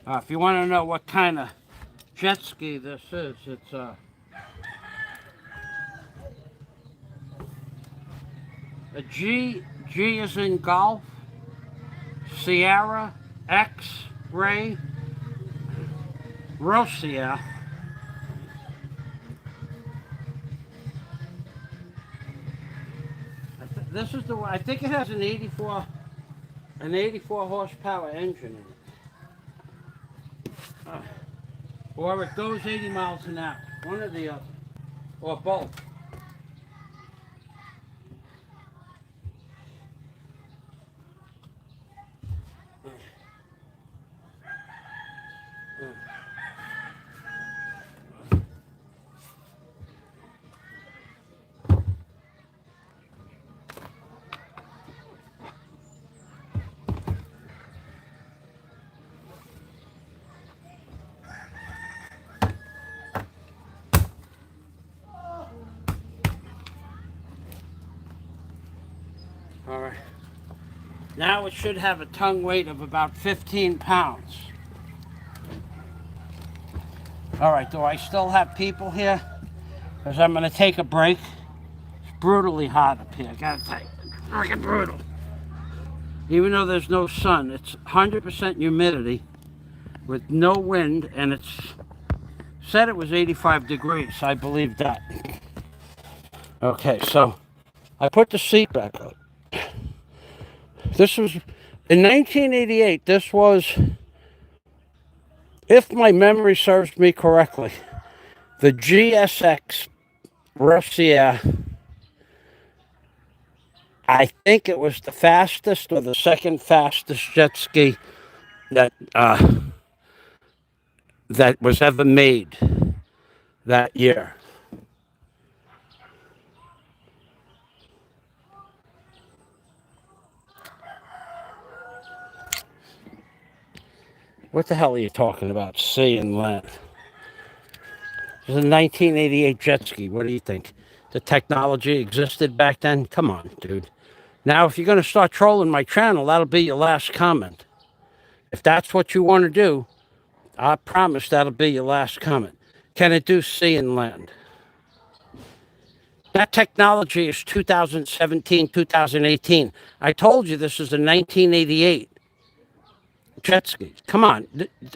If you want to know what kind of jet ski this is, it's a G is in golf, Sierra, X-ray, Rosia. This is the one. I think it has an 84 horsepower engine in it. Or it goes 80 miles an hour, one or the other, or both. All right. Now it should have a tongue weight of about 15 pounds. All right, do I still have people here? Because I'm going to take a break. It's brutally hot up here. I got to tell you, it's freaking brutal. Even though there's no sun, it's 100% humidity with no wind, and it's said it was 85 degrees. I believe that. Okay, so I put the seat back up. This was, in 1988, this was, if my memory serves me correctly, the GSX Rosia. I think it was the fastest or the second fastest jet ski that that was ever made that year. What the hell are you talking about? Sea and land. It was a 1988 jet ski. What do you think? The technology existed back then? Come on, dude. Now, if you're going to start trolling my channel, that'll be your last comment. If that's what you want to do, I promise that'll be your last comment. Can it do sea and land? That technology is 2017, 2018. I told you this is a 1988 jet ski. Come on.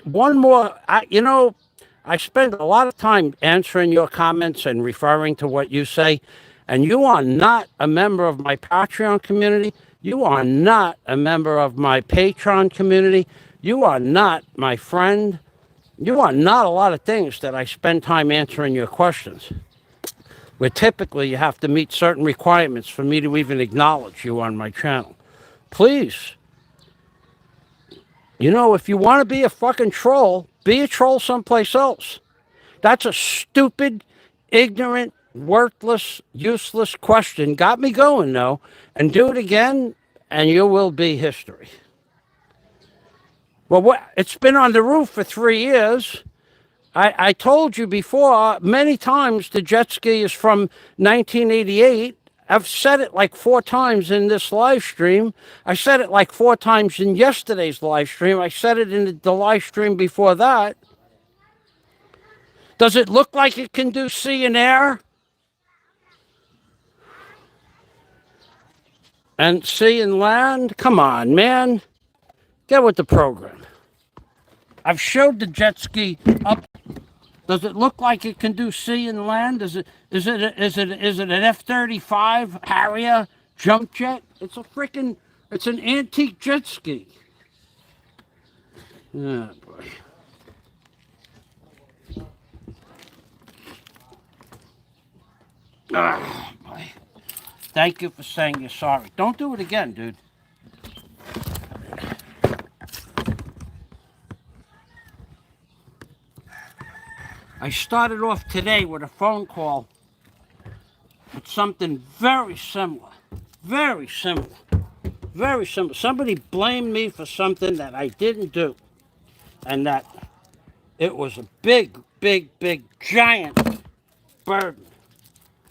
One more. I spend a lot of time answering your comments and referring to what you say. And you are not a member of my Patreon community. You are not a member of my Patreon community. You are not my friend. You are not a lot of things that I spend time answering your questions. Where typically you have to meet certain requirements for me to even acknowledge you on my channel. Please. If you want to be a fucking troll, be a troll someplace else. That's a stupid, ignorant, worthless, useless question. Got me going, though. And do it again, and you will be history. Well, it's been on the roof for 3 years. I told you before many times the jet ski is from 1988. I've said it like 4 times in this live stream. I said it like 4 times in yesterday's live stream. I said it in the live stream before that. Does it look like it can do sea and air? And sea and land? Come on, man. Get with the program. I've showed the jet ski up. Does it look like it can do sea and land? Is it an F-35 Harrier jump jet? It's an antique jet ski. Oh boy. Oh boy. Thank you for saying you're sorry. Don't do it again, dude. I started off today with a phone call with something very similar. Very similar. Very similar. Somebody blamed me for something that I didn't do. And that it was a big, giant burden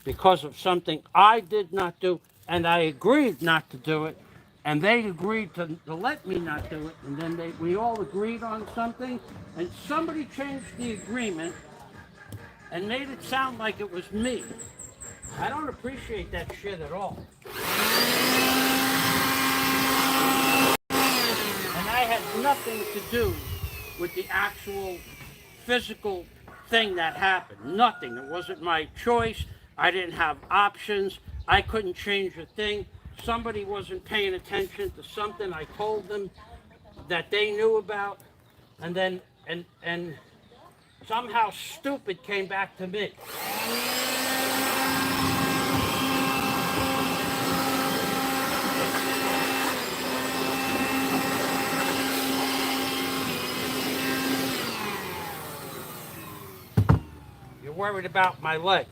because of something I did not do. And I agreed not to do it. And they agreed to let me not do it. And then we all agreed on something. And somebody changed the agreement and made it sound like it was me. I don't appreciate that shit at all. And I had nothing to do with the actual physical thing that happened. Nothing. It wasn't my choice. I didn't have options. I couldn't change a thing. Somebody wasn't paying attention to something I told them that they knew about. And then, and somehow stupid came back to me. You're worried about my leg.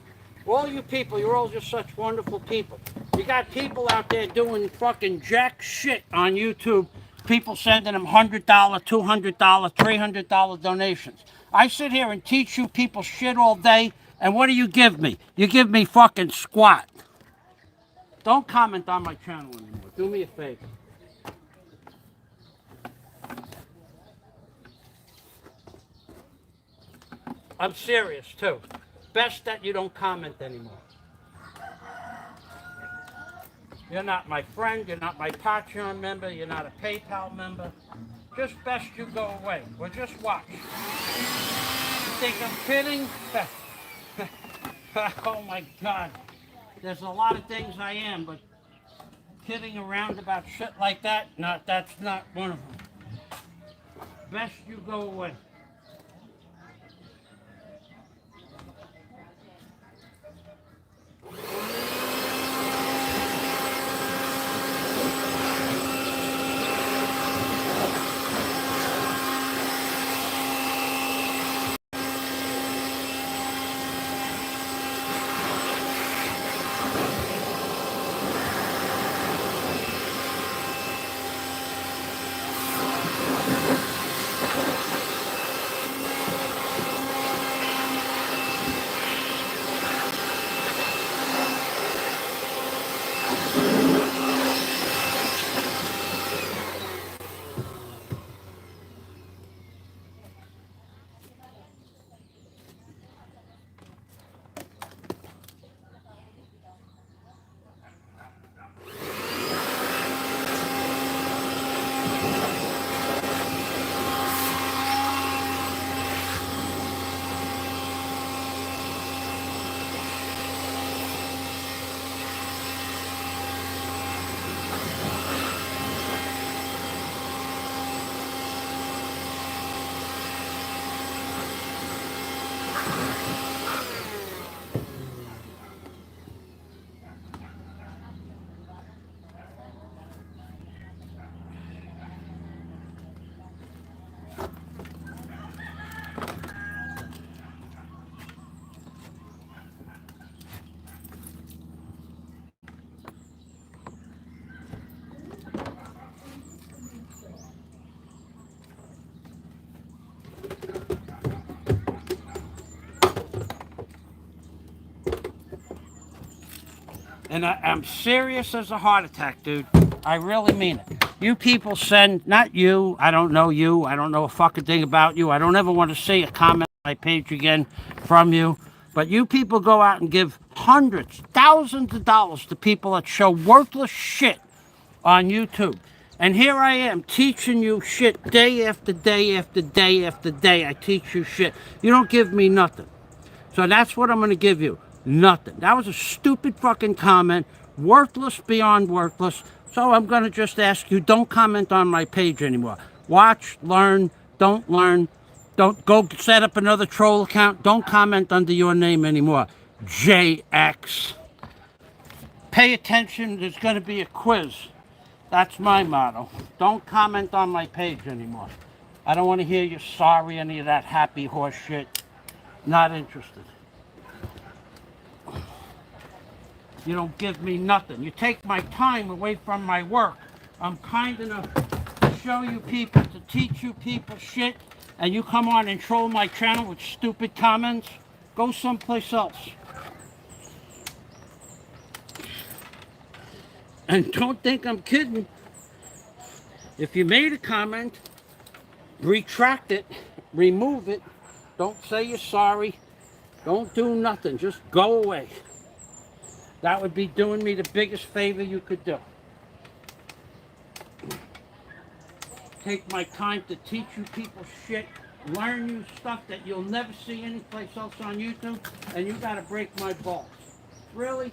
All you people, you're all just such wonderful people. You got people out there doing fucking jack shit on YouTube. People sending them $100, $200, $300 donations. I sit here and teach you people shit all day, and what do you give me? You give me fucking squat. Don't comment on my channel anymore. Do me a favor. I'm serious, too. Best that you don't comment anymore. You're not my friend, you're not my Patreon member, you're not a PayPal member. Just best you go away. Well, just watch. You think I'm kidding? Oh my God. There's a lot of things I am, but kidding around about shit like that, no, that's not one of them. Best you go away. And I'm serious as a heart attack, dude. I really mean it. You people send, not you, I don't know you, I don't know a fucking thing about you. I don't ever want to see a comment on my page again from you. But you people go out and give hundreds, thousands of dollars to people that show worthless shit on YouTube. And here I am teaching you shit day after day after day after day. I teach you shit. You don't give me nothing. So that's what I'm going to give you. Nothing. That was a stupid fucking comment. Worthless beyond worthless. So I'm going to just ask you, don't comment on my page anymore. Watch, learn, don't learn. Don't go set up another troll account. Don't comment under your name anymore. JX. Pay attention. There's going to be a quiz. That's my motto. Don't comment on my page anymore. I don't want to hear you sorry, any of that happy horse shit. Not interested. You don't give me nothing. You take my time away from my work. I'm kind enough to show you people, to teach you people shit, and you come on and troll my channel with stupid comments. Go someplace else. And don't think I'm kidding. If you made a comment, retract it, remove it. Don't say you're sorry. Don't do nothing. Just go away. That would be doing me the biggest favor you could do. Take my time to teach you people shit, learn you stuff that you'll never see anyplace else on YouTube, and you gotta break my balls. Really?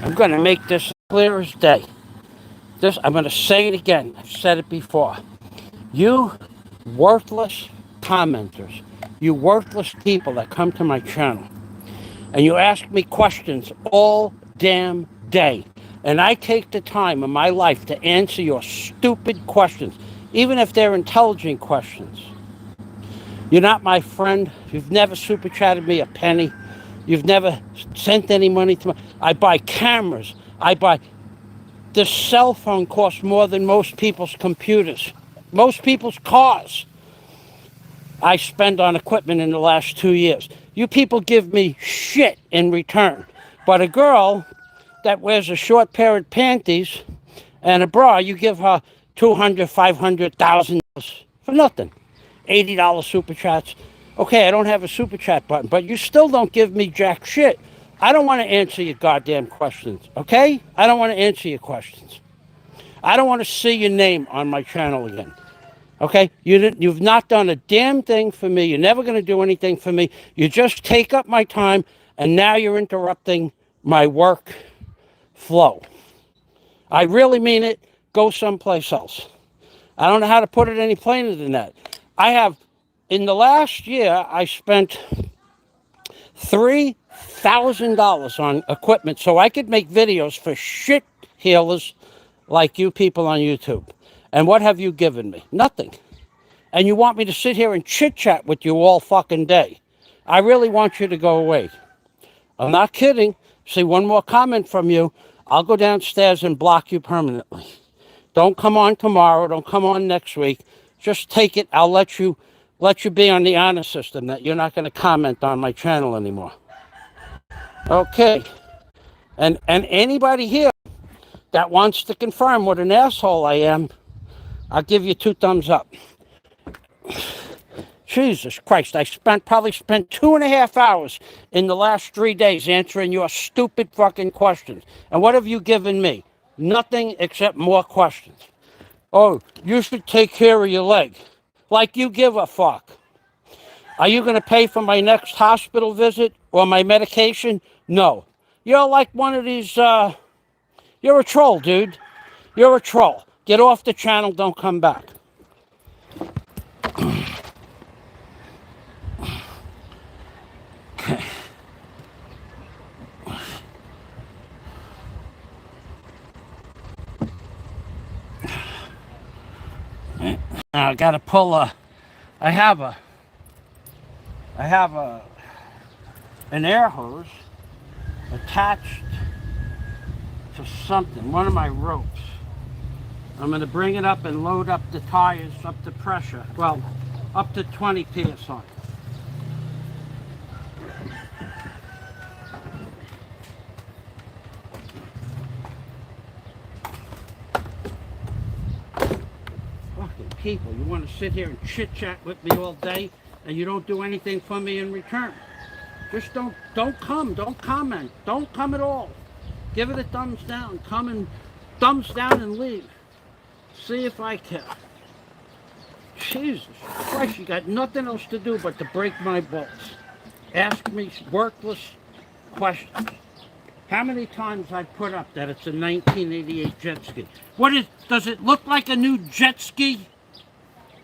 I'm going to make this clear as day. I'm going to say it again. I've said it before. You worthless commenters, you worthless people that come to my channel, and you ask me questions all damn day. And I take the time in my life to answer your stupid questions, even if they're intelligent questions. You're not my friend. You've never super chatted me a penny. You've never sent any money to me. I buy cameras. The cell phone costs more than most people's computers, most people's cars. I spend on equipment in the last 2 years. You people give me shit in return. But a girl that wears a short pair of panties and a bra, you give her $200,000, $500,000 for nothing. $80 super chats. Okay, I don't have a super chat button, but you still don't give me jack shit. I don't want to answer your goddamn questions, okay? I don't want to answer your questions. I don't want to see your name on my channel again. Okay? You've not done a damn thing for me. You're never going to do anything for me. You just take up my time, and now you're interrupting my work flow. I really mean it. Go someplace else. I don't know how to put it any plainer than that. In the last year, I spent $3,000 on equipment so I could make videos for shit healers like you people on YouTube. And what have you given me? Nothing. And you want me to sit here and chit-chat with you all fucking day. I really want you to go away. I'm not kidding. See one more comment from you, I'll go downstairs and block you permanently. Don't come on tomorrow. Don't come on next week. Just take it. I'll let you be on the honor system that you're not going to comment on my channel anymore. Okay. And anybody here that wants to confirm what an asshole I am, I'll give you 2 thumbs up. Jesus Christ, I probably spent 2.5 hours in the last 3 days answering your stupid fucking questions. And what have you given me? Nothing except more questions. Oh, you should take care of your leg. Like you give a fuck. Are you going to pay for my next hospital visit or my medication? No. You're like one of these, you're a troll, dude. You're a troll. Get off the channel, don't come back. Okay. Now I got to pull I have an air hose attached to something, one of my ropes. I'm going to bring it up and load up the tires up to pressure. Well, up to 20 psi. Fucking people, you want to sit here and chit-chat with me all day and you don't do anything for me in return. Just don't come, don't comment, don't come at all. Give it a thumbs down, come and thumbs down and leave. See if I care. Jesus Christ, you got nothing else to do but to break my balls. Ask me worthless questions. How many times I put up that it's a 1988 jet ski? Does it look like a new jet ski?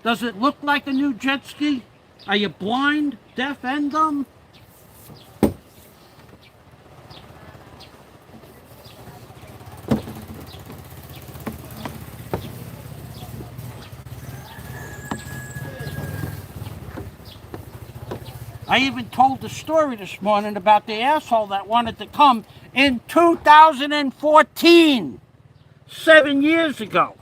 Does it look like a new jet ski? Are you blind, deaf, and dumb? I even told the story this morning about the asshole that wanted to come in 2014, 7 years ago.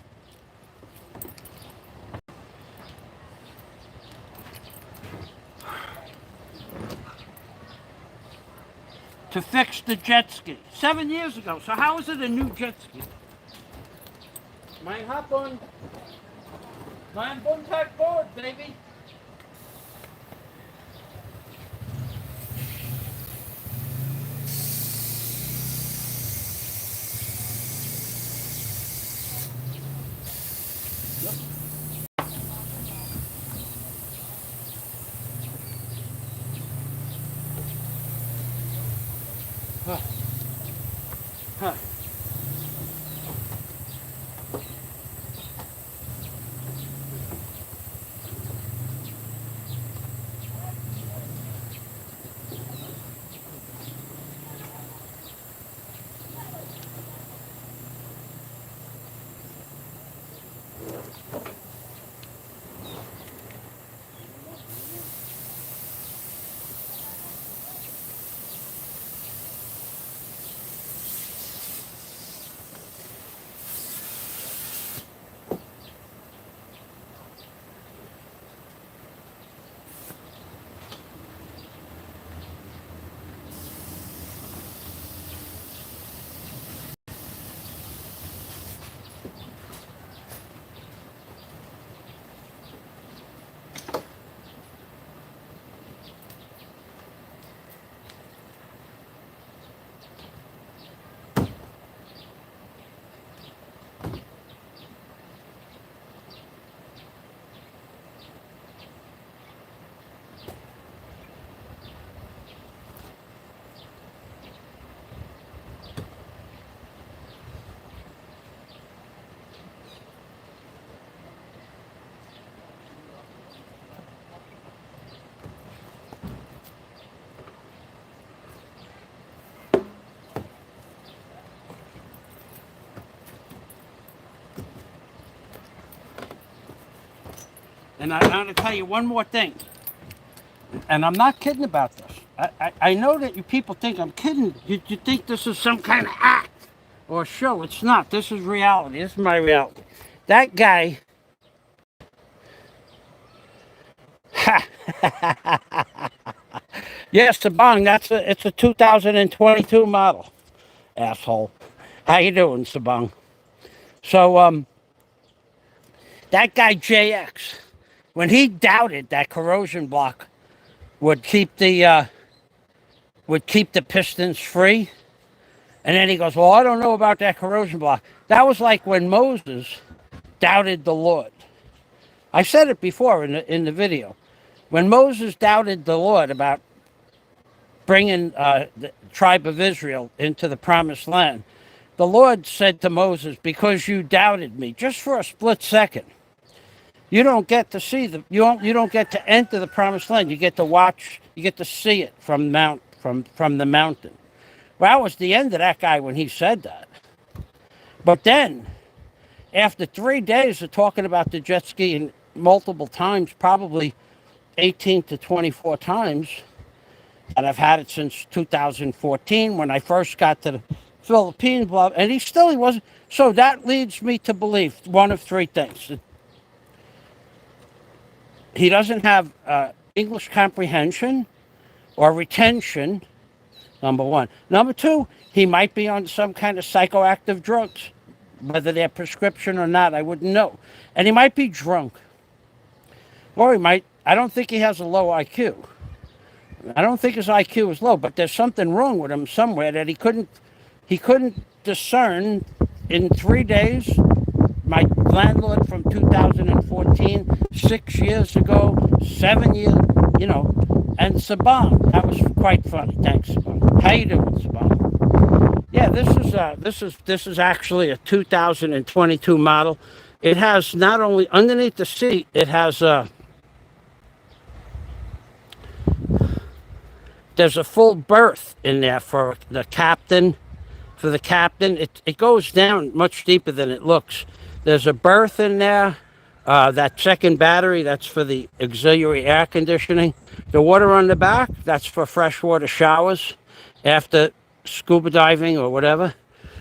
To fix the jet ski, 7 years ago. So how is it a new jet ski? Mein hapon, mein Buntag board, baby. Huh. And I'm going to tell you one more thing. And I'm not kidding about this. I know that you people think I'm kidding. You think this is some kind of act or show. It's not. This is reality. This is my reality. That guy. Yes, Sabang. It's a 2022 model. Asshole. How you doing, Sabang? So that guy JX, when he doubted that corrosion block would keep the pistons free, and then he goes, "Well, I don't know about that corrosion block." That was like when Moses doubted the Lord. I said it before in the video. When Moses doubted the Lord about bringing the tribe of Israel into the promised land, the Lord said to Moses, "Because you doubted me, just for a split second, you don't get to see you don't get to enter the promised land. You get to watch, you get to see it from the mountain." Well, that was the end of that guy when he said that. But then, after 3 days of talking about the jet ski multiple times, probably 18 to 24 times, and I've had it since 2014 when I first got to the Philippines, and he wasn't. So that leads me to believe one of three things. He doesn't have English comprehension or retention, number one. Number two, he might be on some kind of psychoactive drugs. Whether they're prescription or not, I wouldn't know. And he might be drunk. Or he might, I don't think he has a low IQ. I don't think his IQ is low, but there's something wrong with him somewhere that he couldn't discern in 3 days. My landlord from 2014, 6 years ago, 7 years, and Sabang. That was quite funny. Thanks, Sabang. How you doing, Sabang? Yeah, this is actually a 2022 model. It has not only underneath the seat, it has there's a full berth in there for the captain. For the captain, it goes down much deeper than it looks. There's a berth in there. That second battery, that's for the auxiliary air conditioning. The water on the back, that's for freshwater showers after scuba diving or whatever.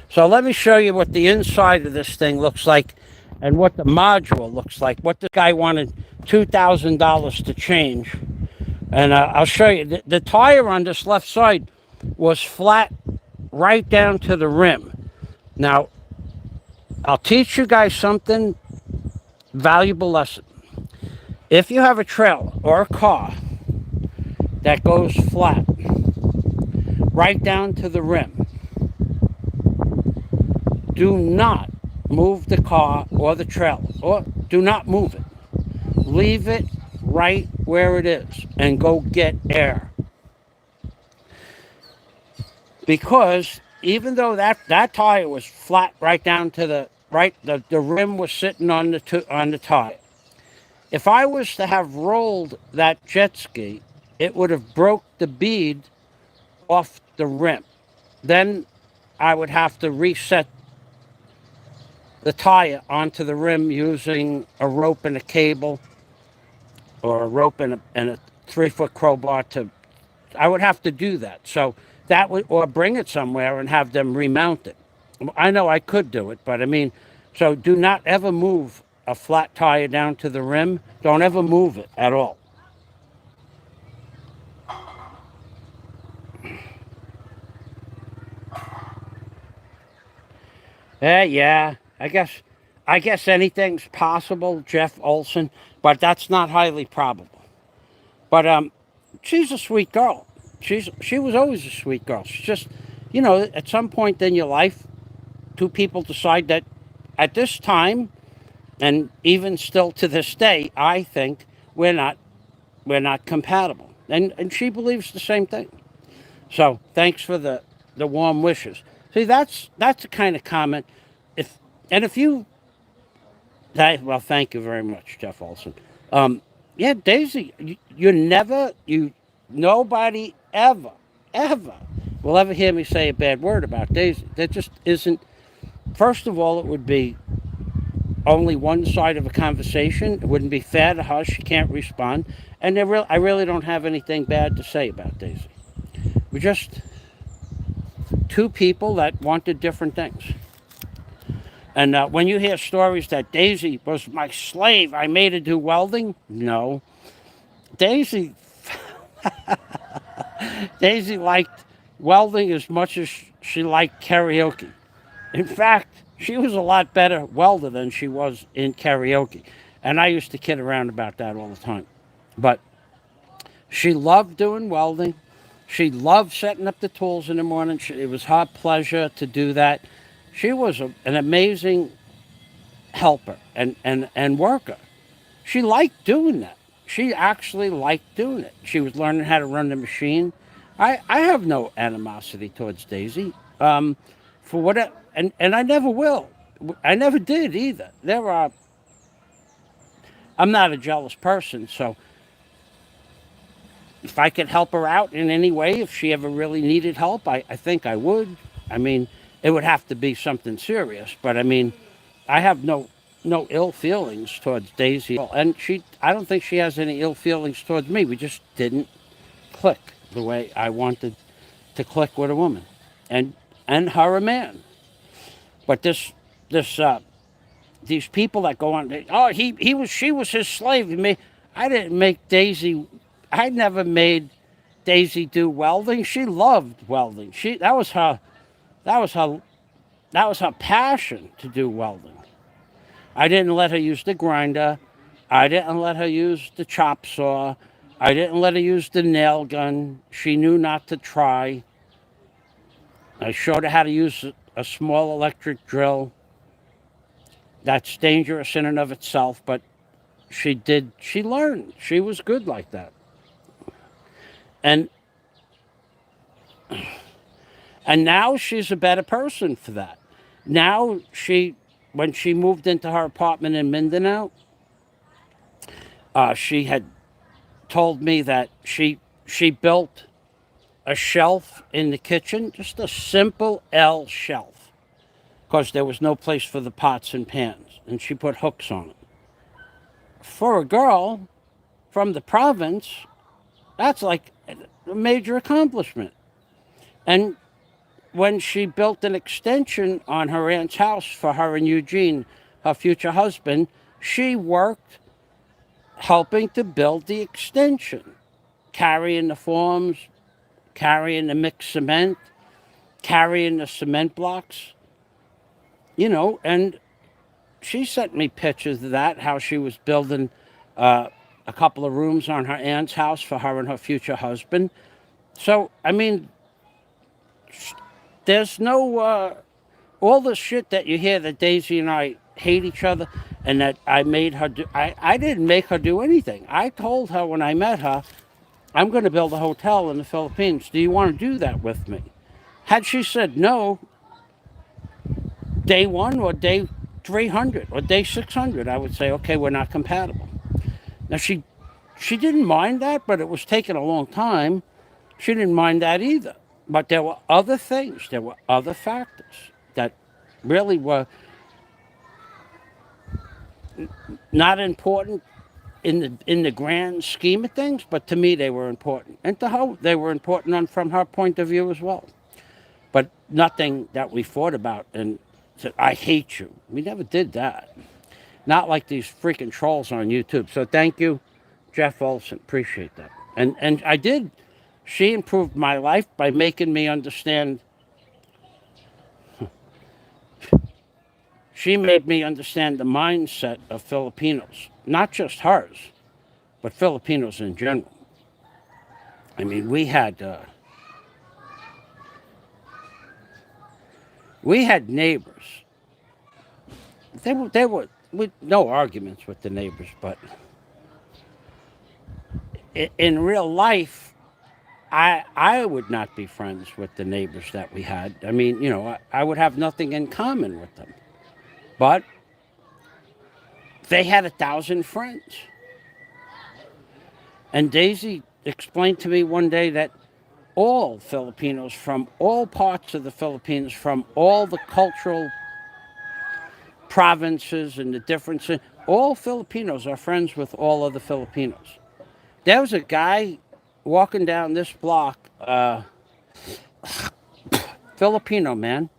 So let me show you what the inside of this thing looks like and what the module looks like. What this guy wanted $2,000 to change. And I'll show you. The tire on this left side was flat right down to the rim. Now, I'll teach you guys something valuable lesson. If you have a trailer or a car that goes flat right down to the rim, do not move the car or the trailer, or do not move it. Leave it right where it is and go get air. Because even though that tire was flat right down to the right, the rim was sitting on the tire. If I was to have rolled that jet ski, it would have broke the bead off the rim. Then I would have to reset the tire onto the rim using a rope and a cable, or a rope and a 3-foot crowbar I would have to do that. So that would, or bring it somewhere and have them remount it. I know I could do it, but I mean, so do not ever move a flat tire down to the rim. Don't ever move it at all. Yeah, I guess anything's possible, Jeff Olson, but that's not highly probable. But she's a sweet girl. She was always a sweet girl. She's just, at some point in your life, two people decide that at this time, and even still to this day, I think we're not compatible. And she believes the same thing. So thanks for the warm wishes. See, that's the kind of comment. If you, well, thank you very much, Jeff Olson. Yeah, Daisy, nobody ever will ever hear me say a bad word about Daisy. That just isn't. First of all, it would be only one side of a conversation. It wouldn't be fair to her. She can't respond. And I really don't have anything bad to say about Daisy. We're just two people that wanted different things. And when you hear stories that Daisy was my slave, I made her do welding, no. Daisy, Daisy liked welding as much as she liked karaoke. In fact, she was a lot better welder than she was in karaoke. And I used to kid around about that all the time. But she loved doing welding. She loved setting up the tools in the morning. It was her pleasure to do that. She was an amazing helper and worker. She liked doing that. She actually liked doing it. She was learning how to run the machine. I have no animosity towards Daisy. For what, and I never will. I never did either. I'm not a jealous person, so if I could help her out in any way, if she ever really needed help, I think I would. I mean, it would have to be something serious, but I mean, I have no ill feelings towards Daisy, and I don't think she has any ill feelings towards me. We just didn't click the way I wanted to click with a woman, and her a man. But these people that go on, oh, she was his slave. I didn't make Daisy. I never made Daisy do welding. She loved welding. That was her passion to do welding. I didn't let her use the grinder. I didn't let her use the chop saw. I didn't let her use the nail gun. She knew not to try. I showed her how to use a small electric drill. That's dangerous in and of itself, but she learned. She was good like that. And now she's a better person for that. Now when she moved into her apartment in Mindanao, she had told me that she built a shelf in the kitchen, just a simple L shelf, because there was no place for the pots and pans, and she put hooks on it. For a girl from the province, that's like a major accomplishment. And when she built an extension on her aunt's house for her and Eugene, her future husband, she worked helping to build the extension, carrying the forms, carrying the mixed cement, carrying the cement blocks, and she sent me pictures of that, how she was building a couple of rooms on her aunt's house for her and her future husband. So, I mean, there's no, all the shit that you hear that Daisy and I hate each other and that I made her do, I didn't make her do anything. I told her when I met her, I'm going to build a hotel in the Philippines. Do you want to do that with me? Had she said no, day one or day 300 or day 600, I would say, okay, we're not compatible. Now, she didn't mind that, but it was taking a long time. She didn't mind that either. But there were other things, there were other factors that really were not important in the grand scheme of things, but to me they were important. And to her, they were important from her point of view as well. But nothing that we fought about and said, I hate you. We never did that. Not like these freaking trolls on YouTube. So thank you, Jeff Olson. Appreciate that. And I did. She improved my life by making me understand. She made me understand the mindset of Filipinos. Not just hers, but Filipinos in general. I mean, we had neighbors. They were with no arguments with the neighbors, but in real life, I would not be friends with the neighbors that we had. I mean, I would have nothing in common with them. But they had 1,000 friends. And Daisy explained to me one day that all Filipinos from all parts of the Philippines, from all the cultural provinces and the differences. All Filipinos are friends with all other Filipinos. There was a guy walking down this block, Filipino man,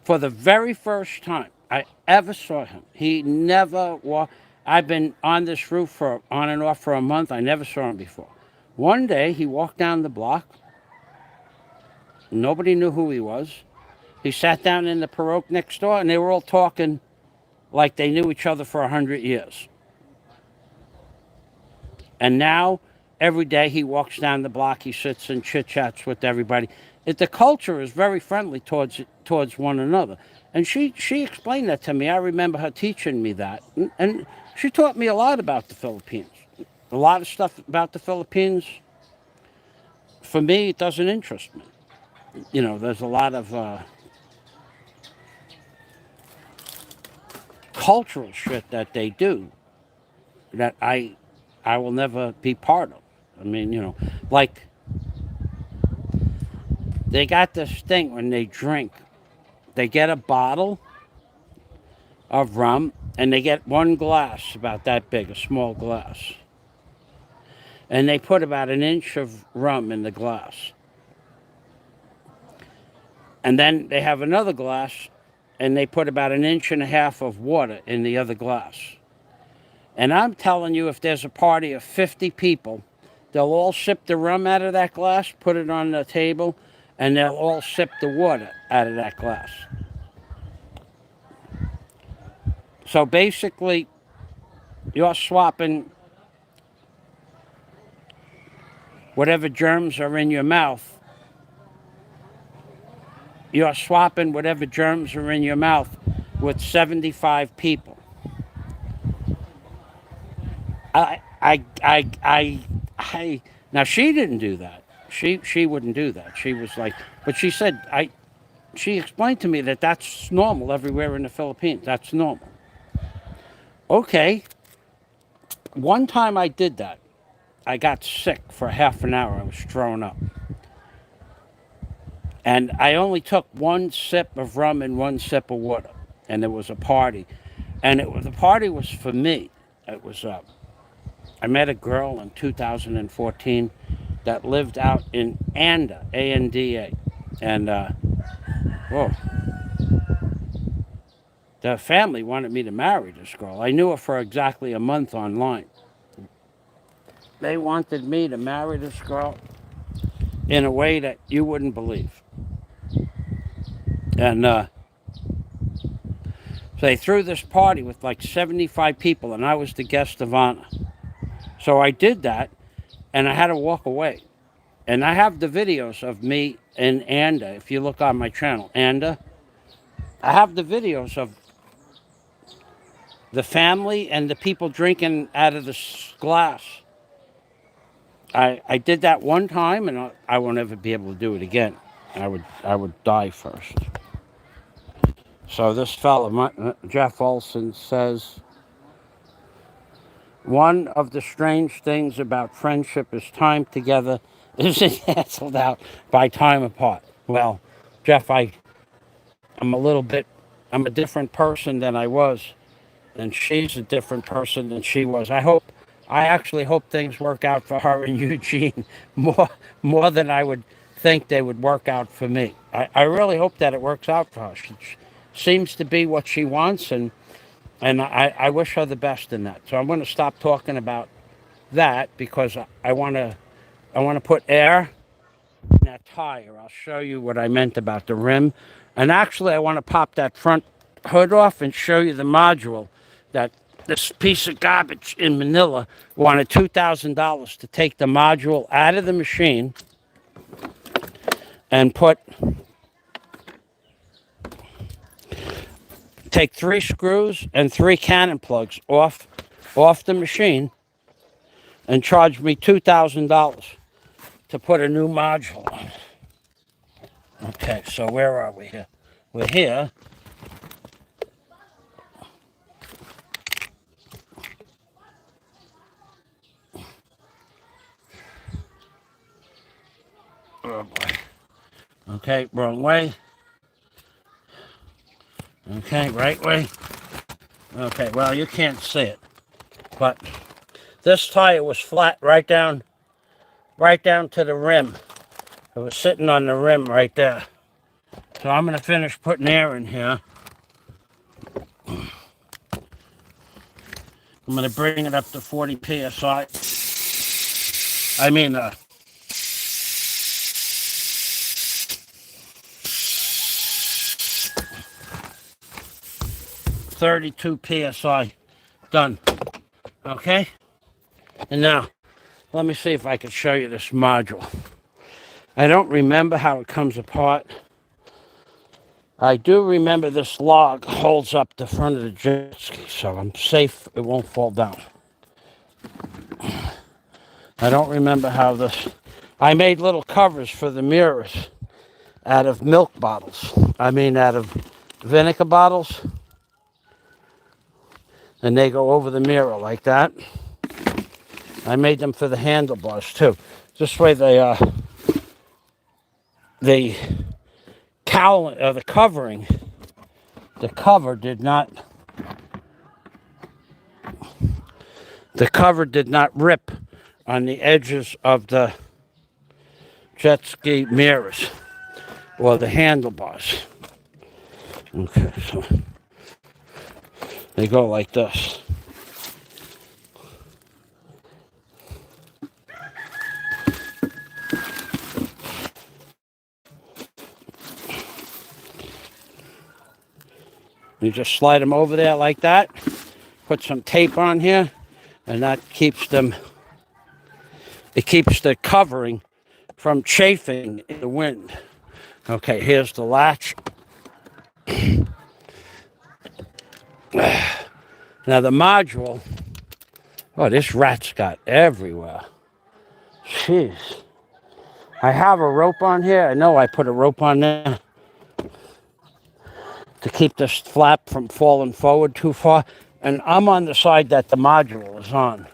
for the very first time I ever saw him. He never walked. I've been on this roof for on and off for a month. I never saw him before. One day he walked down the block. Nobody knew who he was. He sat down in the pirogue next door, and they were all talking like they knew each other for 100 years. And now, every day he walks down the block, he sits and chit-chats with everybody. The culture is very friendly towards one another. And she explained that to me. I remember her teaching me that. And she taught me a lot about the Philippines. A lot of stuff about the Philippines, for me, it doesn't interest me. You know, there's a lot of cultural shit that they do that I will never be part of. I mean, you know, like they got this thing when they drink. They get a bottle of rum and they get one glass about that big, a small glass. And they put about an inch of rum in the glass. And then they have another glass and they put about an inch and a half of water in the other glass. And I'm telling you, if there's a party of 50 people, they'll all sip the rum out of that glass, put it on the table, and they'll all sip the water out of that glass. So basically, you're swapping whatever germs are in your mouth. You're swapping whatever germs are in your mouth with 75 people. Now she didn't do that. She wouldn't do that. She was like, but she said, she explained to me that that's normal everywhere in the Philippines. That's normal. Okay. One time I did that. I got sick for half an hour. I was thrown up. And I only took one sip of rum and one sip of water. And there was a party. And the party was for me. It was, I met a girl in 2014 that lived out in Anda, A-N-D-A. And, the family wanted me to marry this girl. I knew her for exactly a month online. They wanted me to marry this girl in a way that you wouldn't believe. And so they threw this party with like 75 people, and I was the guest of honor. So I did that, and I had to walk away. And I have the videos of me in Anda. If you look on my channel, Anda, I have the videos of the family and the people drinking out of the glass. I did that one time, and I won't ever be able to do it again. I would die first. So this fellow, Jeff Olson, says, one of the strange things about friendship is time together isn't canceled out by time apart. Well, Jeff, I'm a different person than I was, and she's a different person than she was. I actually hope things work out for her and Eugene more than I would think they would work out for me. I really hope that it works out for her. She seems to be what she wants, and I wish her the best in that. So I'm going to stop talking about that because I want to put air in that tire. I'll show you what I meant about the rim. And actually, I want to pop that front hood off and show you the module that this piece of garbage in Manila wanted $2,000 to take the module out of the machine and take 3 screws and 3 cannon plugs off the machine and charge me $2,000 to put a new module on. Okay, so where are we here? We're here. Oh boy. Okay, wrong way. Okay, right way. Okay, well, you can't see it, but this tire was flat right down to the rim. It was sitting on the rim right there. So I'm going to finish putting air in here. I'm going to bring it up to 40 psi. I mean, 32 psi. Done. Okay? And now, let me see if I can show you this module. I don't remember how it comes apart. I do remember this log holds up the front of the jet ski, so I'm safe. It won't fall down. I don't remember how this... I made little covers for the mirrors out of milk bottles. I mean, out of vinegar bottles. And they go over the mirror like that. I made them for the handlebars too. This way the cowl, the covering, the cover did not rip on the edges of the jet ski mirrors or the handlebars. Okay, so they go like this. You just slide them over there like that, put some tape on here, and that keeps them, it keeps the covering from chafing in the wind. Okay, here's the latch. Now the module, oh, this rat's got everywhere. Jeez. I have a rope on here. I know I put a rope on there to keep this flap from falling forward too far. And I'm on the side that the module is on.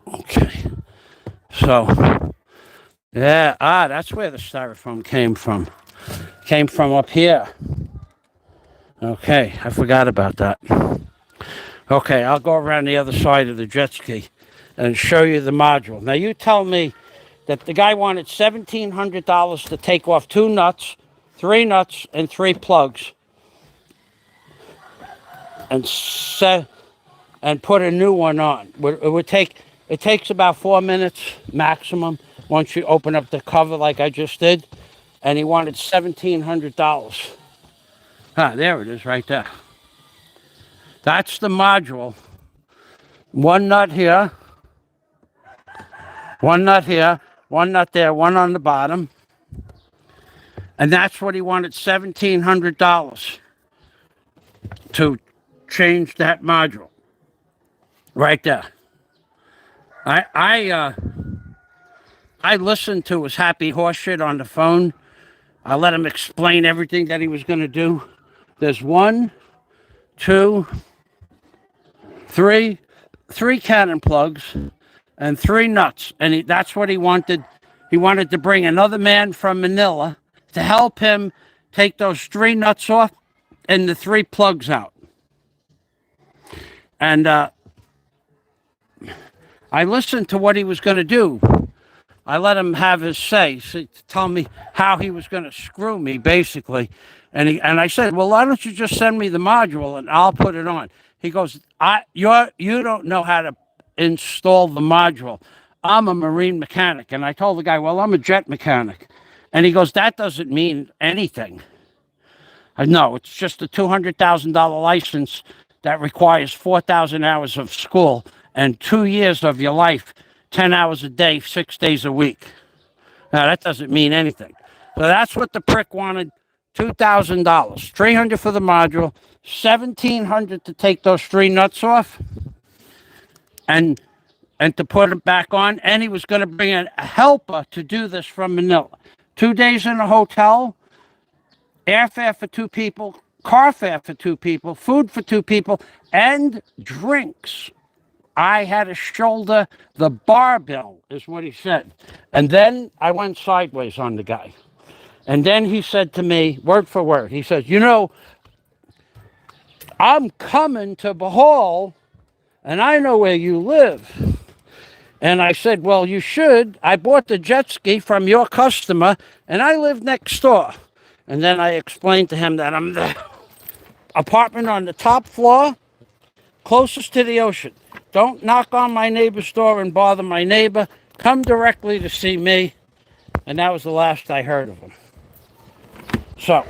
Okay. So, yeah, that's where the styrofoam came from. Came from up here. Okay, I forgot about that. Okay, I'll go around the other side of the jet ski and show you the module. Now, you tell me that the guy wanted $1,700 to take off 2 nuts, 3 nuts, and 3 plugs, and put a new one on. It takes about 4 minutes maximum once you open up the cover like I just did, and he wanted $1,700. There it is right there. That's the module. 1 nut here, 1 nut here, 1 nut there, 1 on the bottom. And that's what he wanted, $1,700 to change that module. Right there. I listened to his happy horse shit on the phone. I let him explain everything that he was going to do. There's 1, 2, 3 cannon plugs and 3 nuts. And that's what he wanted. He wanted to bring another man from Manila to help him take those 3 nuts off and the 3 plugs out. And I listened to what he was going to do. I let him have his say, tell me how he was going to screw me, basically. And I said, well, why don't you just send me the module and I'll put it on? He goes, you don't know how to install the module. I'm a marine mechanic. And I told the guy, well, I'm a jet mechanic. And he goes, that doesn't mean anything. No, it's just a $200,000 license that requires 4,000 hours of school and 2 years of your life, 10 hours a day, 6 days a week. Now, that doesn't mean anything. So that's what the prick wanted, $2,000. $300 for the module, $1,700 to take those 3 nuts off and to put it back on. And he was going to bring a helper to do this from Manila. 2 days in a hotel, airfare for 2 people, car fare for 2 people, food for 2 people, and drinks. I had to shoulder the bar bill, is what he said. And then I went sideways on the guy. And then he said to me, word for word, he says, you know, I'm coming to Bohol, and I know where you live. And I said, well, you should. I bought the jet ski from your customer, and I live next door. And then I explained to him that I'm the apartment on the top floor, closest to the ocean. Don't knock on my neighbor's door and bother my neighbor. Come directly to see me. And that was the last I heard of him. So,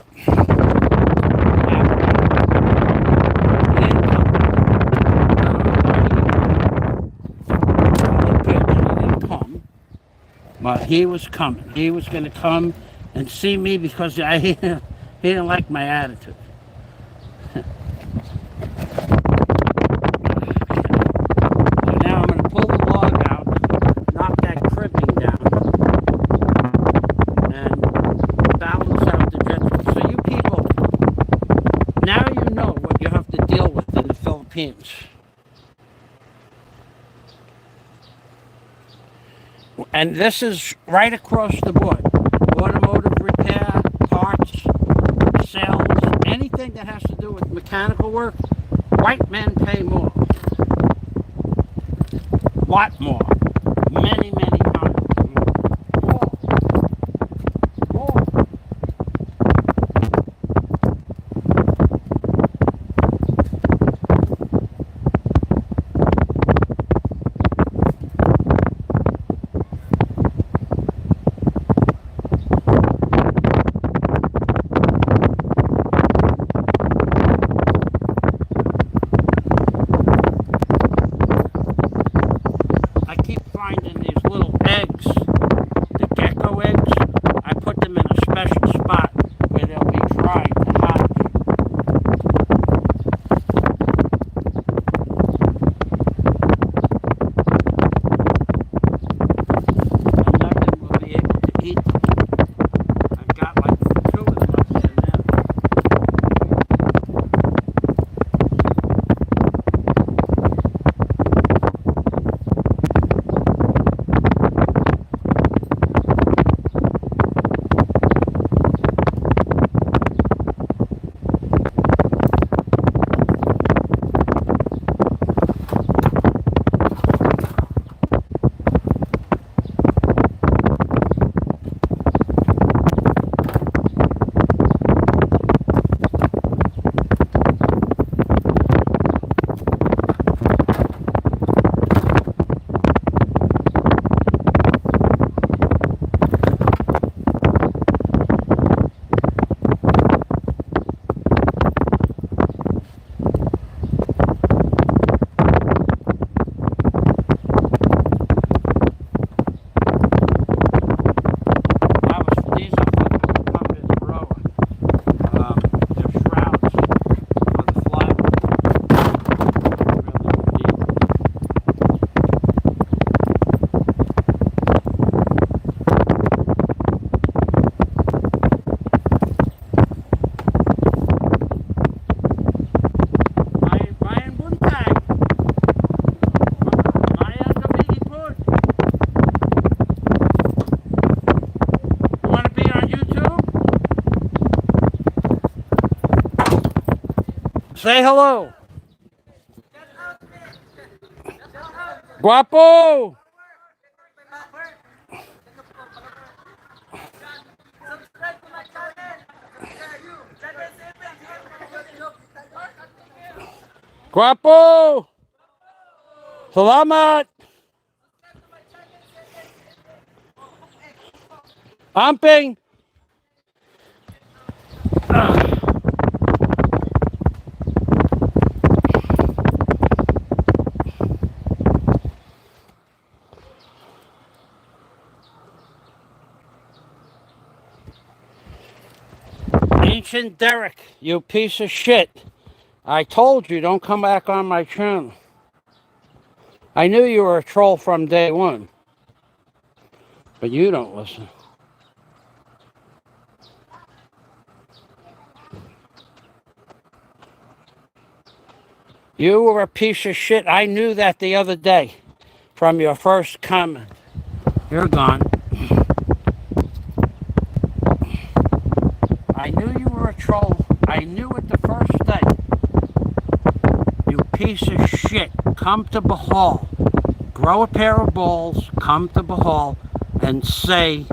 but he was coming. He was going to come and see me because he didn't like my attitude. So now I'm going to pull the log out, knock that cribbing down, and balance out the jet ski. So you people, now you know what you have to deal with in the Philippines. And this is right across the board. Automotive repair, parts, sales, anything that has to do with mechanical work, white men pay more. Lot more. Many, many times. More. More. Say hello. Guapo. Guapo. Salamat. Amping. Ancient Derek, you piece of shit. I told you, don't come back on my channel. I knew you were a troll from day one. But you don't listen. You were a piece of shit. I knew that the other day from your first comment. You're gone. I knew you were a troll. I knew it the first day. piece of shit come to Bahal, grow a pair of balls, come to Bahal, and say,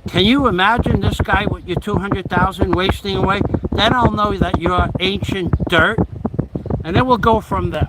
can you imagine this guy with your 200,000 wasting away? Then I'll know that you're ancient dirt, and then we'll go from there.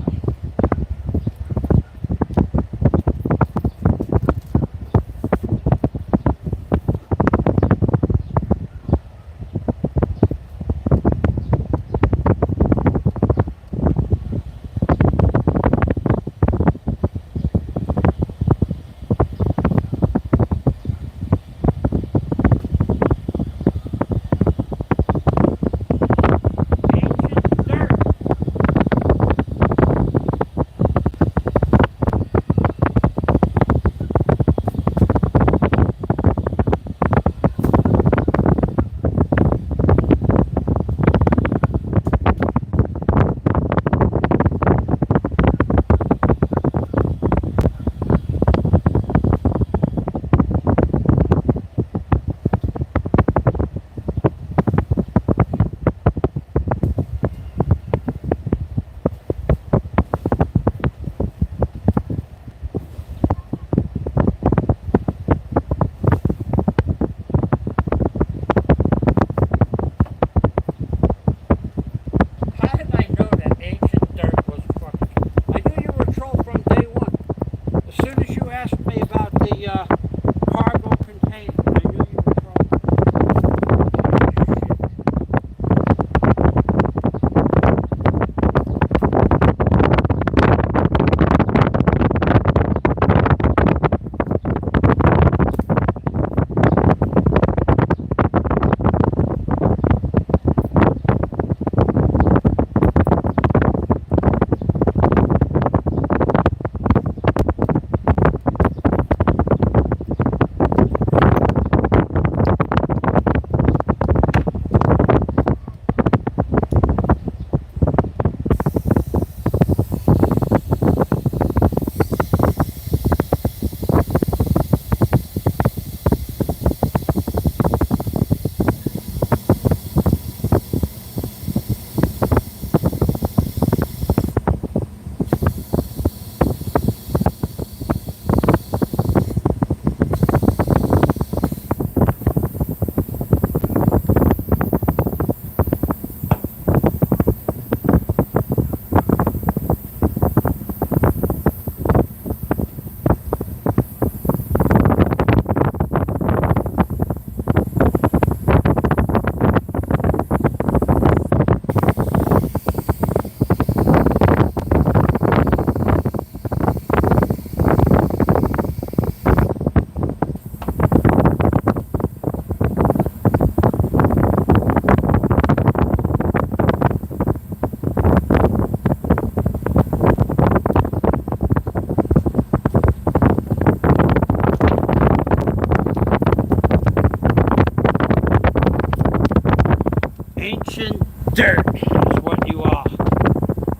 dirt is what you are.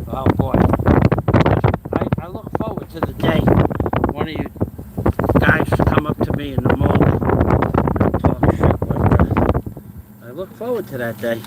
Oh boy. I look forward to the day one of you guys come up to me in the morning and talk shit like that. I look forward to that day.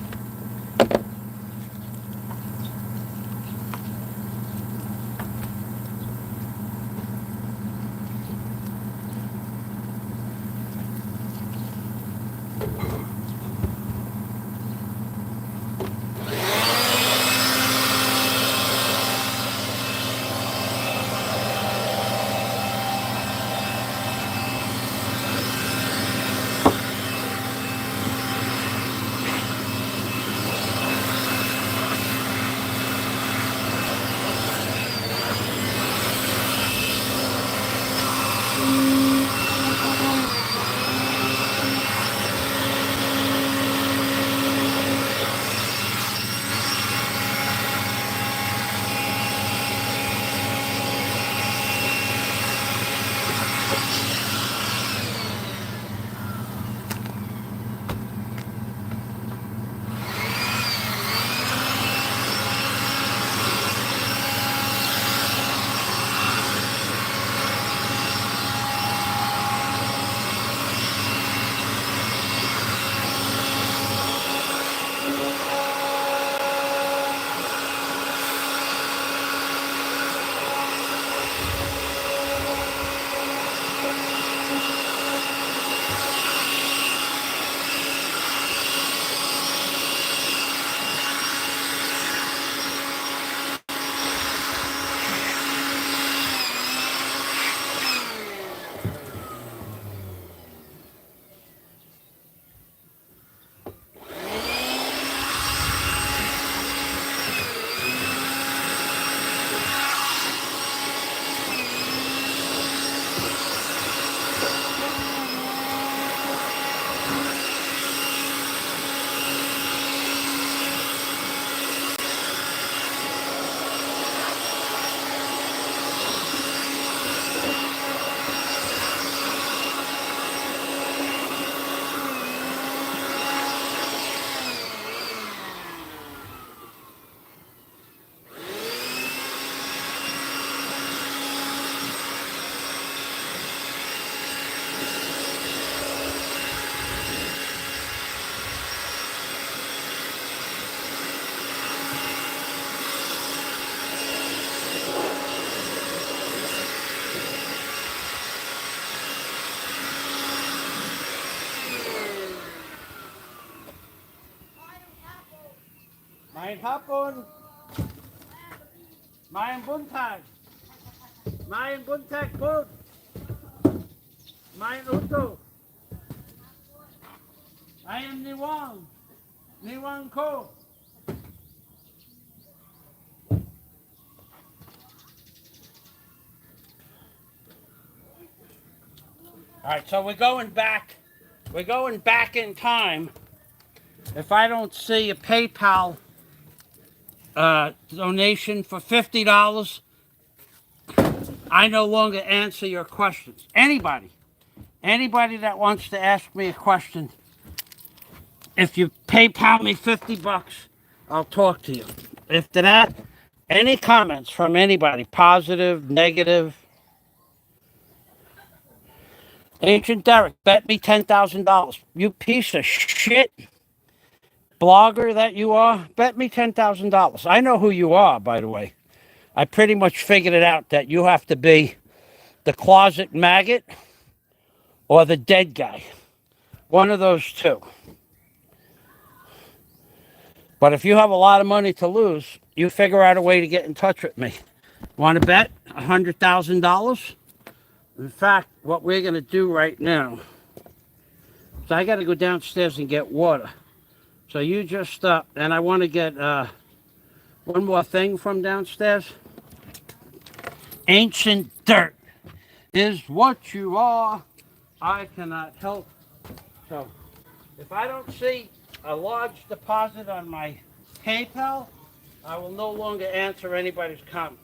hapon. Maayong buntag. Maayong buntag po. Maayong uto. I am Niwang. Niwang ko. All right, so we're going back. We're going back in time. If I don't see a PayPal donation for $50, I no longer answer your questions. Anybody that wants to ask me a question, if you PayPal me $50, I'll talk to you. After that, any comments from anybody, positive, negative. Ancient Derek, bet me $10,000. You piece of shit blogger that you are, bet me $10,000. I know who you are, by the way. I pretty much figured it out that you have to be the closet maggot or the dead guy. One of those two. But if you have a lot of money to lose, you figure out a way to get in touch with me. Want to bet $100,000? In fact, what we're going to do right now is I got to go downstairs and get water. So you just, and I want to get one more thing from downstairs. Ancient dirt is what you are. I cannot help. So if I don't see a large deposit on my PayPal, I will no longer answer anybody's comments.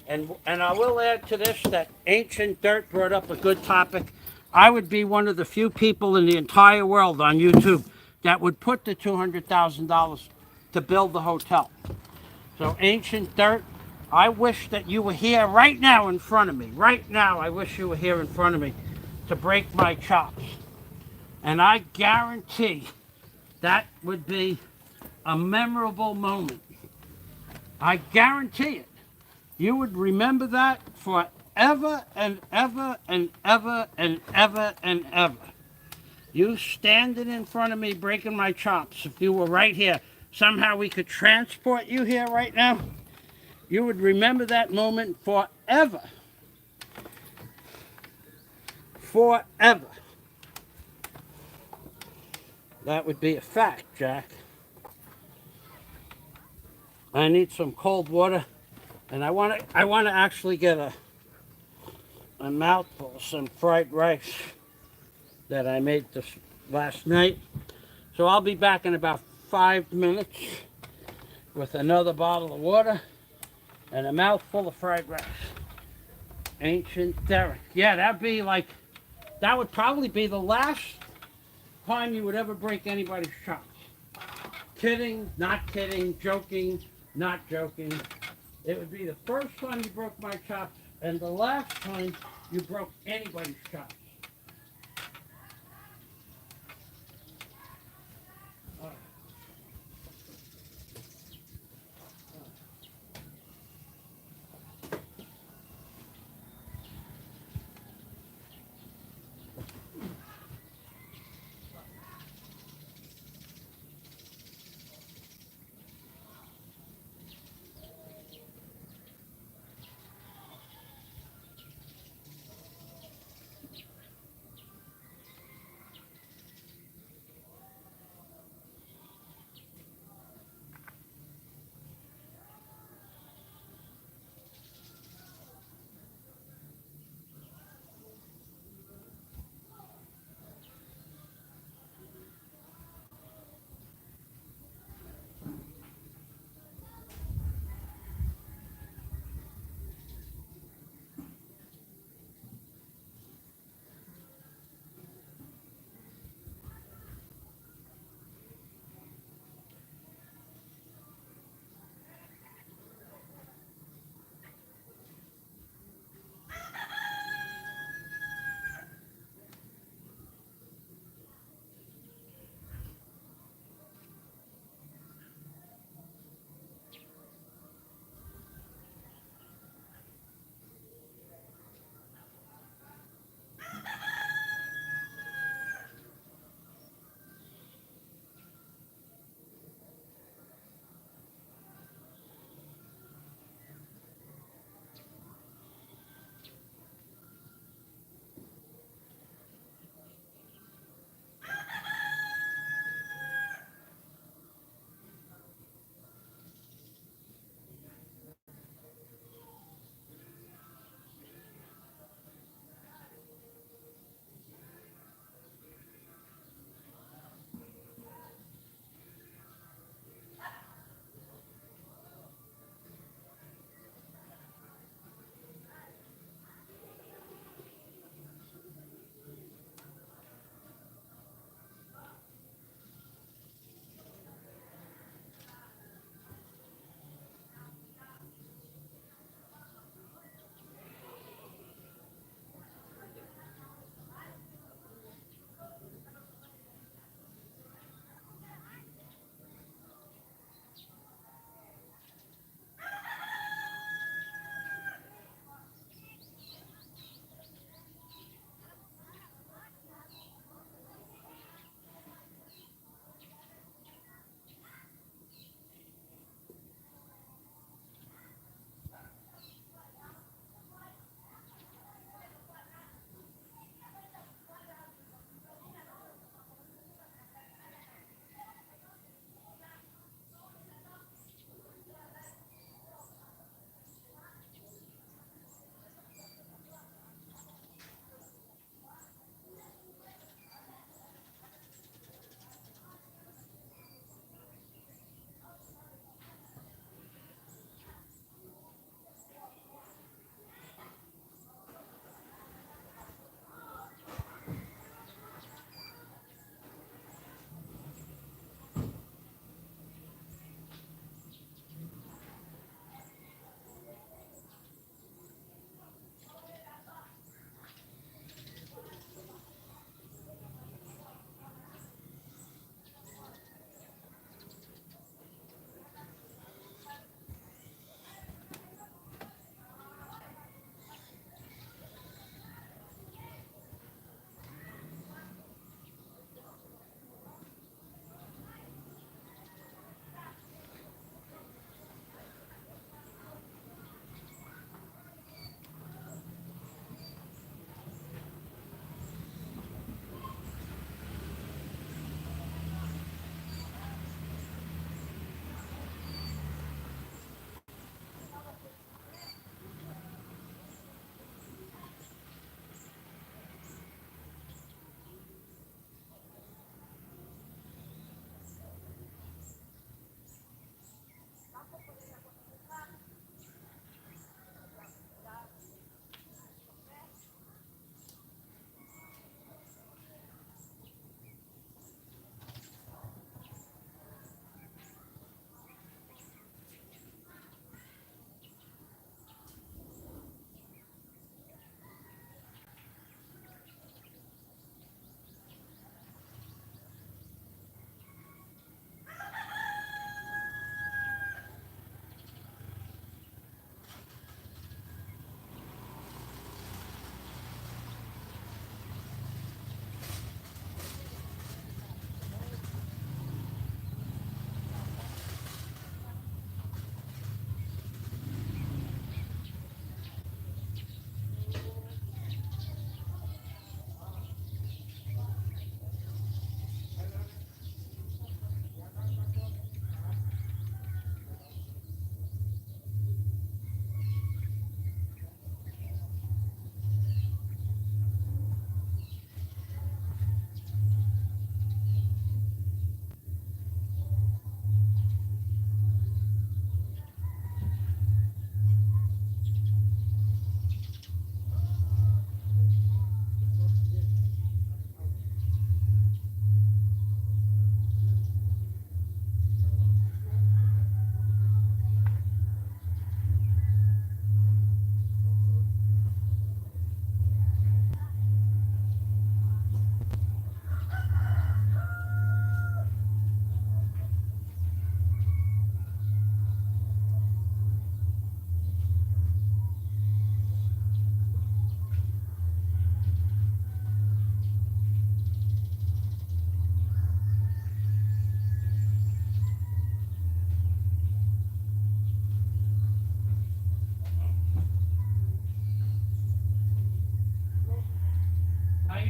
And I will add to this that Ancient Dirt brought up a good topic. I would be one of the few people in the entire world on YouTube that would put the $200,000 to build the hotel. So Ancient Dirt, I wish that you were here right now in front of me. Right now, I wish you were here in front of me to break my chops. And I guarantee that would be a memorable moment. I guarantee it. You would remember that forever and ever and ever and ever and ever. You standing in front of me breaking my chops. If you were right here, somehow we could transport you here right now. You would remember that moment forever. Forever. That would be a fact, Jack. I need some cold water. And I want to actually get a mouthful of some fried rice that I made this last night. So I'll be back in about 5 minutes with another bottle of water and a mouthful of fried rice. Ancient Derek. Yeah, that would probably be the last time you would ever break anybody's chops. Kidding, not kidding, joking, not joking. It would be the first time you broke my chops and the last time you broke anybody's chops.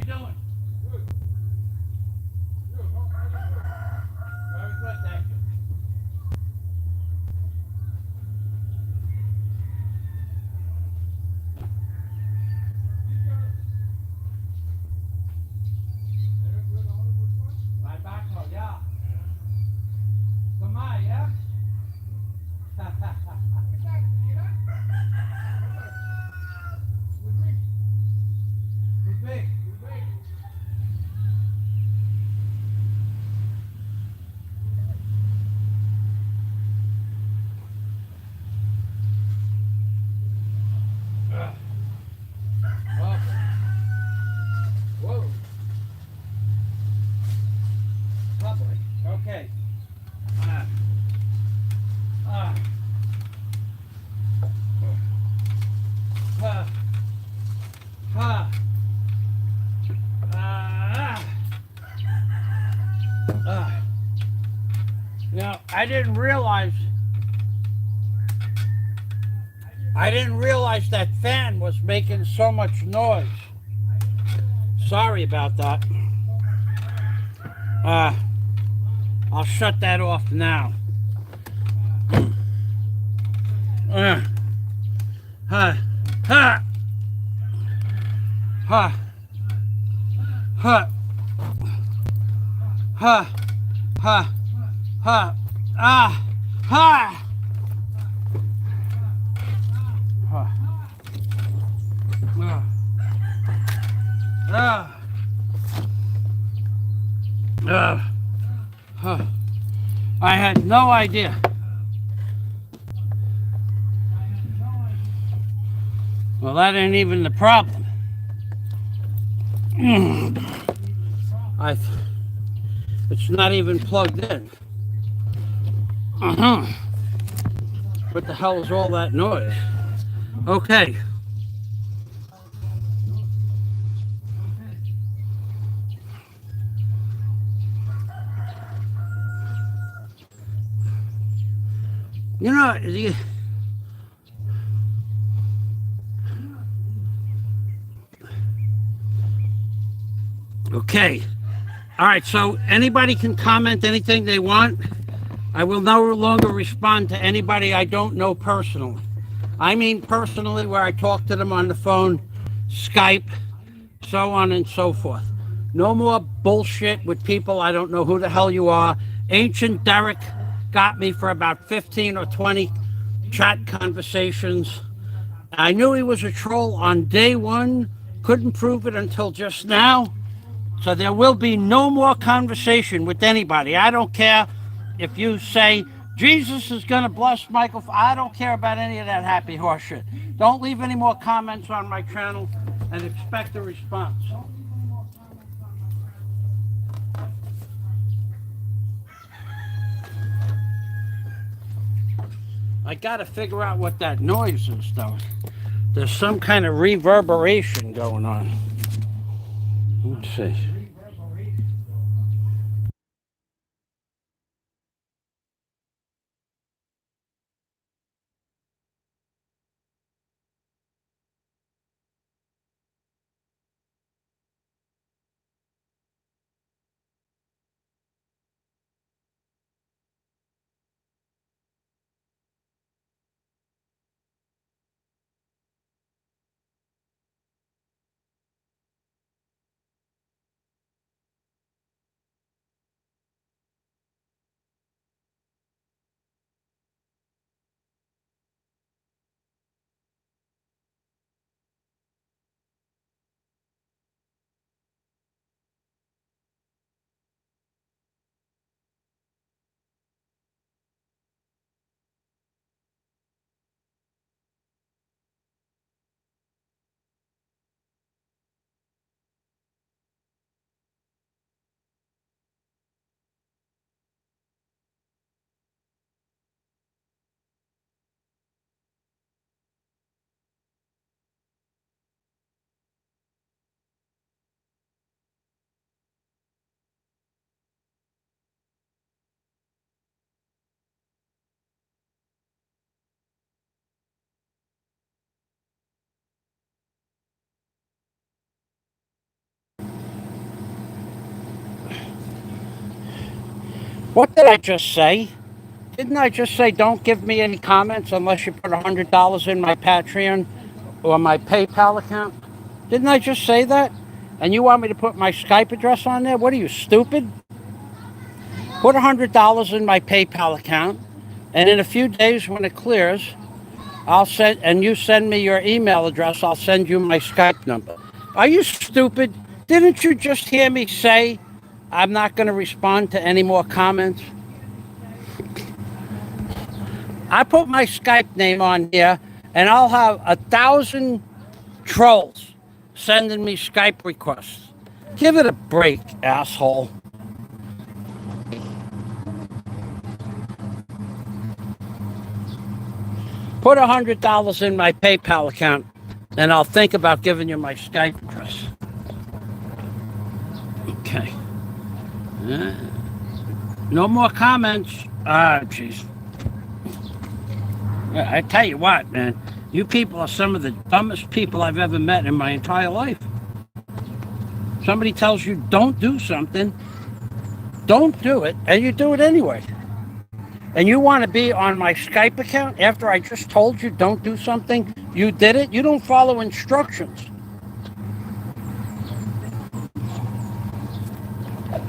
doing? Very good, thank you. My backhoe, yeah. Come on, yeah? Too big. Oh. Whoa. Lovely. Okay. Ah. Ah. Ah. Ah. Ah. Ah. Now, I didn't realize that fan was making so much noise. Sorry about that. I'll shut that off now. Uh, ha, ha, ha, ha, ha, ha, ha, ah, ha, ha, ah, I had no idea. Well, that ain't even the problem. I, it's not even plugged in. What the hell is all that noise? Okay. You know, okay. All right, so anybody can comment anything they want. I will no longer respond to anybody I don't know personally. I mean personally, where I talk to them on the phone, Skype, so on and so forth. No more bullshit with people I don't know who the hell you are. Ancient Derek got me for about 15 or 20 chat conversations. I knew he was a troll on day one, couldn't prove it until just now. So there will be no more conversation with anybody. I don't care if you say Jesus is going to bless Michael. I don't care about any of that happy horse shit. Don't leave any more comments on my channel and expect a response. I got to figure out what that noise is, though. There's some kind of reverberation going on. Let's see. What did I just say? Didn't I just say don't give me any comments unless you put $100 in my Patreon or my PayPal account? Didn't I just say that? And you want me to put my Skype address on there? What are you, stupid? Put $100 in my PayPal account, and in a few days when it clears, I'll send, and you send me your email address, I'll send you my Skype number. Are you stupid? Didn't you just hear me say I'm not going to respond to any more comments? I put my Skype name on here, and I'll have 1,000 trolls sending me Skype requests. Give it a break, asshole. Put $100 in my PayPal account, and I'll think about giving you my Skype address. Okay. No more comments. Ah, jeez. I tell you what, man. You people are some of the dumbest people I've ever met in my entire life. Somebody tells you don't do something, don't do it, and you do it anyway. And you want to be on my Skype account after I just told you don't do something? You did it? You don't follow instructions.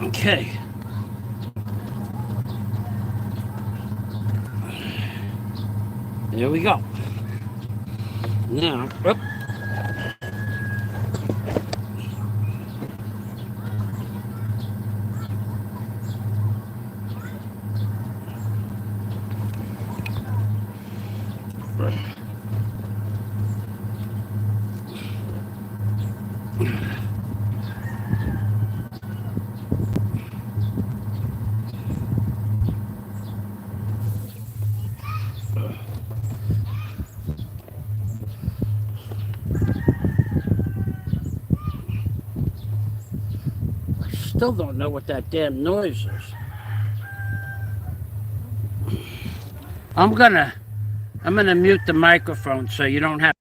Okay. Here we go. Now, whoop. Still don't know what that damn noise is. I'm gonna mute the microphone so you don't have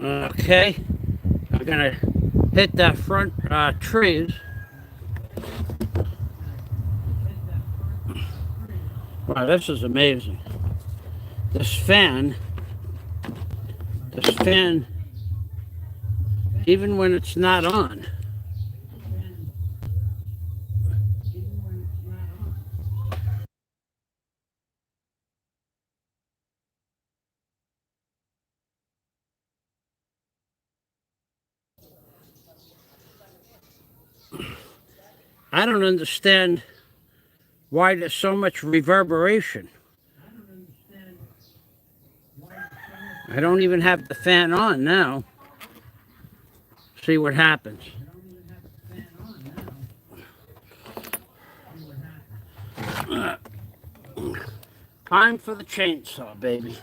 Okay, I'm gonna hit that front trees. Wow, this is amazing. This fan, even when it's not on, I don't understand why there's so much reverberation. I don't even have the fan on now. See what happens. Time for the chainsaw, baby.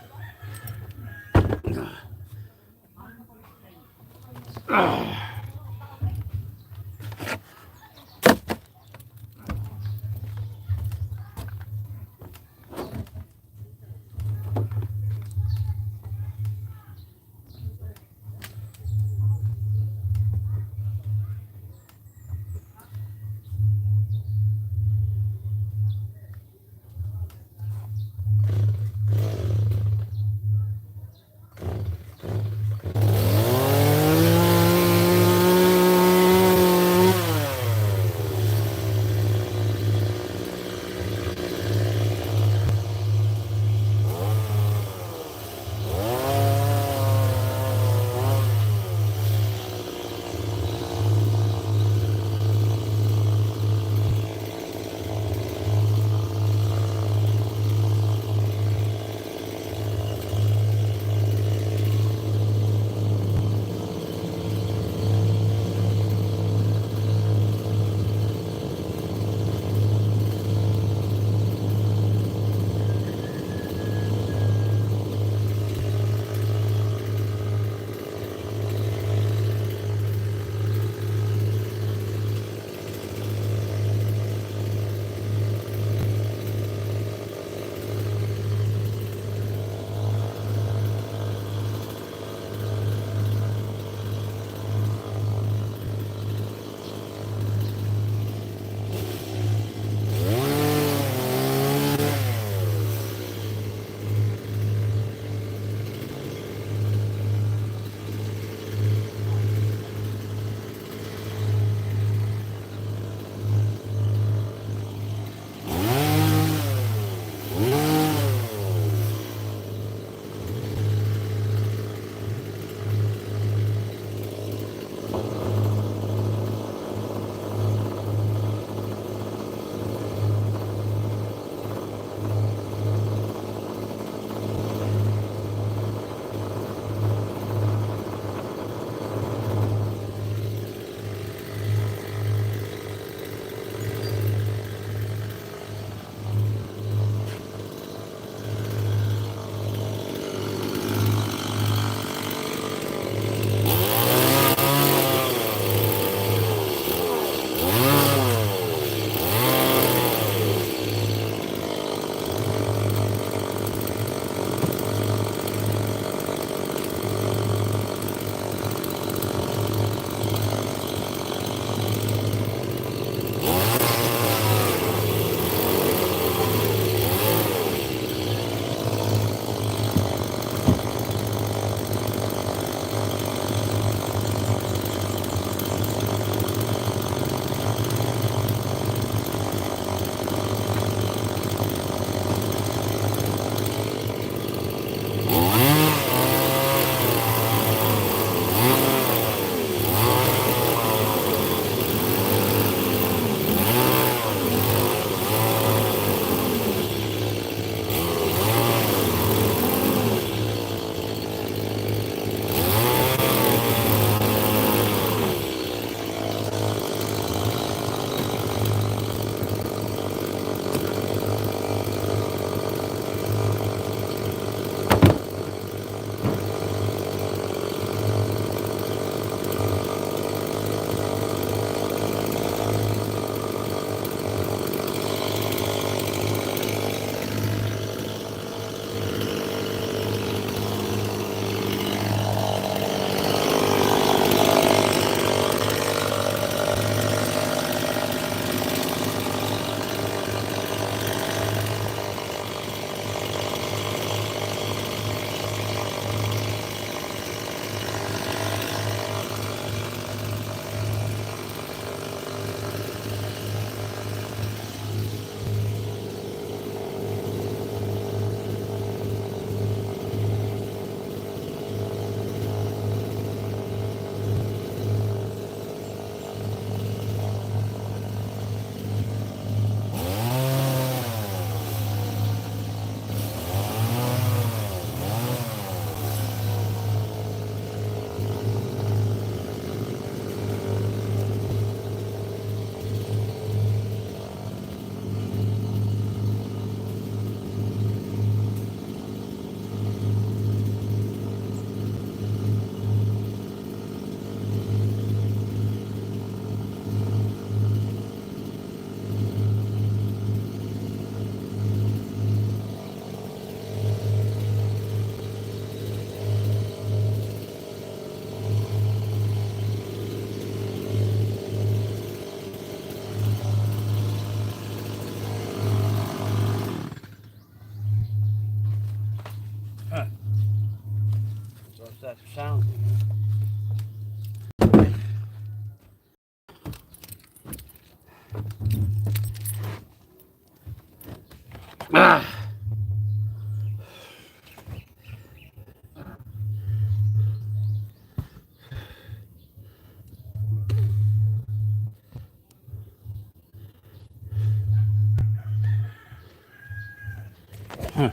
that sound. Ah. Huh.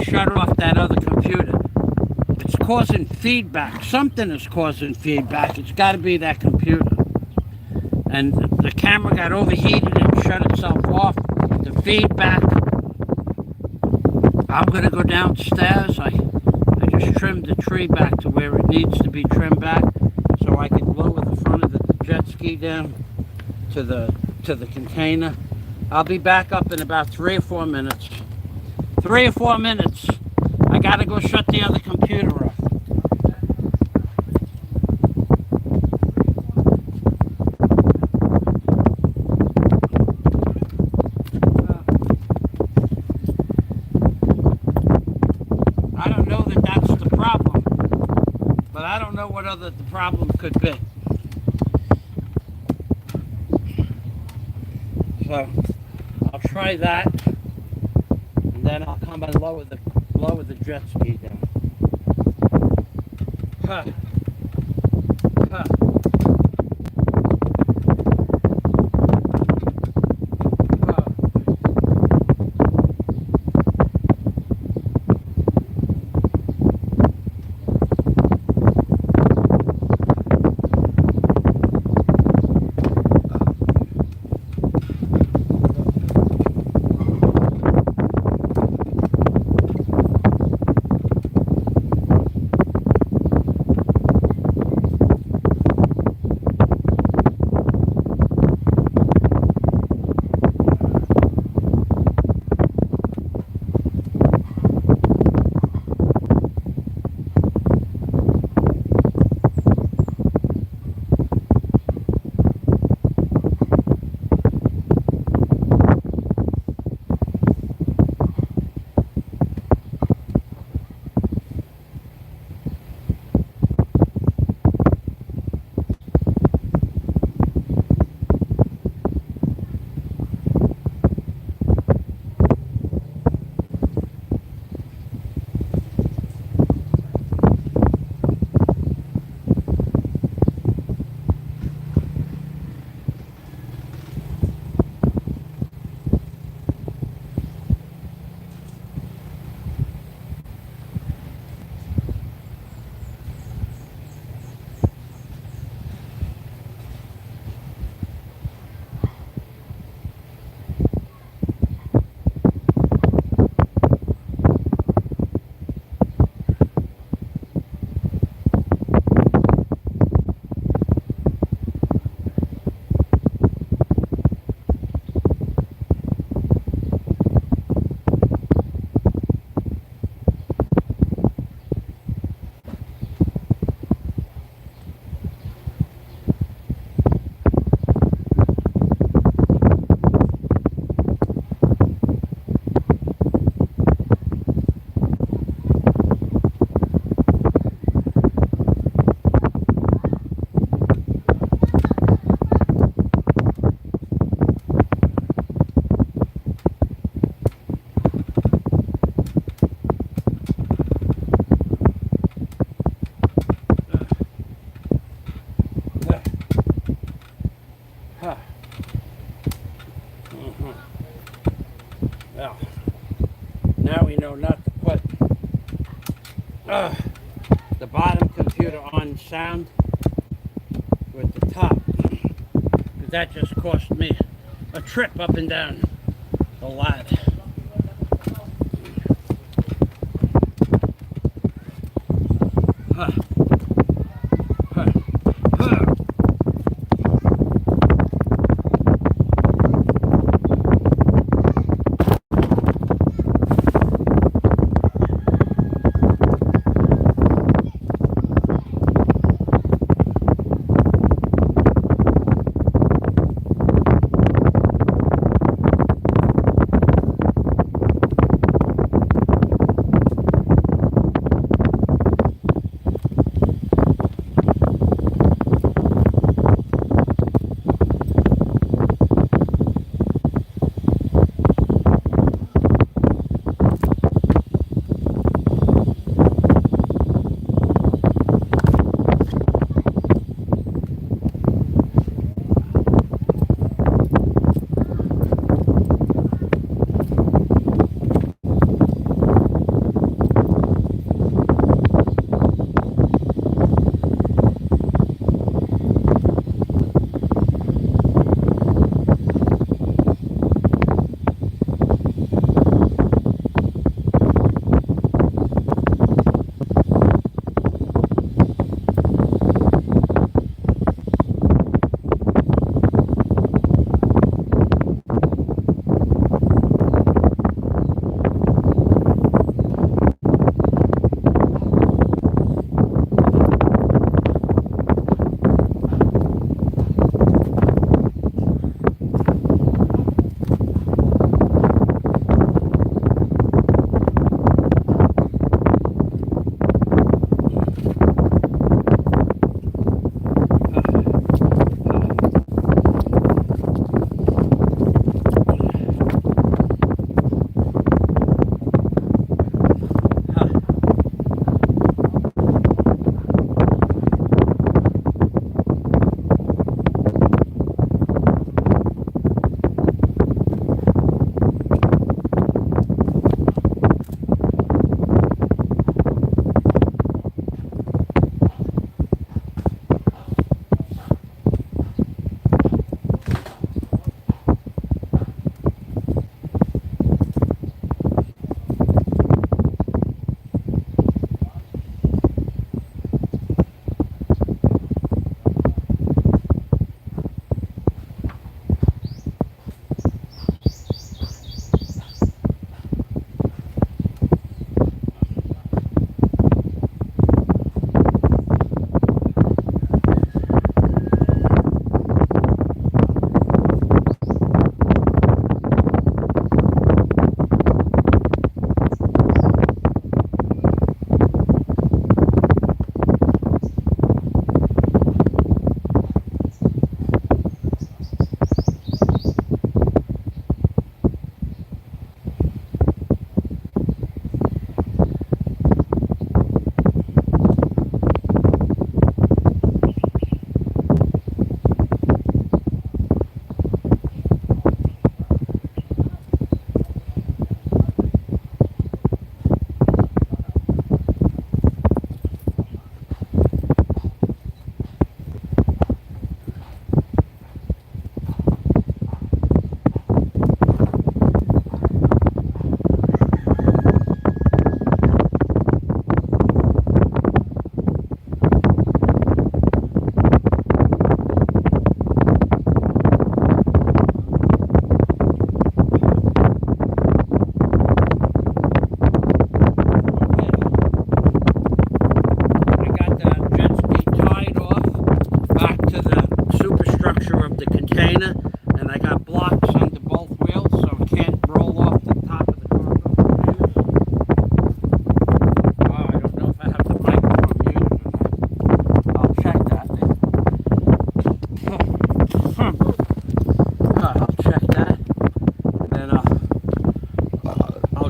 Shut off that other computer. It's causing feedback. Something is causing feedback. It's got to be that computer. And the camera got overheated and shut itself off. The feedback. I'm going to go downstairs. I just trimmed the tree back to where it needs to be trimmed back so I can lower the front of the jet ski down to the container. I'll be back up in about 3 or 4 minutes. 3 or 4 minutes. I gotta go shut the other computer off. I don't know that that's the problem, but I don't know what other the problem could be. So I'll try that. Then I'll come and lower the jet ski down. Huh. Huh. Huh. Mhm. Well, now we know not to put uh, the bottom computer on sound with the top, because that just cost me a trip up and down the ladder. Huh. Huh. Huh.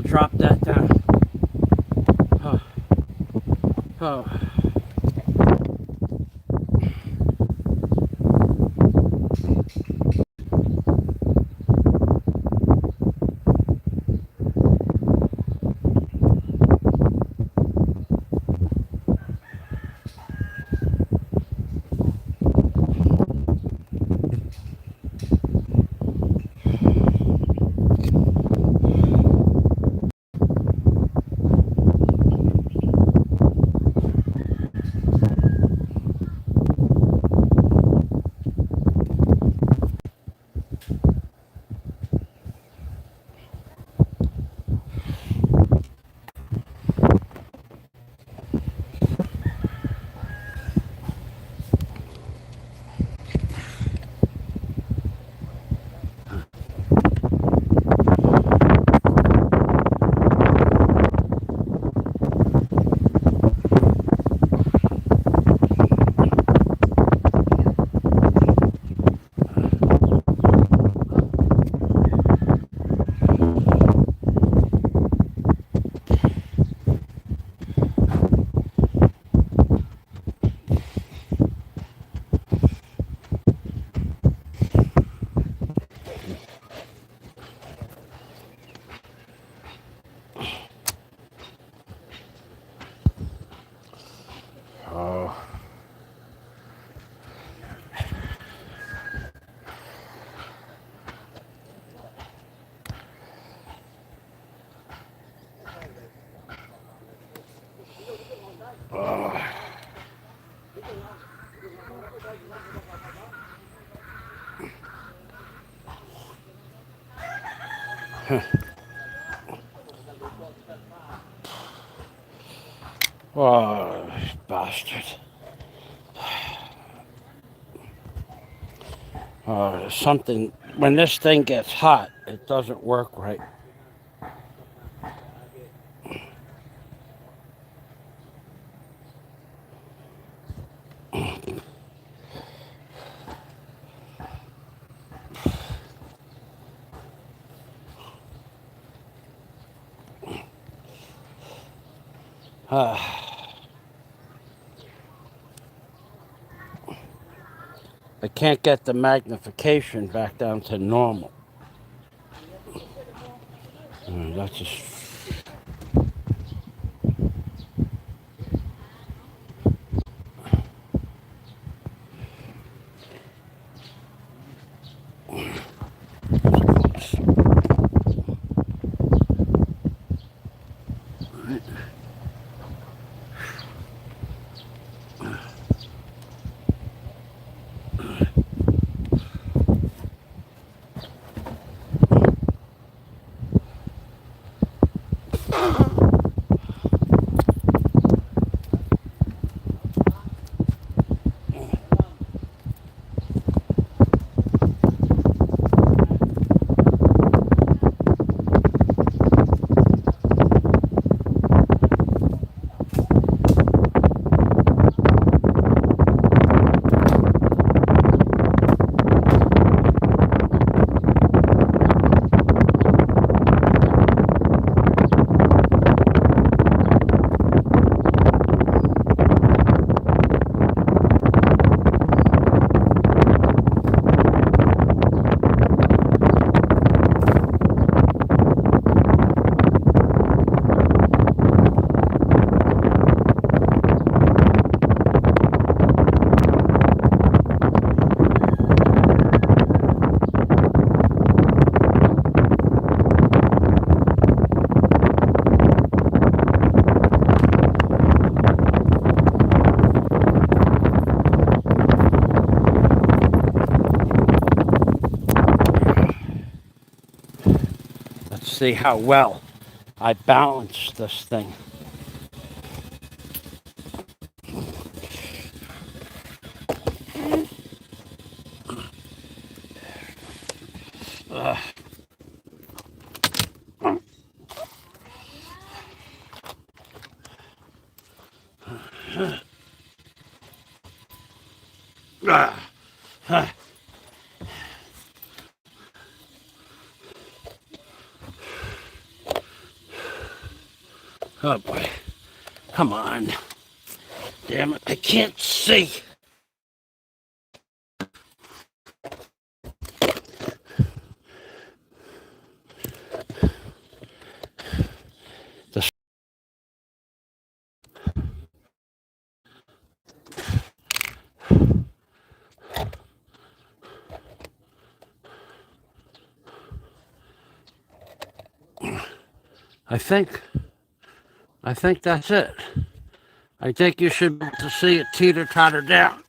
drop that down. Oh. Oh. Oh, bastard. Oh, something, when this thing gets hot, it doesn't work right. I can't get the magnification back down to normal. That's just. Let's see how well I balance this thing. Oh boy. Come on. Damn it, I can't see. I think that's it. I think you should be able to see it teeter-totter down.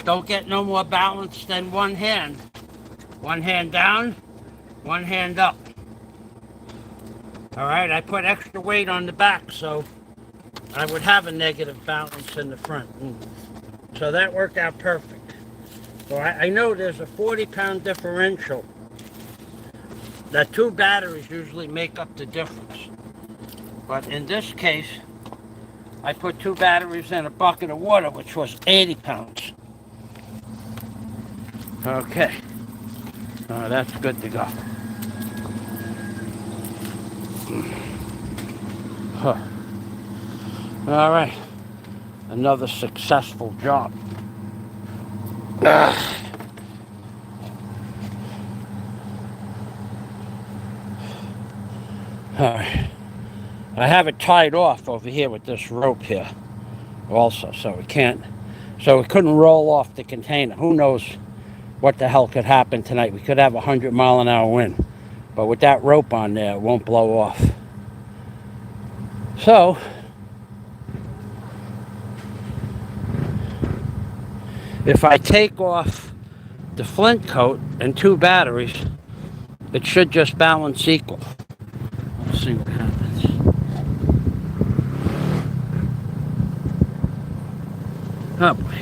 don't get no more balance than one hand. One hand down, one hand up. All right, I put extra weight on the back so I would have a negative balance in the front. So that worked out perfect. So I know there's a 40-pound differential. The 2 batteries usually make up the difference. But in this case, I put 2 batteries in a bucket of water, which was 80 pounds. Okay. That's good to go. Huh. All right. Another successful job. All right. I have it tied off over here with this rope here also, so it couldn't roll off the container. Who knows what the hell could happen tonight? We could have 100-mile-an-hour wind, but with that rope on there, it won't blow off. So if I take off the flint coat and 2 batteries, it should just balance equal. Let's see what happens. Oh boy.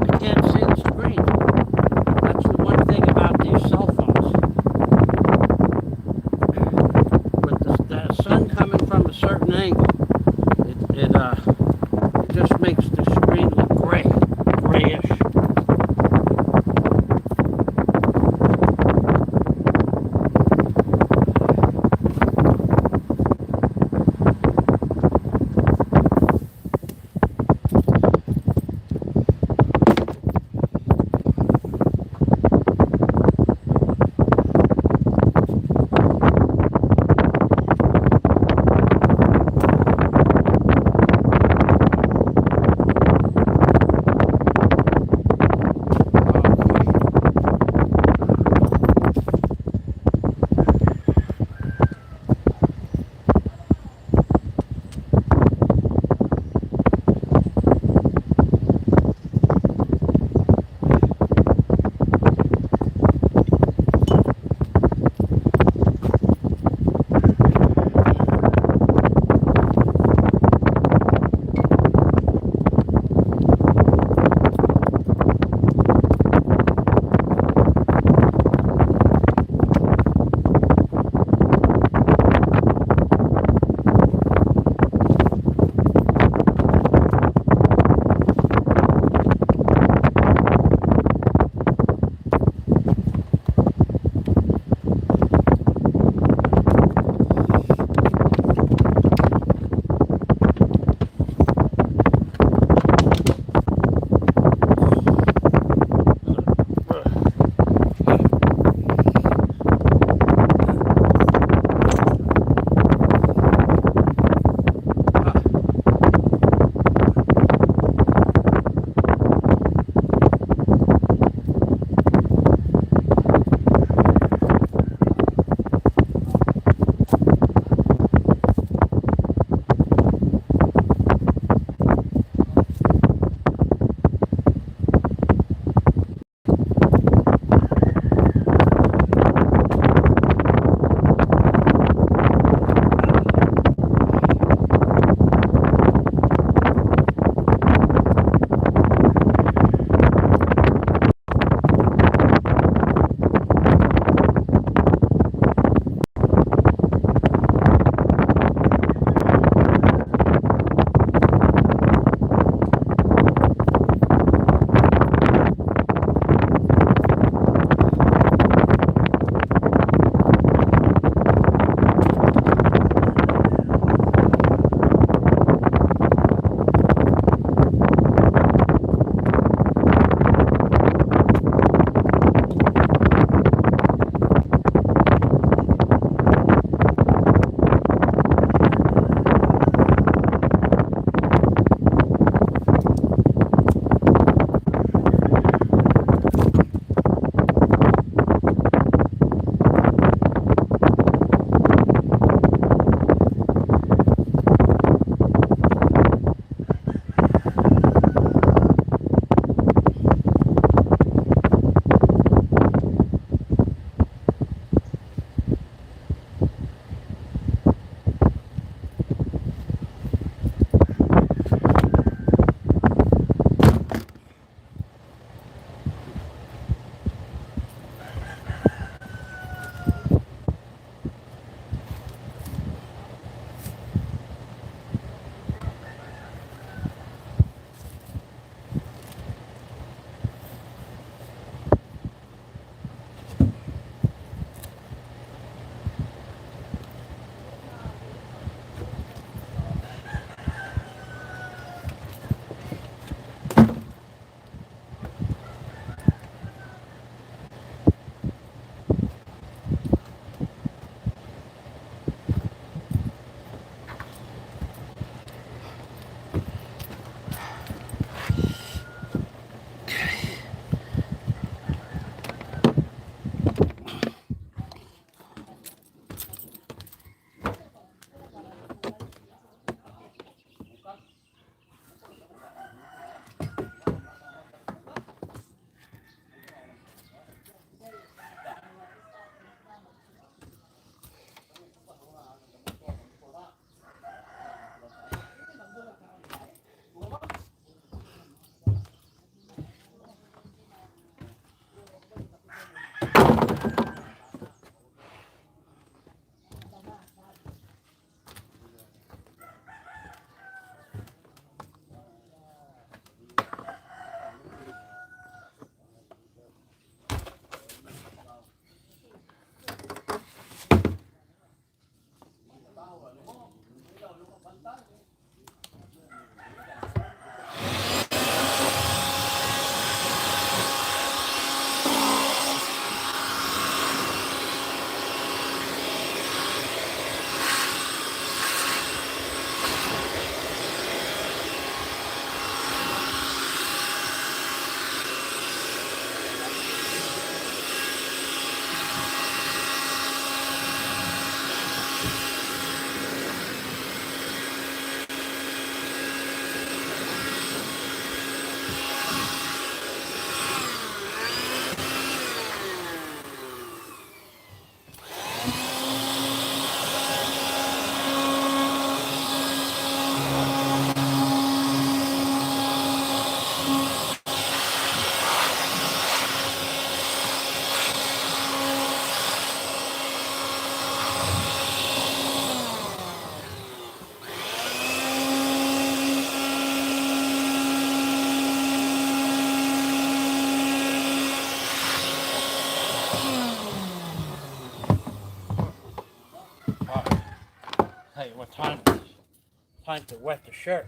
I can't see the screen. That's the one thing about these cell phones. With the sun coming from a certain angle, it just makes the screen look grayish. Time to wet the shirt.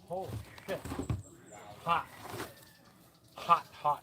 Holy shit. Hot. Hot, hot.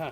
Huh.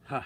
Huh.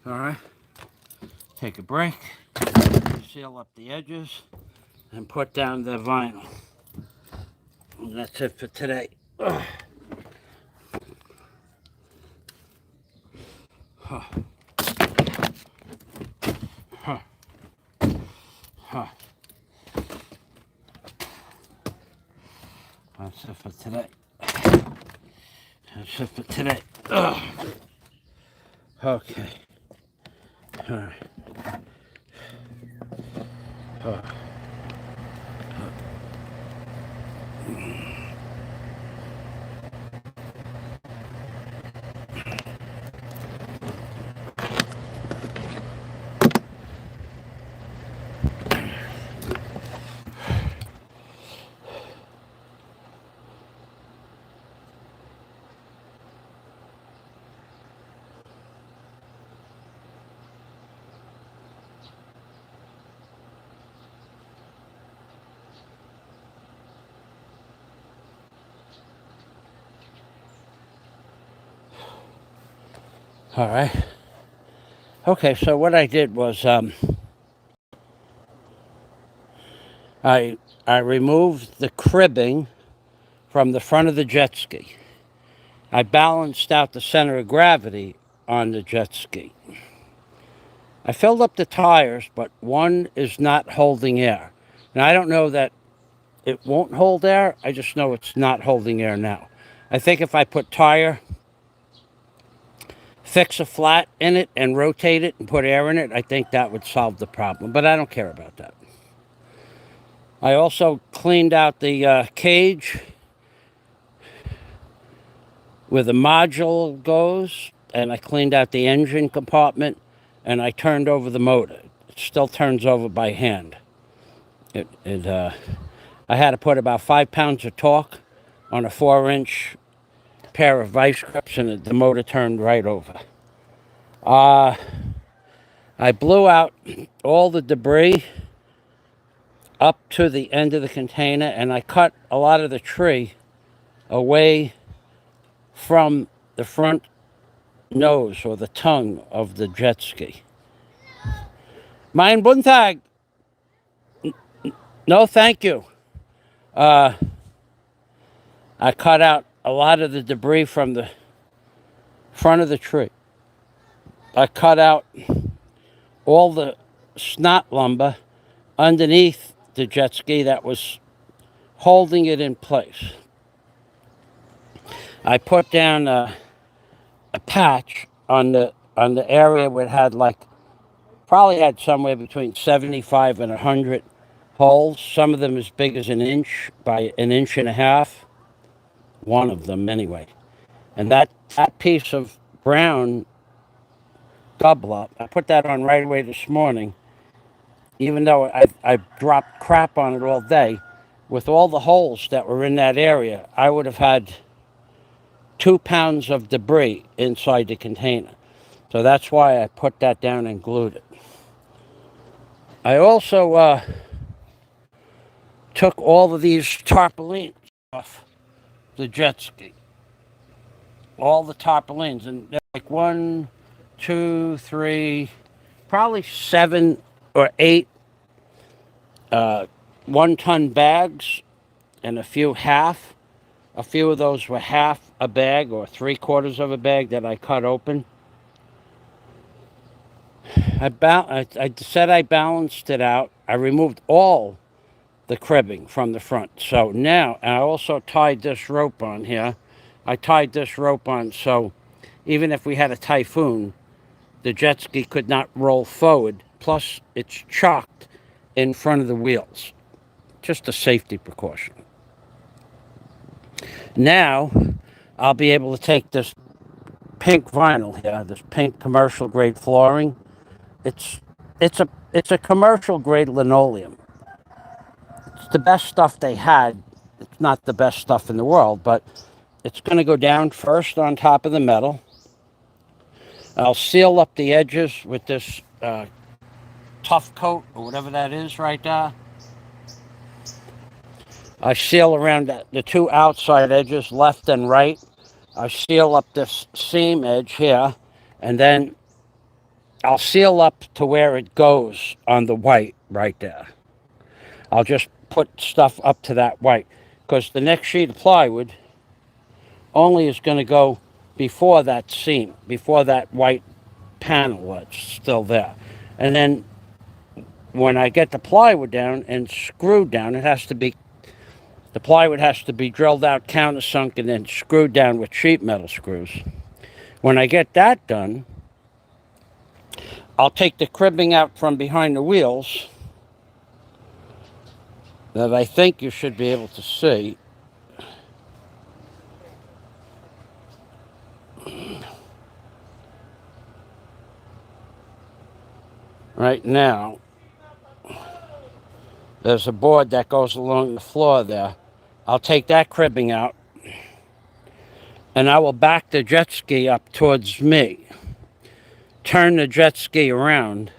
All right, take a break, seal up the edges, and put down the vinyl. And that's it for today. Ugh. Huh. Huh. Huh. That's it for today. That's it for today. Ugh. Okay. All right. All right. Okay, so what I did was I removed the cribbing from the front of the jet ski. I balanced out the center of gravity on the jet ski. I filled up the tires, but one is not holding air. And I don't know that it won't hold air. I just know it's not holding air now. I think if I put tire, fix a flat in it and rotate it and put air in it, I think that would solve the problem. But I don't care about that. I also cleaned out the cage where the module goes, and I cleaned out the engine compartment, and I turned over the motor. It still turns over by hand. I had to put about 5 pounds of torque on a 4-inch pair of vice grips, and the motor turned right over. I blew out all the debris up to the end of the container, and I cut a lot of the tree away from the front nose or the tongue of the jet ski. Mein Buntag. No, thank you. I cut out a lot of the debris from the front of the tree. I cut out all the snot lumber underneath the jet ski that was holding it in place. I put down a patch on the area where it had probably had somewhere between 75 and 100 holes. Some of them as big as an inch by an inch and a half. One of them anyway. And that piece of brown double up, I put that on right away this morning, even though I dropped crap on it all day. With all the holes that were in that area, I would have had 2 pounds of debris inside the container. So that's why I put that down and glued it. I also took all of these tarpaulins off the jet ski. All the tarpaulins, and they're like 1, 2, 3, probably 7 or 8 1-ton bags, and a few half. A few of those were half a bag or 3/4 of a bag that I cut open. I said I balanced it out. I removed all the cribbing from the front. So now, and I also tied this rope on here. I tied this rope on so even if we had a typhoon, the jet ski could not roll forward. Plus, it's chocked in front of the wheels. Just a safety precaution. Now, I'll be able to take this pink vinyl here, this pink commercial grade flooring. It's a commercial grade linoleum. It's the best stuff they had. It's not the best stuff in the world, but it's going to go down first on top of the metal. I'll seal up the edges with this tough coat or whatever that is right there. I seal around the 2 outside edges, left and right. I seal up this seam edge here, and then I'll seal up to where it goes on the white right there. I'll just put stuff up to that white, because the next sheet of plywood only is going to go before that seam, before that white panel that's still there. And then when I get the plywood down and screwed down, the plywood has to be drilled out, countersunk, and then screwed down with sheet metal screws. When I get that done, I'll take the cribbing out from behind the wheels that I think you should be able to see. Right now, there's a board that goes along the floor there. I'll take that cribbing out, and I will back the jet ski up towards me. Turn the jet ski around,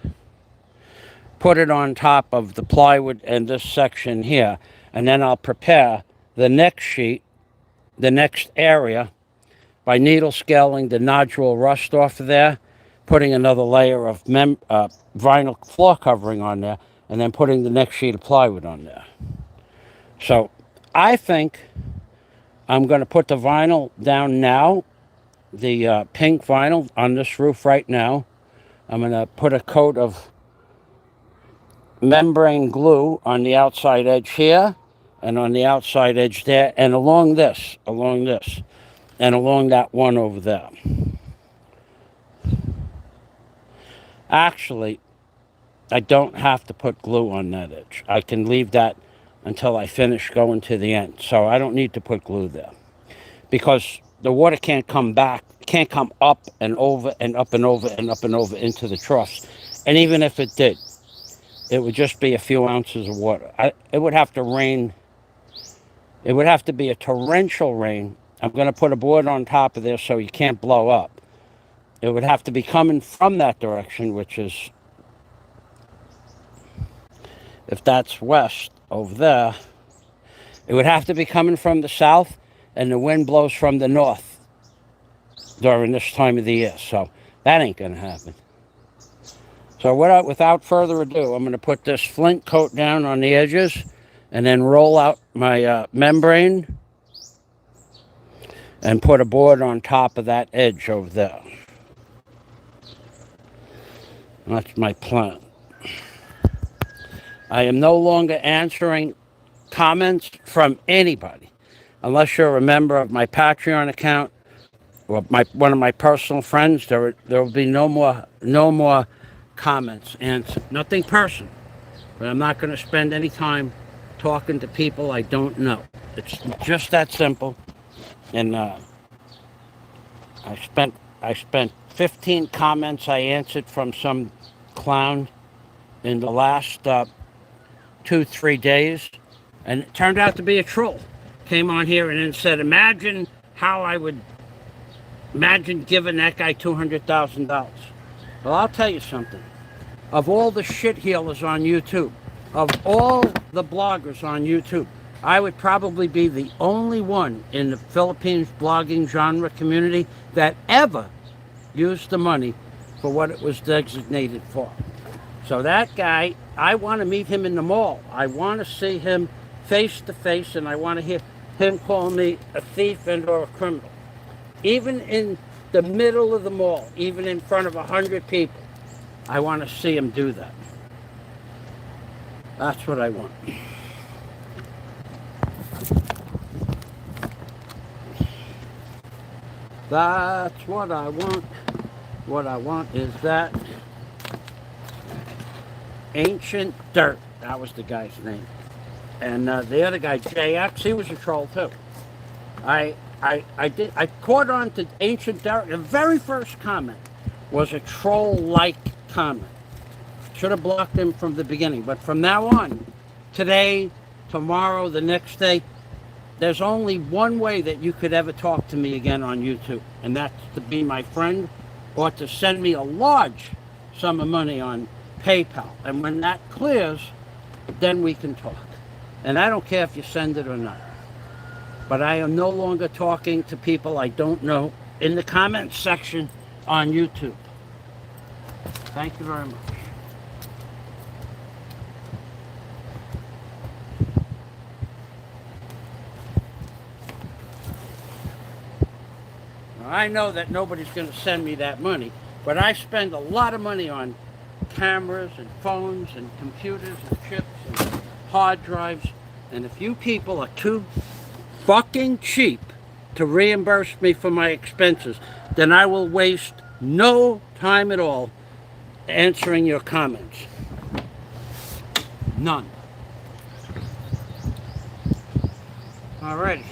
put it on top of the plywood and this section here, and then I'll prepare the next sheet, the next area, by needle scaling the nodule rust off of there, putting another layer of vinyl floor covering on there, and then putting the next sheet of plywood on there. So I think I'm going to put the vinyl down now, the pink vinyl on this roof right now. I'm going to put a coat of membrane glue on the outside edge here, and on the outside edge there, and along this, and along that one over there. Actually, I don't have to put glue on that edge. I can leave that until I finish going to the end. So I don't need to put glue there, because the water can't come back, can't come up and over and up and over and up and over into the troughs. And even if it did, it would just be a few ounces of water. It would have to rain. It would have to be a torrential rain. I'm going to put a board on top of there so you can't blow up. It would have to be coming from that direction, which is, if that's west over there, it would have to be coming from the south, and the wind blows from the north during this time of the year. So that ain't going to happen. So without further ado, I'm going to put this flint coat down on the edges and then roll out my membrane and put a board on top of that edge over there. That's my plan. I am no longer answering comments from anybody, unless you're a member of my Patreon account or one of my personal friends. There will be no more comments, and nothing personal. But I'm not going to spend any time talking to people I don't know. It's just that simple. And I spent 15 comments I answered from some clown in the last 2-3 days, and it turned out to be a troll. Came on here and then said, imagine giving that guy $200,000. Well, I'll tell you something. Of all the shit healers on YouTube, of all the bloggers on YouTube, I would probably be the only one in the Philippines blogging genre community that ever used the money for what it was designated for. So that guy, I want to meet him in the mall. I want to see him face to face, and I want to hear him call me a thief and or a criminal. Even in the middle of the mall, even in front of 100 people, I want to see him do that. That's what I want. That's what I want. What I want is that Ancient Dirt. That was the guy's name. And the other guy, JX, he was a troll too. I caught on to Ancient Dirt. The very first comment was a troll-like comment. Should have blocked him from the beginning. But from now on, today, tomorrow, the next day, there's only one way that you could ever talk to me again on YouTube, and that's to be my friend or to send me a large sum of money on PayPal. And when that clears, then we can talk. And I don't care if you send it or not. But I am no longer talking to people I don't know in the comments section on YouTube. Thank you very much. I know that nobody's going to send me that money, but I spend a lot of money on cameras and phones and computers and chips and hard drives. And if you people are too fucking cheap to reimburse me for my expenses, then I will waste no time at all answering your comments. None. Alrighty.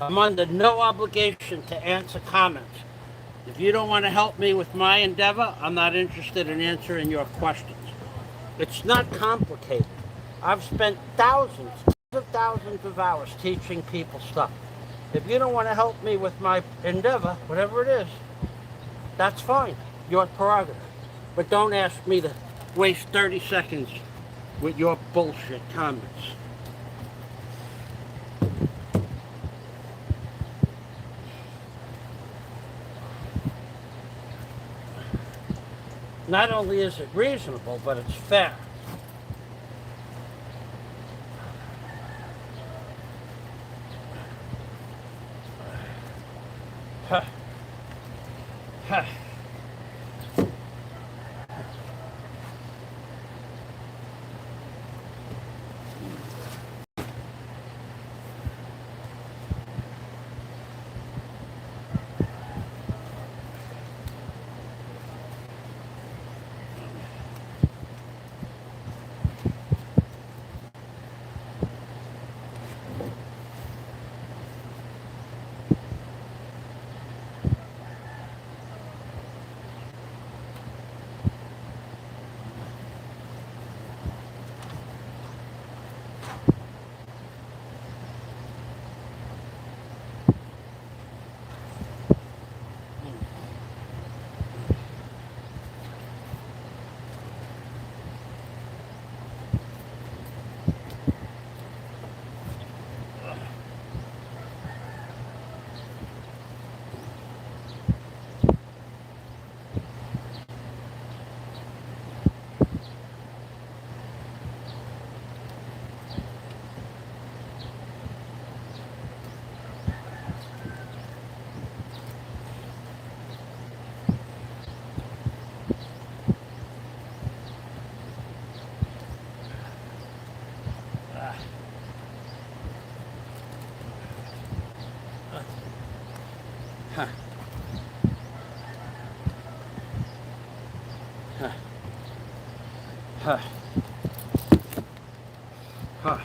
I'm under no obligation to answer comments. If you don't want to help me with my endeavor, I'm not interested in answering your questions. It's not complicated. I've spent thousands of hours teaching people stuff. If you don't want to help me with my endeavor, whatever it is, that's fine. Your prerogative. But don't ask me to waste 30 seconds with your bullshit comments. not only is it reasonable, but it's fair. Huh. Huh. Huh. Huh. Huh.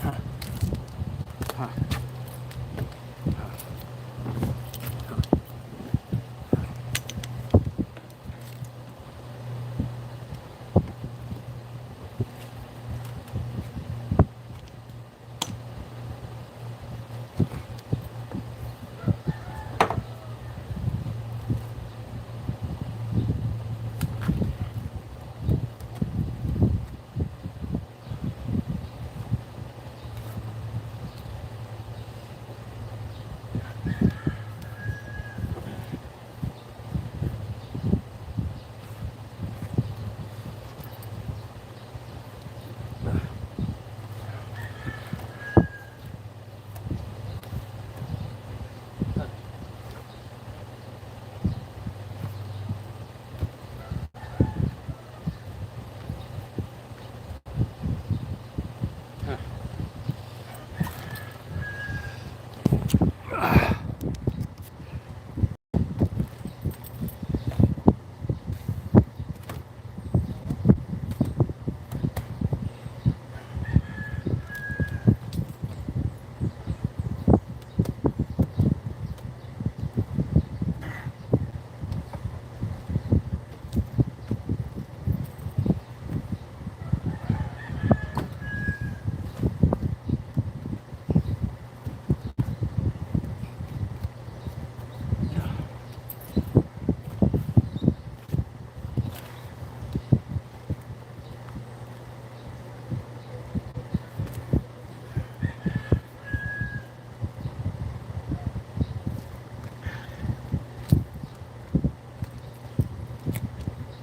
Huh. Huh.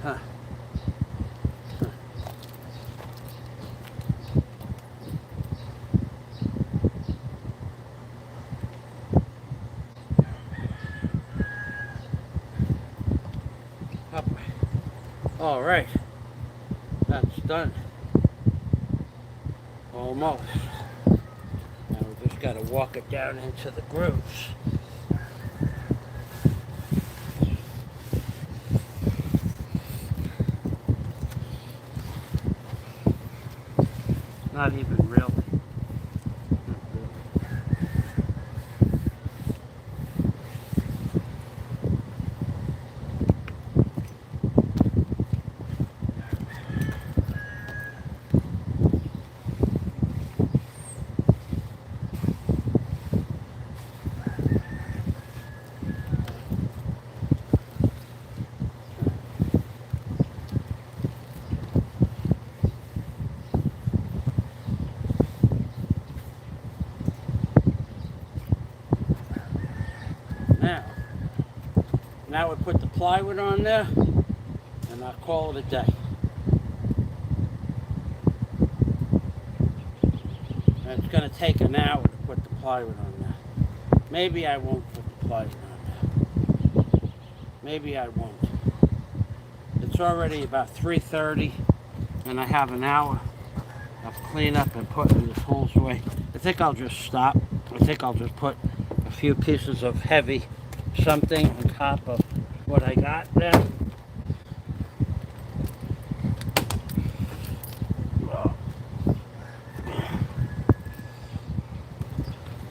Huh. Up. All right, that's done. Almost. Now we just gotta walk it down into the grooves. Not even really. Now we put the plywood on there, and I'll call it a day. And it's going to take an hour to put the plywood on there. Maybe I won't put the plywood on there. Maybe I won't. It's already about 3:30, and I have an hour of cleanup and putting the tools away. I think I'll just stop. I think I'll just put a few pieces of heavy something on top of what I got there.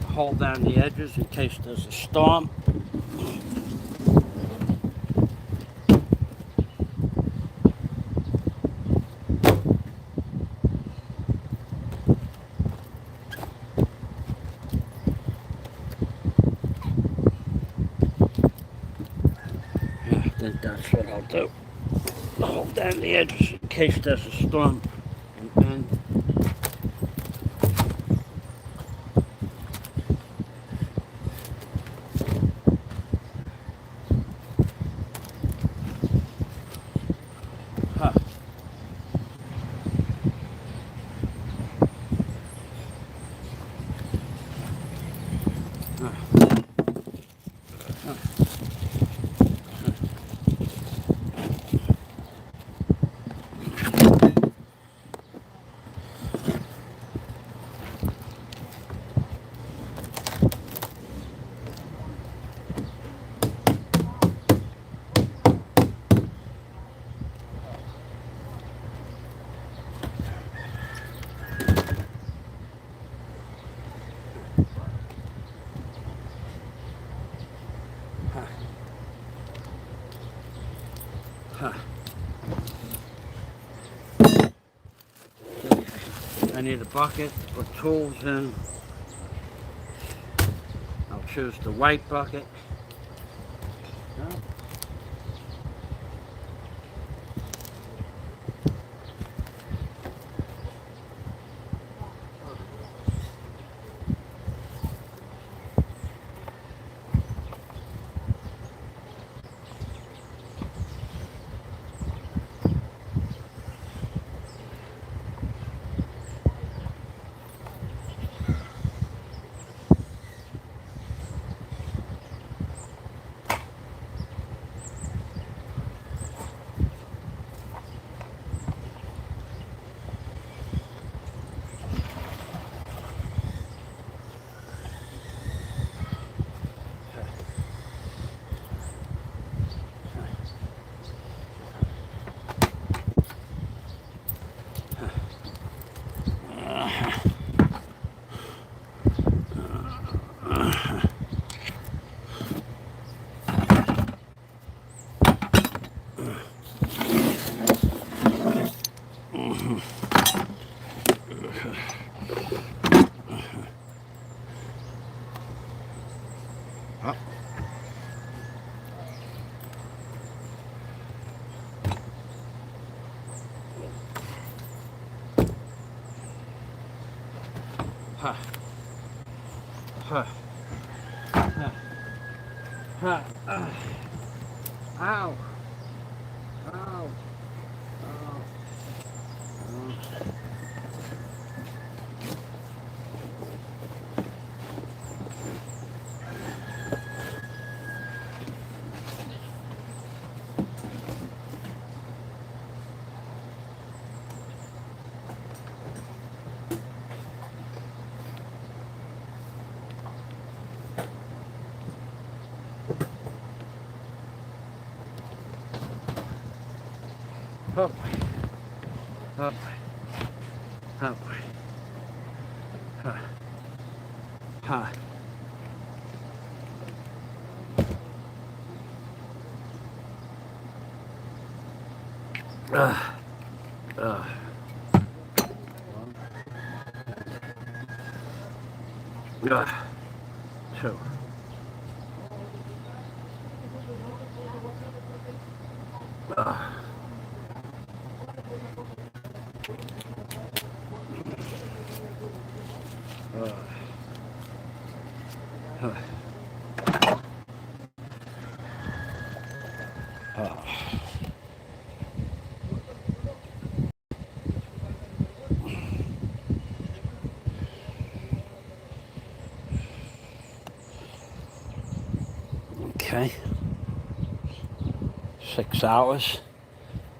Hold down the edges in case there's a storm. I think that's what I'll do. Hold down the edges in case there's a storm. And I need a bucket to put tools in. I'll choose the white bucket. No. Huh. Huh. Huh. Huh. Ow. Ow. Oh boy. Oh boy. Oh boy. Huh. Huh. Uh, uh. Two. Okay. 6 hours.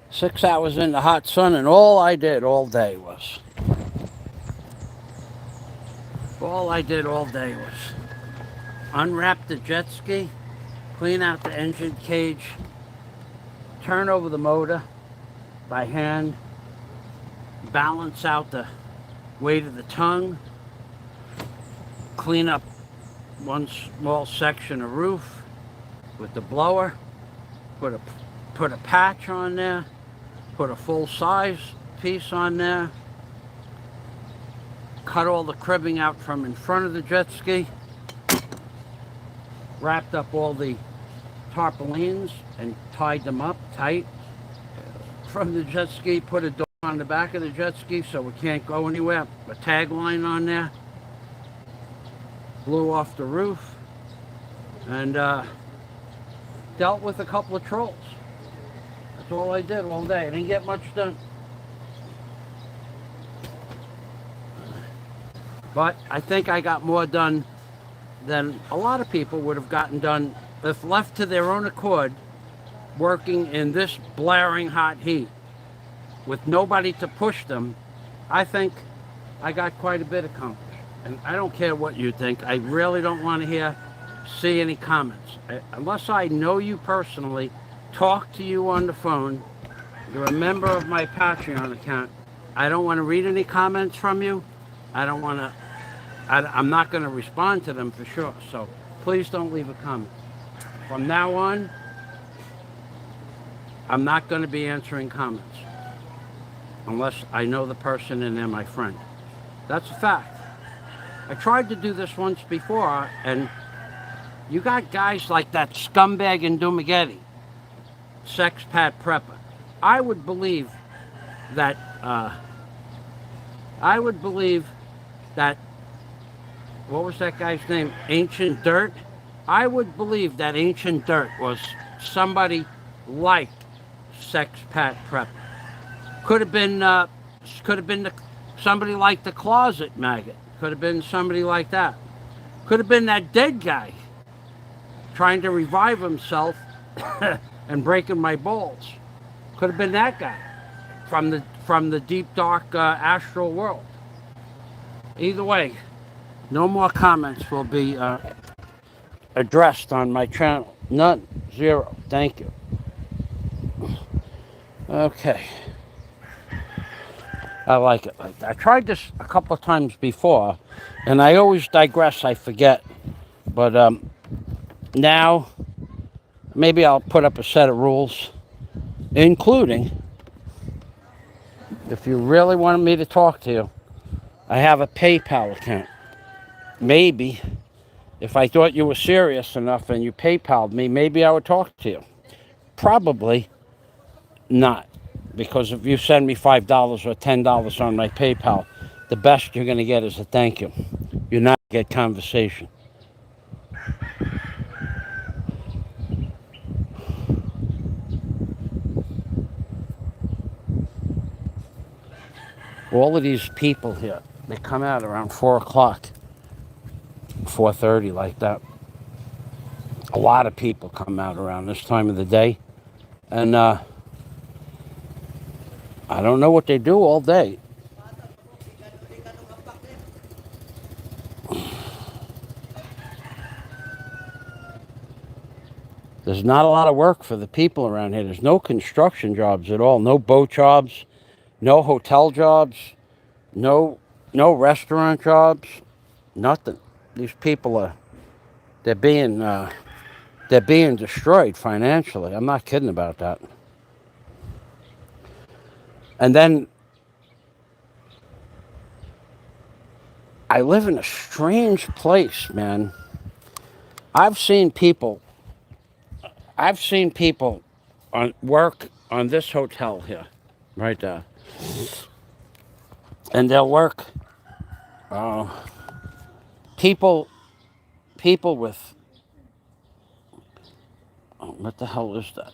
6 hours in the hot sun, and all I did all day was unwrap the jet ski, clean out the engine cage, turn over the motor by hand, balance out the weight of the tongue, clean up one small section of roof with the blower, put a patch on there, put a full size piece on there, cut all the cribbing out from in front of the jet ski, wrapped up all the tarpaulins and tied them up tight from the jet ski, put a door on the back of the jet ski so it can't go anywhere, a tagline on there, blew off the roof, and dealt with a couple of trolls. That's all I did all day. I didn't get much done. But I think I got more done than a lot of people would have gotten done if left to their own accord, working in this blaring hot heat with nobody to push them. I think I got quite a bit accomplished. And I don't care what you think. I really don't want to see any comments. Unless I know you personally, talk to you on the phone, you're a member of my Patreon account, I don't want to read any comments from you. I'm not going to respond to them for sure. So please don't leave a comment. From now on, I'm not going to be answering comments unless I know the person and they're my friend. That's a fact. I tried to do this once before, and you got guys like that scumbag in Dumagetti, Sex Pat Prepper. I would believe that what was that guy's name? Ancient Dirt. I would believe that Ancient Dirt was somebody like Sex Pat Prepper. Could have been somebody like the Closet Maggot. Could have been somebody like that. Could have been that dead guy trying to revive himself and breaking my balls. Could have been that guy from the deep dark astral world. Either way, no more comments will be addressed on my channel. None. Zero. Thank you. Okay. I like it like that. I tried this a couple of times before, and I always digress. I forget. But now, maybe I'll put up a set of rules, including, if you really wanted me to talk to you, I have a PayPal account. Maybe, if I thought you were serious enough and you PayPal'd me, maybe I would talk to you. Probably not. Because if you send me $5 or $10 on my PayPal, the best you're going to get is a thank you. You're not going to get conversation. All of these people here, they come out around 4 o'clock, 4:30 like that. A lot of people come out around this time of the day. And I don't know what they do all day. The There's not a lot of work for the people around here. There's no construction jobs at all, no boat jobs, no hotel jobs, no restaurant jobs, nothing. These people are they're being destroyed financially. I'm not kidding about that. And then I live in a strange place, man. I've seen people on work on this hotel here, right there. And they'll work people with what the hell is that?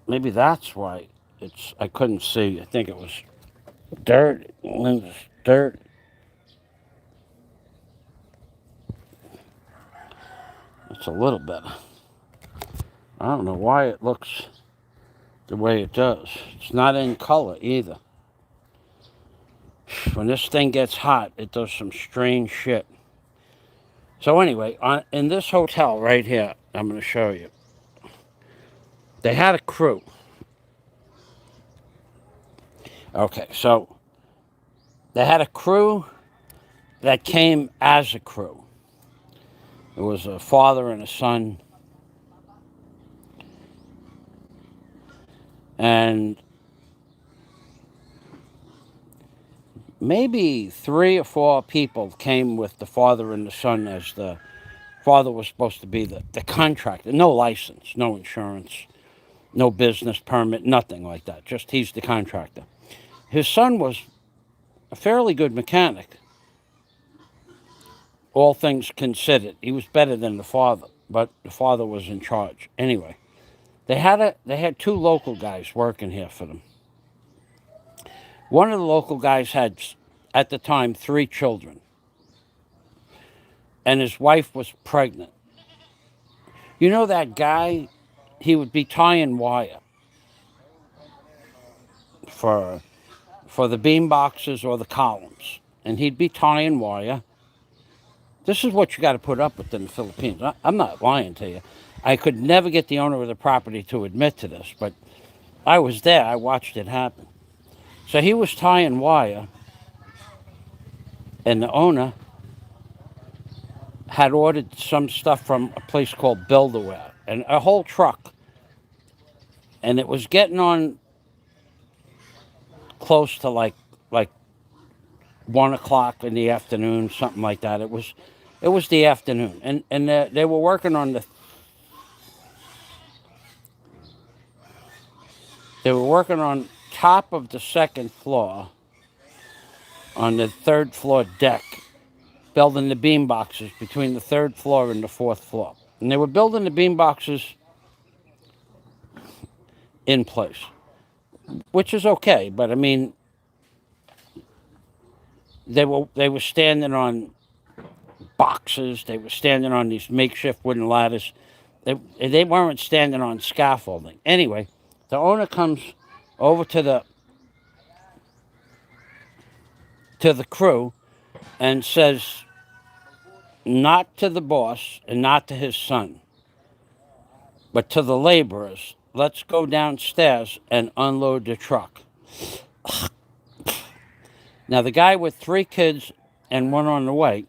Maybe that's why I couldn't see. I think it was dirt. Dirt. It's a little bit. I don't know why it looks the way it does. It's not in color either. When this thing gets hot, it does some strange shit. So anyway, in this hotel right here, I'm going to show you. They had a crew. Okay, so they had a crew that came as a crew. It was a father and a son. And maybe 3 or 4 people came with the father and the son, as the father was supposed to be the contractor. No license, no insurance, no business permit, nothing like that. Just he's the contractor. His son was a fairly good mechanic, all things considered. He was better than the father, but the father was in charge. Anyway, they had 2 local guys working here for them. One of the local guys had, at the time, 3 children. And his wife was pregnant. You know that guy? He would be tying wire for the beam boxes or the columns. And he'd be tying wire. This is what you got to put up with in the Philippines. I'm not lying to you. I could never get the owner of the property to admit to this, but I was there. I watched it happen. So he was tying wire, and the owner had ordered some stuff from a place called Builderware, and a whole truck. And it was getting on close to like 1 o'clock in the afternoon, something like that. It was the afternoon, and they were working on top of the 2nd floor, on the 3rd floor deck, building the beam boxes between the 3rd floor and the 4th floor. And they were building the beam boxes in place, which is okay. But I mean, they were standing on boxes. They were standing on these makeshift wooden ladders. They weren't standing on scaffolding. Anyway, the owner comes over to the crew and says, not to the boss and not to his son, but to the laborers, let's go downstairs and unload the truck. Now, the guy with 3 kids and 1 on the way,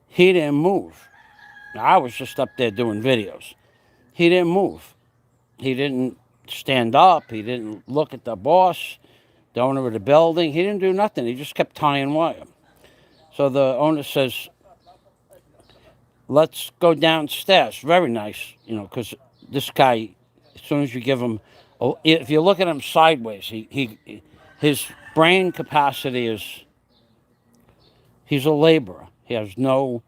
he didn't move. Now, I was just up there doing videos. He didn't move. He didn't stand up. He didn't look at the boss, the owner of the building. He didn't do nothing. He just kept tying wire. So the owner says, let's go downstairs. Very nice, because this guy, as soon as you give him, if you look at him sideways, his brain capacity is, he's a laborer. He has no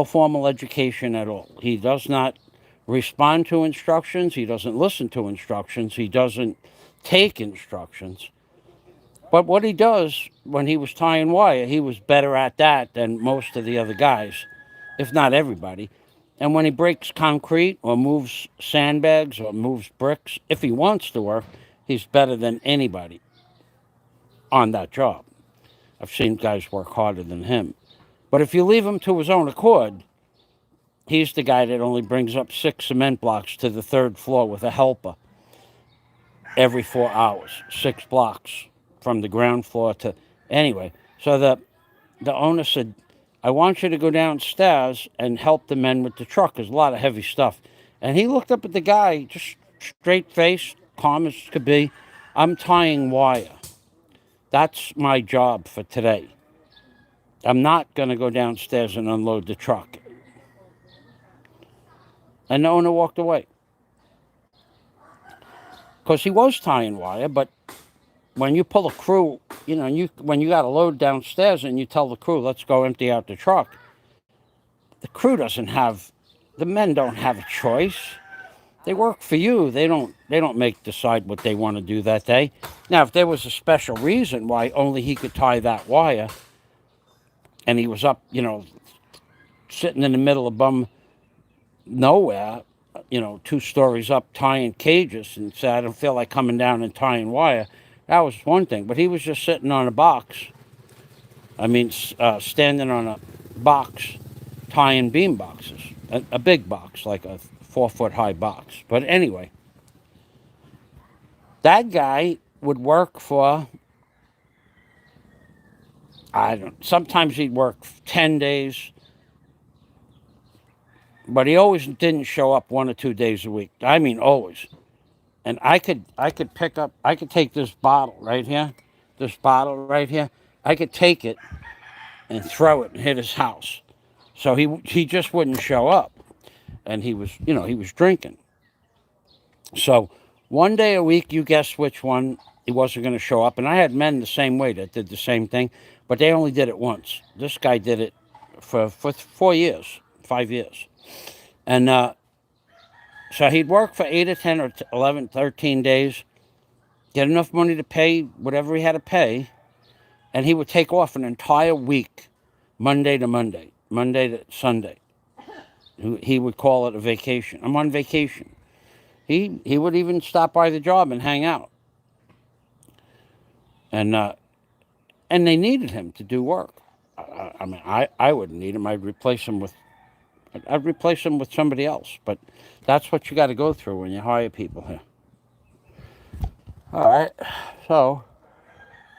formal education at all. He does not respond to instructions. He doesn't listen to instructions. He doesn't take instructions. But what he does, when he was tying wire, he was better at that than most of the other guys, if not everybody. And when he breaks concrete or moves sandbags or moves bricks, if he wants to work, he's better than anybody on that job. I've seen guys work harder than him. But if you leave him to his own accord, He's the guy that only brings up 6 cement blocks to the 3rd floor with a helper every 4 hours, 6 blocks from the ground floor to. Anyway, so the owner said, I want you to go downstairs and help the men with the truck. There's a lot of heavy stuff. And he looked up at the guy, just straight face, calm as could be. I'm tying wire. That's my job for today. I'm not going to go downstairs and unload the truck. And the owner walked away. Because he was tying wire, but when you pull a crew, when you got a load downstairs and you tell the crew, let's go empty out the truck, the crew doesn't have, the men don't have a choice. They work for you. They don't decide what they want to do that day. Now, if there was a special reason why only he could tie that wire, and he was up, sitting in the middle of nowhere, 2 stories up tying cages, and said, I don't feel like coming down and tying wire, that was one thing. But he was just sitting on a box. Standing on a box, tying beam boxes, a big box, like a 4-foot high box. But anyway, that guy would work for, sometimes he'd work 10 days, but he always didn't show up 1 or 2 days a week. I mean, always. And I could take this bottle right here, I could take it and throw it and hit his house. So he just wouldn't show up. And he was drinking. So 1 day a week, you guess which one he wasn't going to show up. And I had men the same way that did the same thing, but they only did it once. This guy did it for 4 years, 5 years. And so he'd work for 8 or 10 or 11, 13 days, get enough money to pay whatever he had to pay, and he would take off an entire week, Monday to Sunday. He would call it a vacation. I'm on vacation. He would even stop by the job and hang out. And they needed him to do work. I wouldn't need him. I'd replace him with somebody else. But that's what you got to go through when you hire people here. All right. So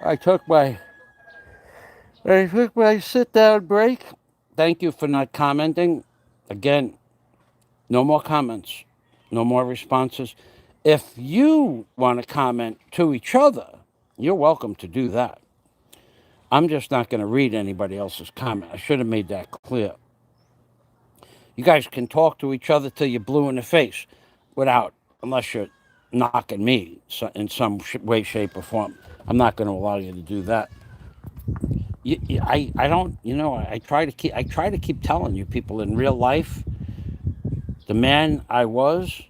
I took my sit-down break. Thank you for not commenting. Again, no more comments, no more responses. If you want to comment to each other, you're welcome to do that. I'm just not going to read anybody else's comment. I should have made that clear. You guys can talk to each other till you're blue in the face unless you're knocking me in some way, shape, or form. I'm not going to allow you to do that. I try to keep telling you people in real life, the man I was,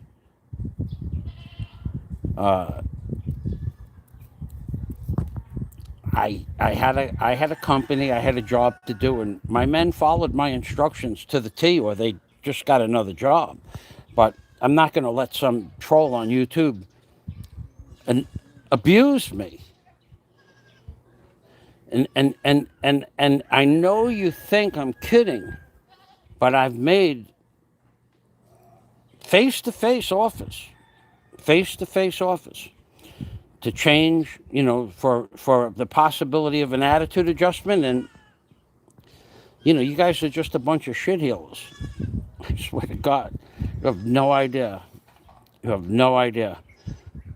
I had a company, I had a job to do, and my men followed my instructions to the T, or they just got another job. But I'm not going to let some troll on YouTube and abuse me. And I know you think I'm kidding, but I've made face-to-face offers to change, for the possibility of an attitude adjustment. And, you guys are just a bunch of shitheels. I swear to God. You have no idea.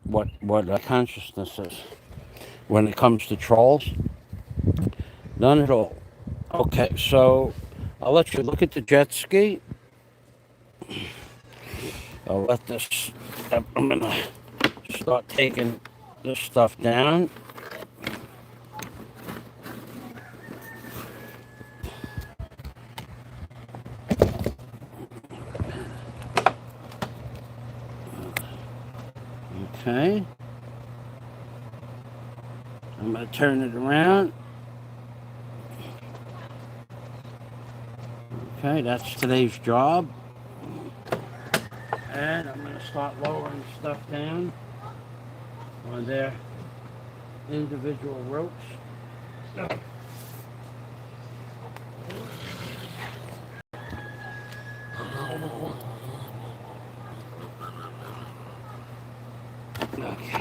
What consciousness is when it comes to trolls. None at all. Okay, so I'll let you look at the jet ski. I'm going to start taking this stuff down. Okay. I'm going to turn it around. Okay, that's today's job. And I'm going to start lowering stuff down on their individual ropes. I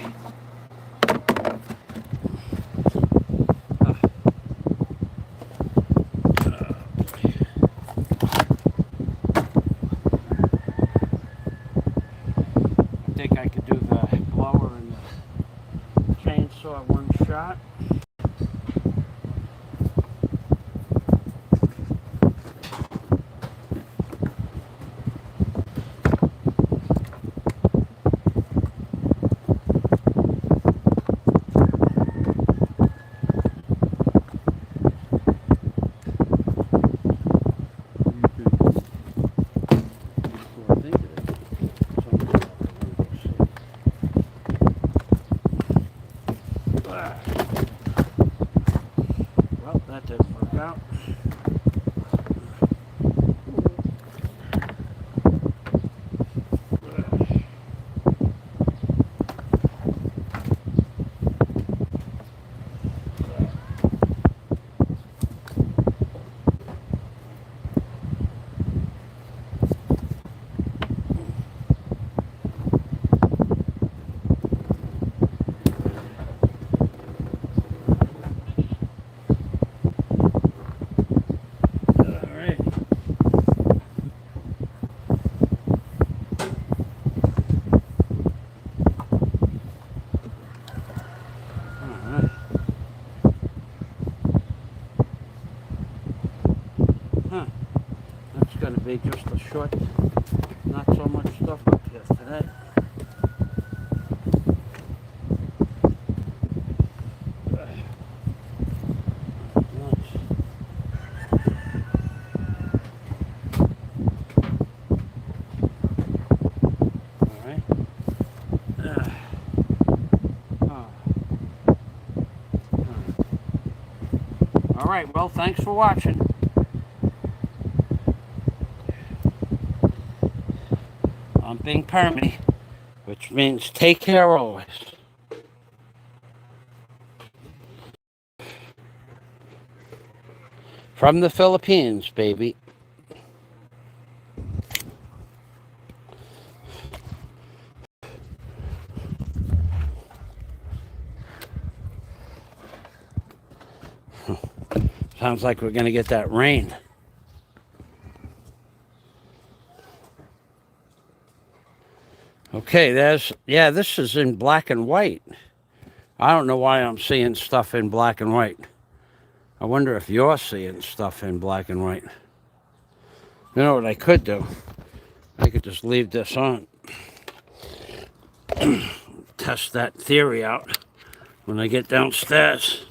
think I could do the blower and the chainsaw one shot. Well, that didn't work out. Huh. That's going to be just a short, not so much stuff up here today. Alright. Alright, well, thanks for watching. I'm being permy, which means take care always. From the Philippines, baby. Sounds like we're going to get that rain. Okay, this is in black and white. I don't know why I'm seeing stuff in black and white. I wonder if you're seeing stuff in black and white. You know what I could do? I could just leave this on. Test that theory out when I get downstairs.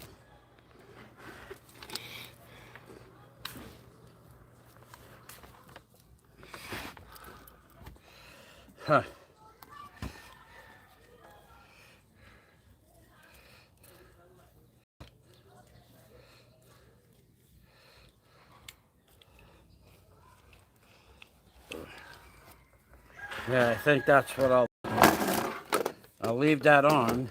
Huh. Yeah, I think that's what I'll leave that on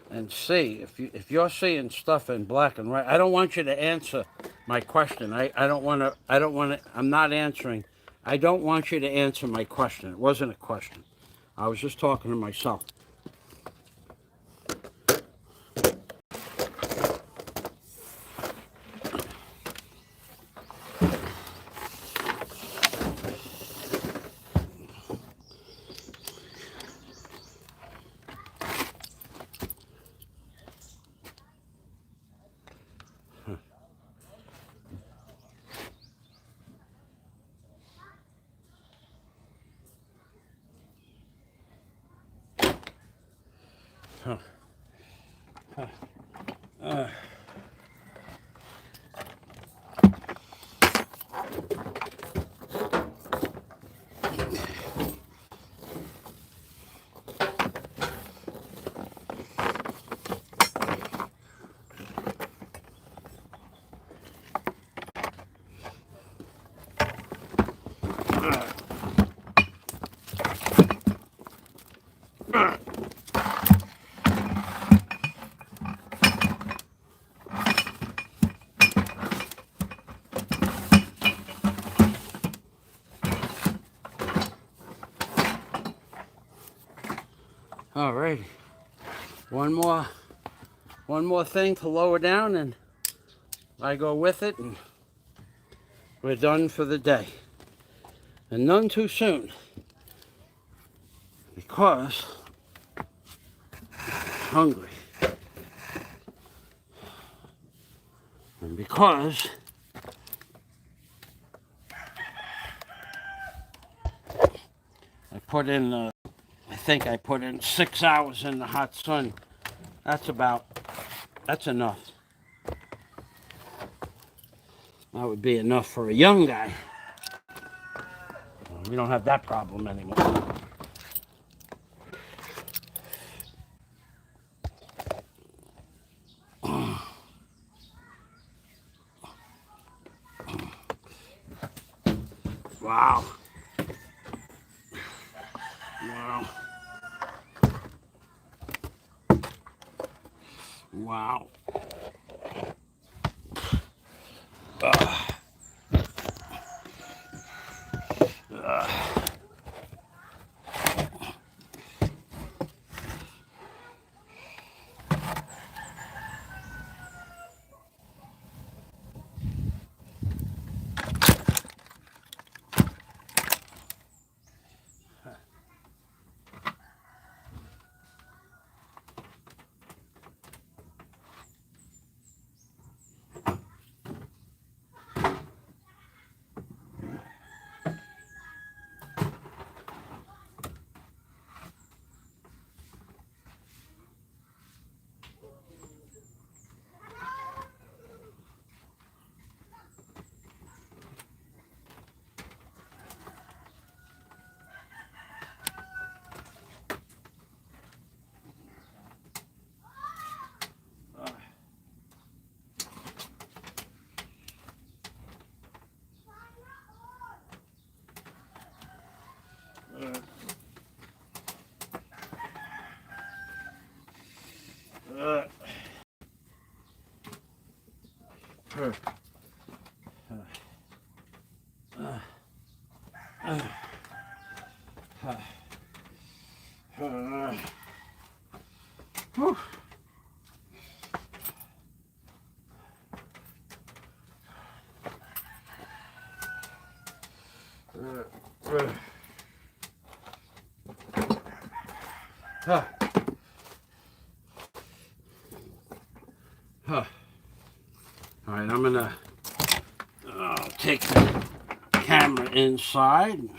and see if you're seeing stuff in black and white. I don't want you to answer my question. I don't want to I'm not answering. I don't want you to answer my question. It wasn't a question. I was just talking to myself. Huh. Huh. One more thing to lower down, and I go with it, and we're done for the day. And none too soon, because I'm hungry. And because I put in, I think I put in 6 hours in the hot sun. That's enough. That would be enough for a young guy. We don't have that problem anymore. Wow. Wow. Wow. All right, I'm gonna take the camera inside and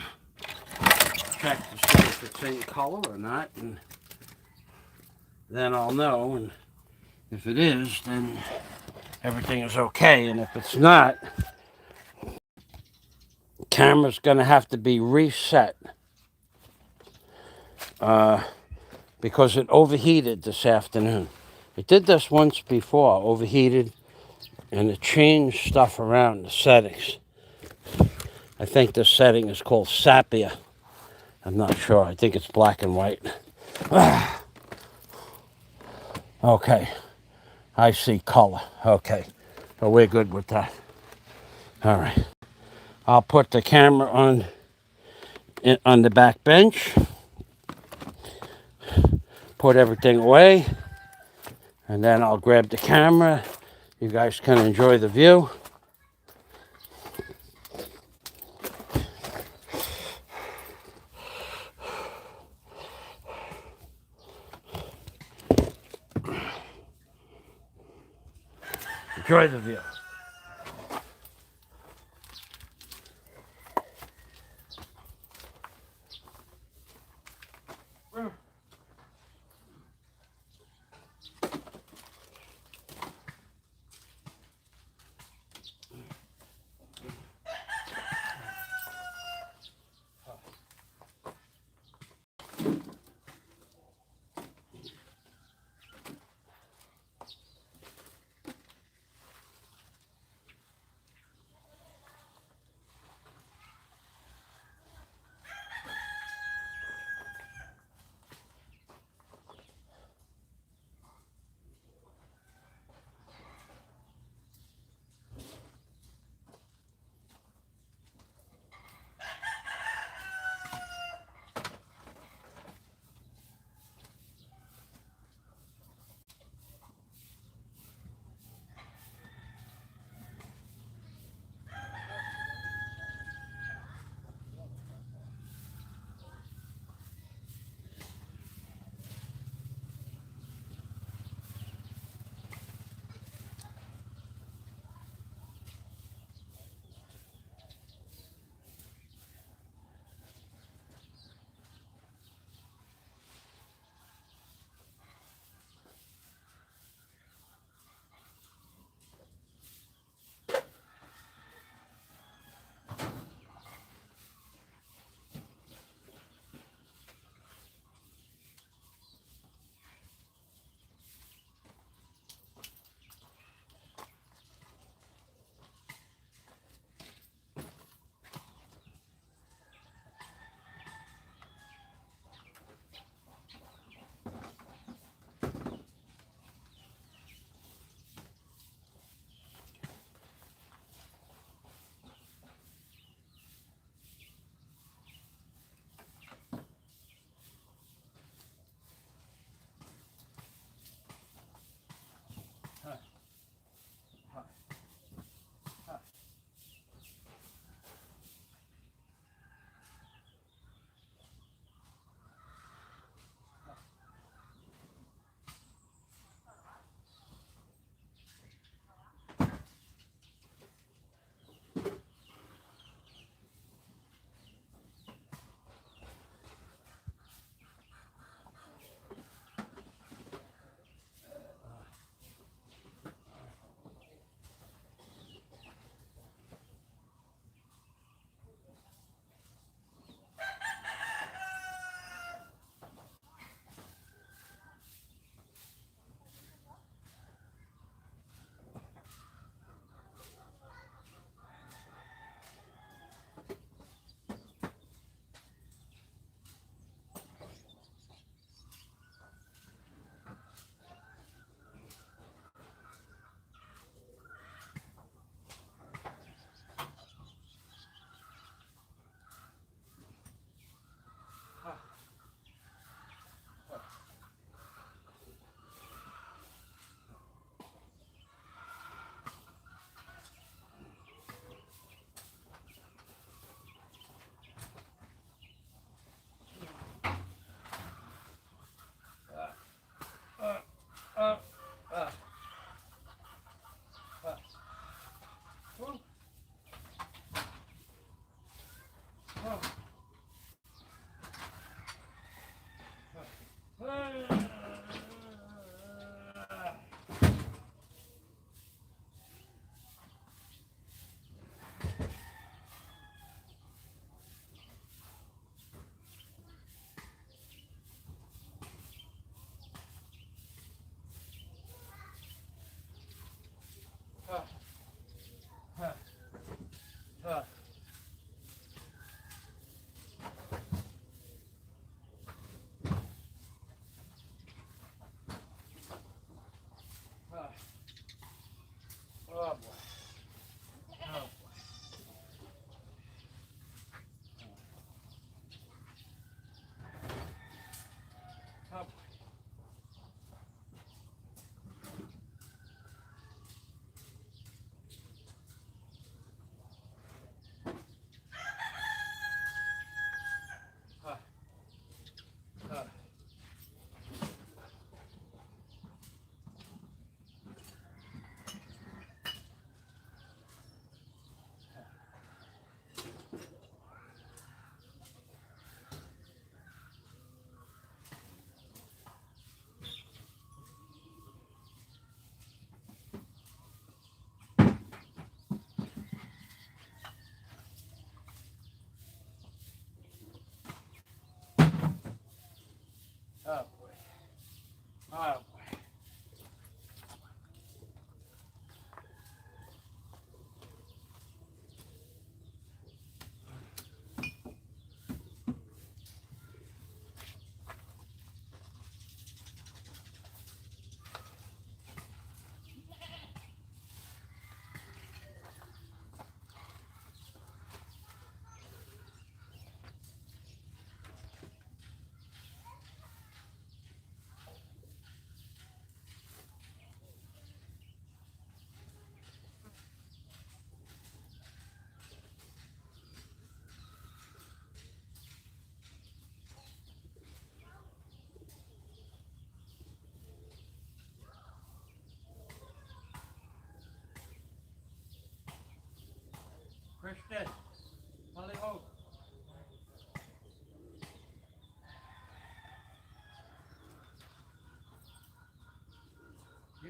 check to see if it's in color or not, and then I'll know. And if it is, then everything is okay. And if it's not, the camera's gonna have to be reset because it overheated this afternoon. It did this once before, overheated, and it changed stuff around the settings. I think this setting is called Sapia. I'm not sure. I think it's black and white. Okay. I see color. Okay. So we're good with that. All right. I'll put the camera on the back bench. Put everything away. And then I'll grab the camera. You guys can enjoy the view. Enjoy the view.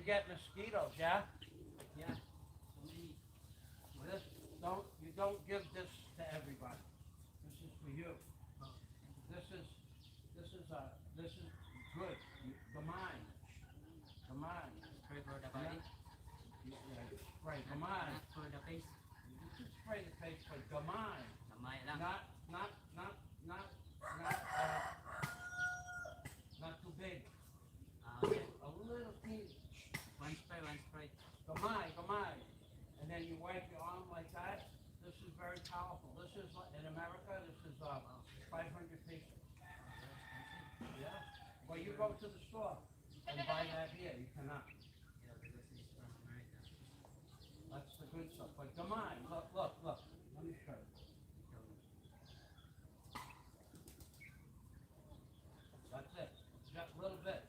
You get mosquitoes, yeah?
Yeah. So many.
This you don't give this to everybody. This is for you. This is good. The mind. The mind.
Spray for the body.
Spray the mind.
Not for the face.
You can spray the face, but the mind.
Kamay lang.
Not too big.
Okay.
A little teeny.
One spray, one spray.
Gamay. And then you wipe your arm like that. This is very powerful. This is in America. This is 500 pesos. Yeah. Well, you go to the store and buy that here. You cannot.
Yeah, because it's from America.
That's the good stuff. But gamay. Look. Let me show you. That's it. Just a little bit.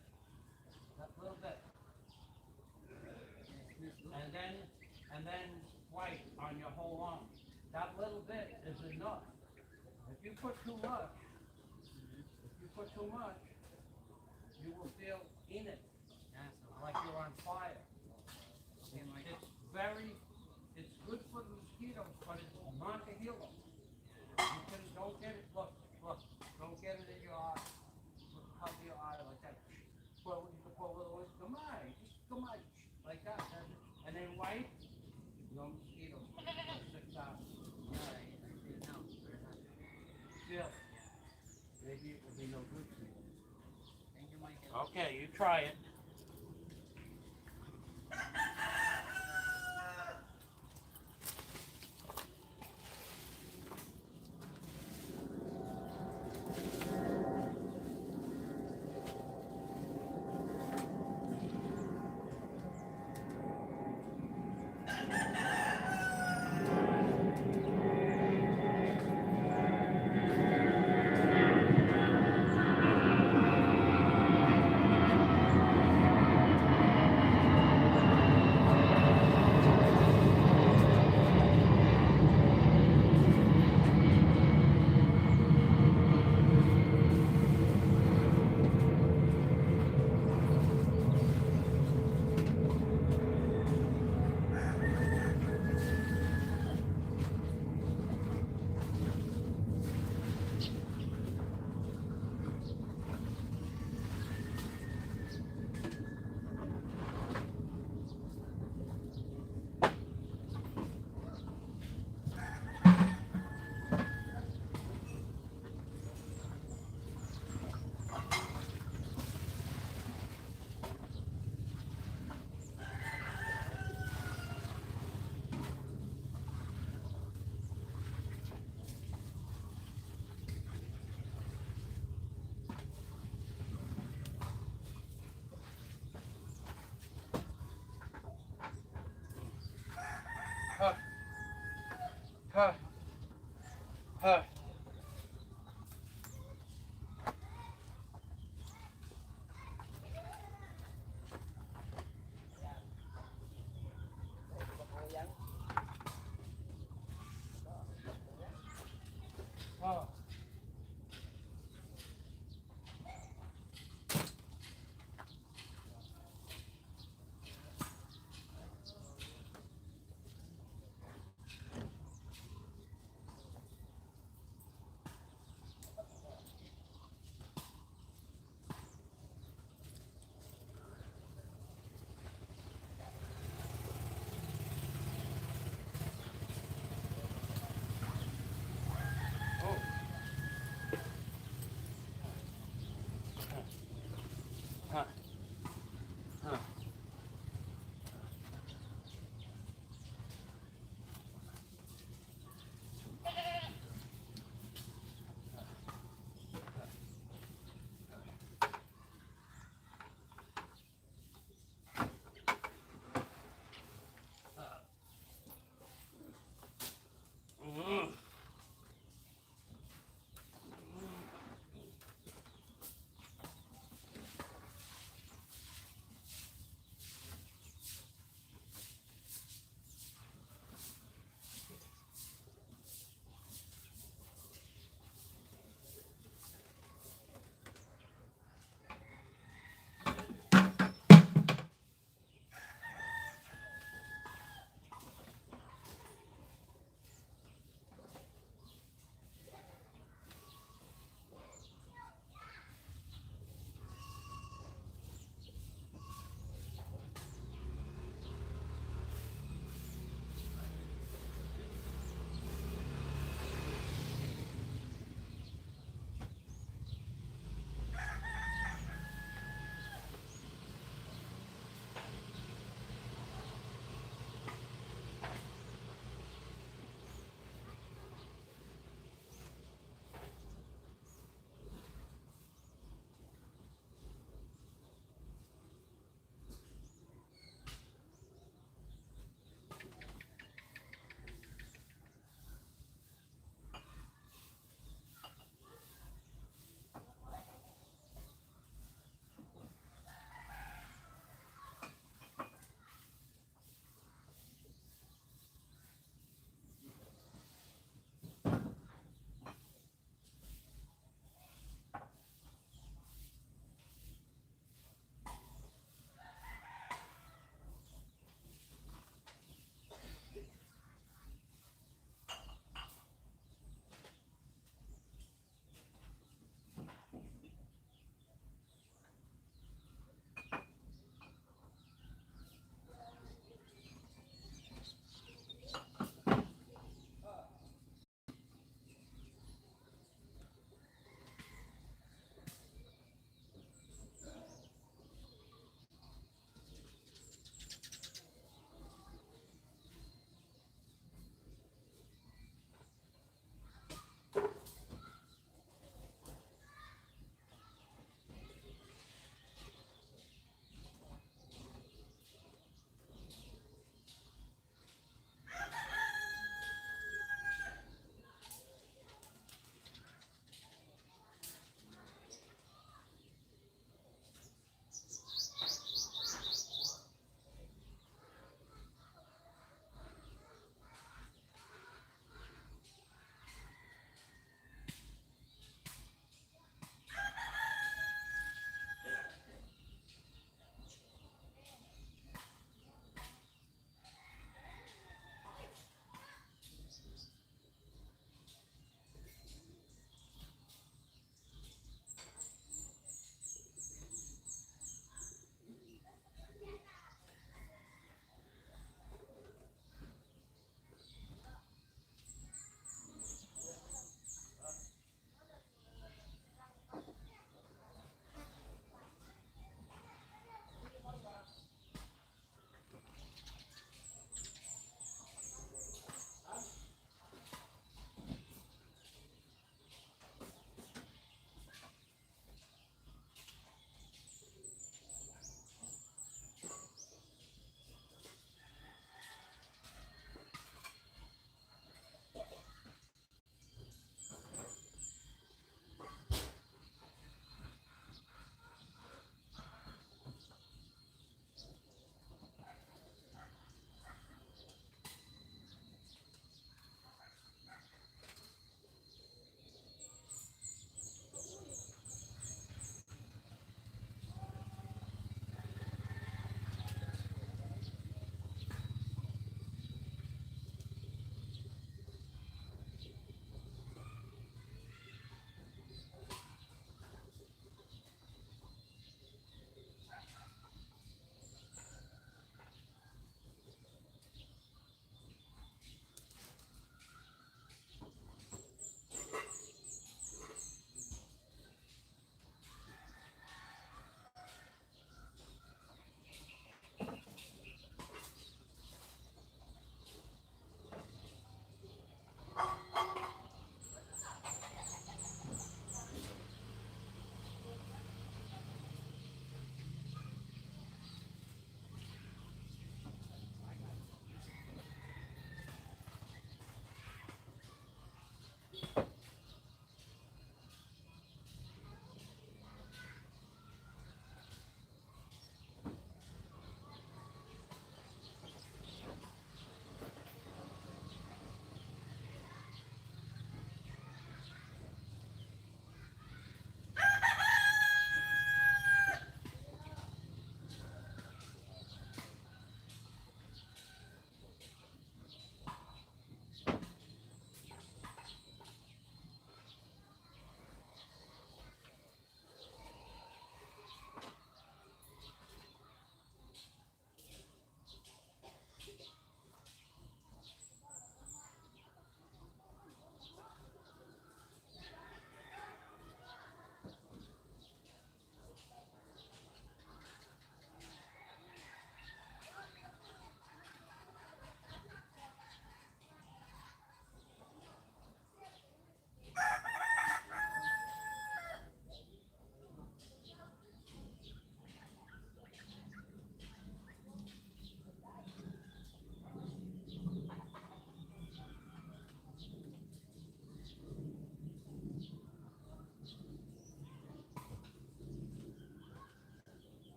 And then white on your whole arm. That little bit is enough. If you put too much, you will feel in it
Yeah, so
like you're on fire.
okay, my
It's good for the mosquitoes, but it's not to heal them. Don't get it, look, don't get it in your eye. Cover your eye like that. Pour a little oil, come on, like that. And then white, no mosquitoes for 6 hours.
yeah, I feel now. Very hot.
Still, maybe it will be no good to you.
Thank you, Michael.
Okay, you try it. Huh. Oh. Huh.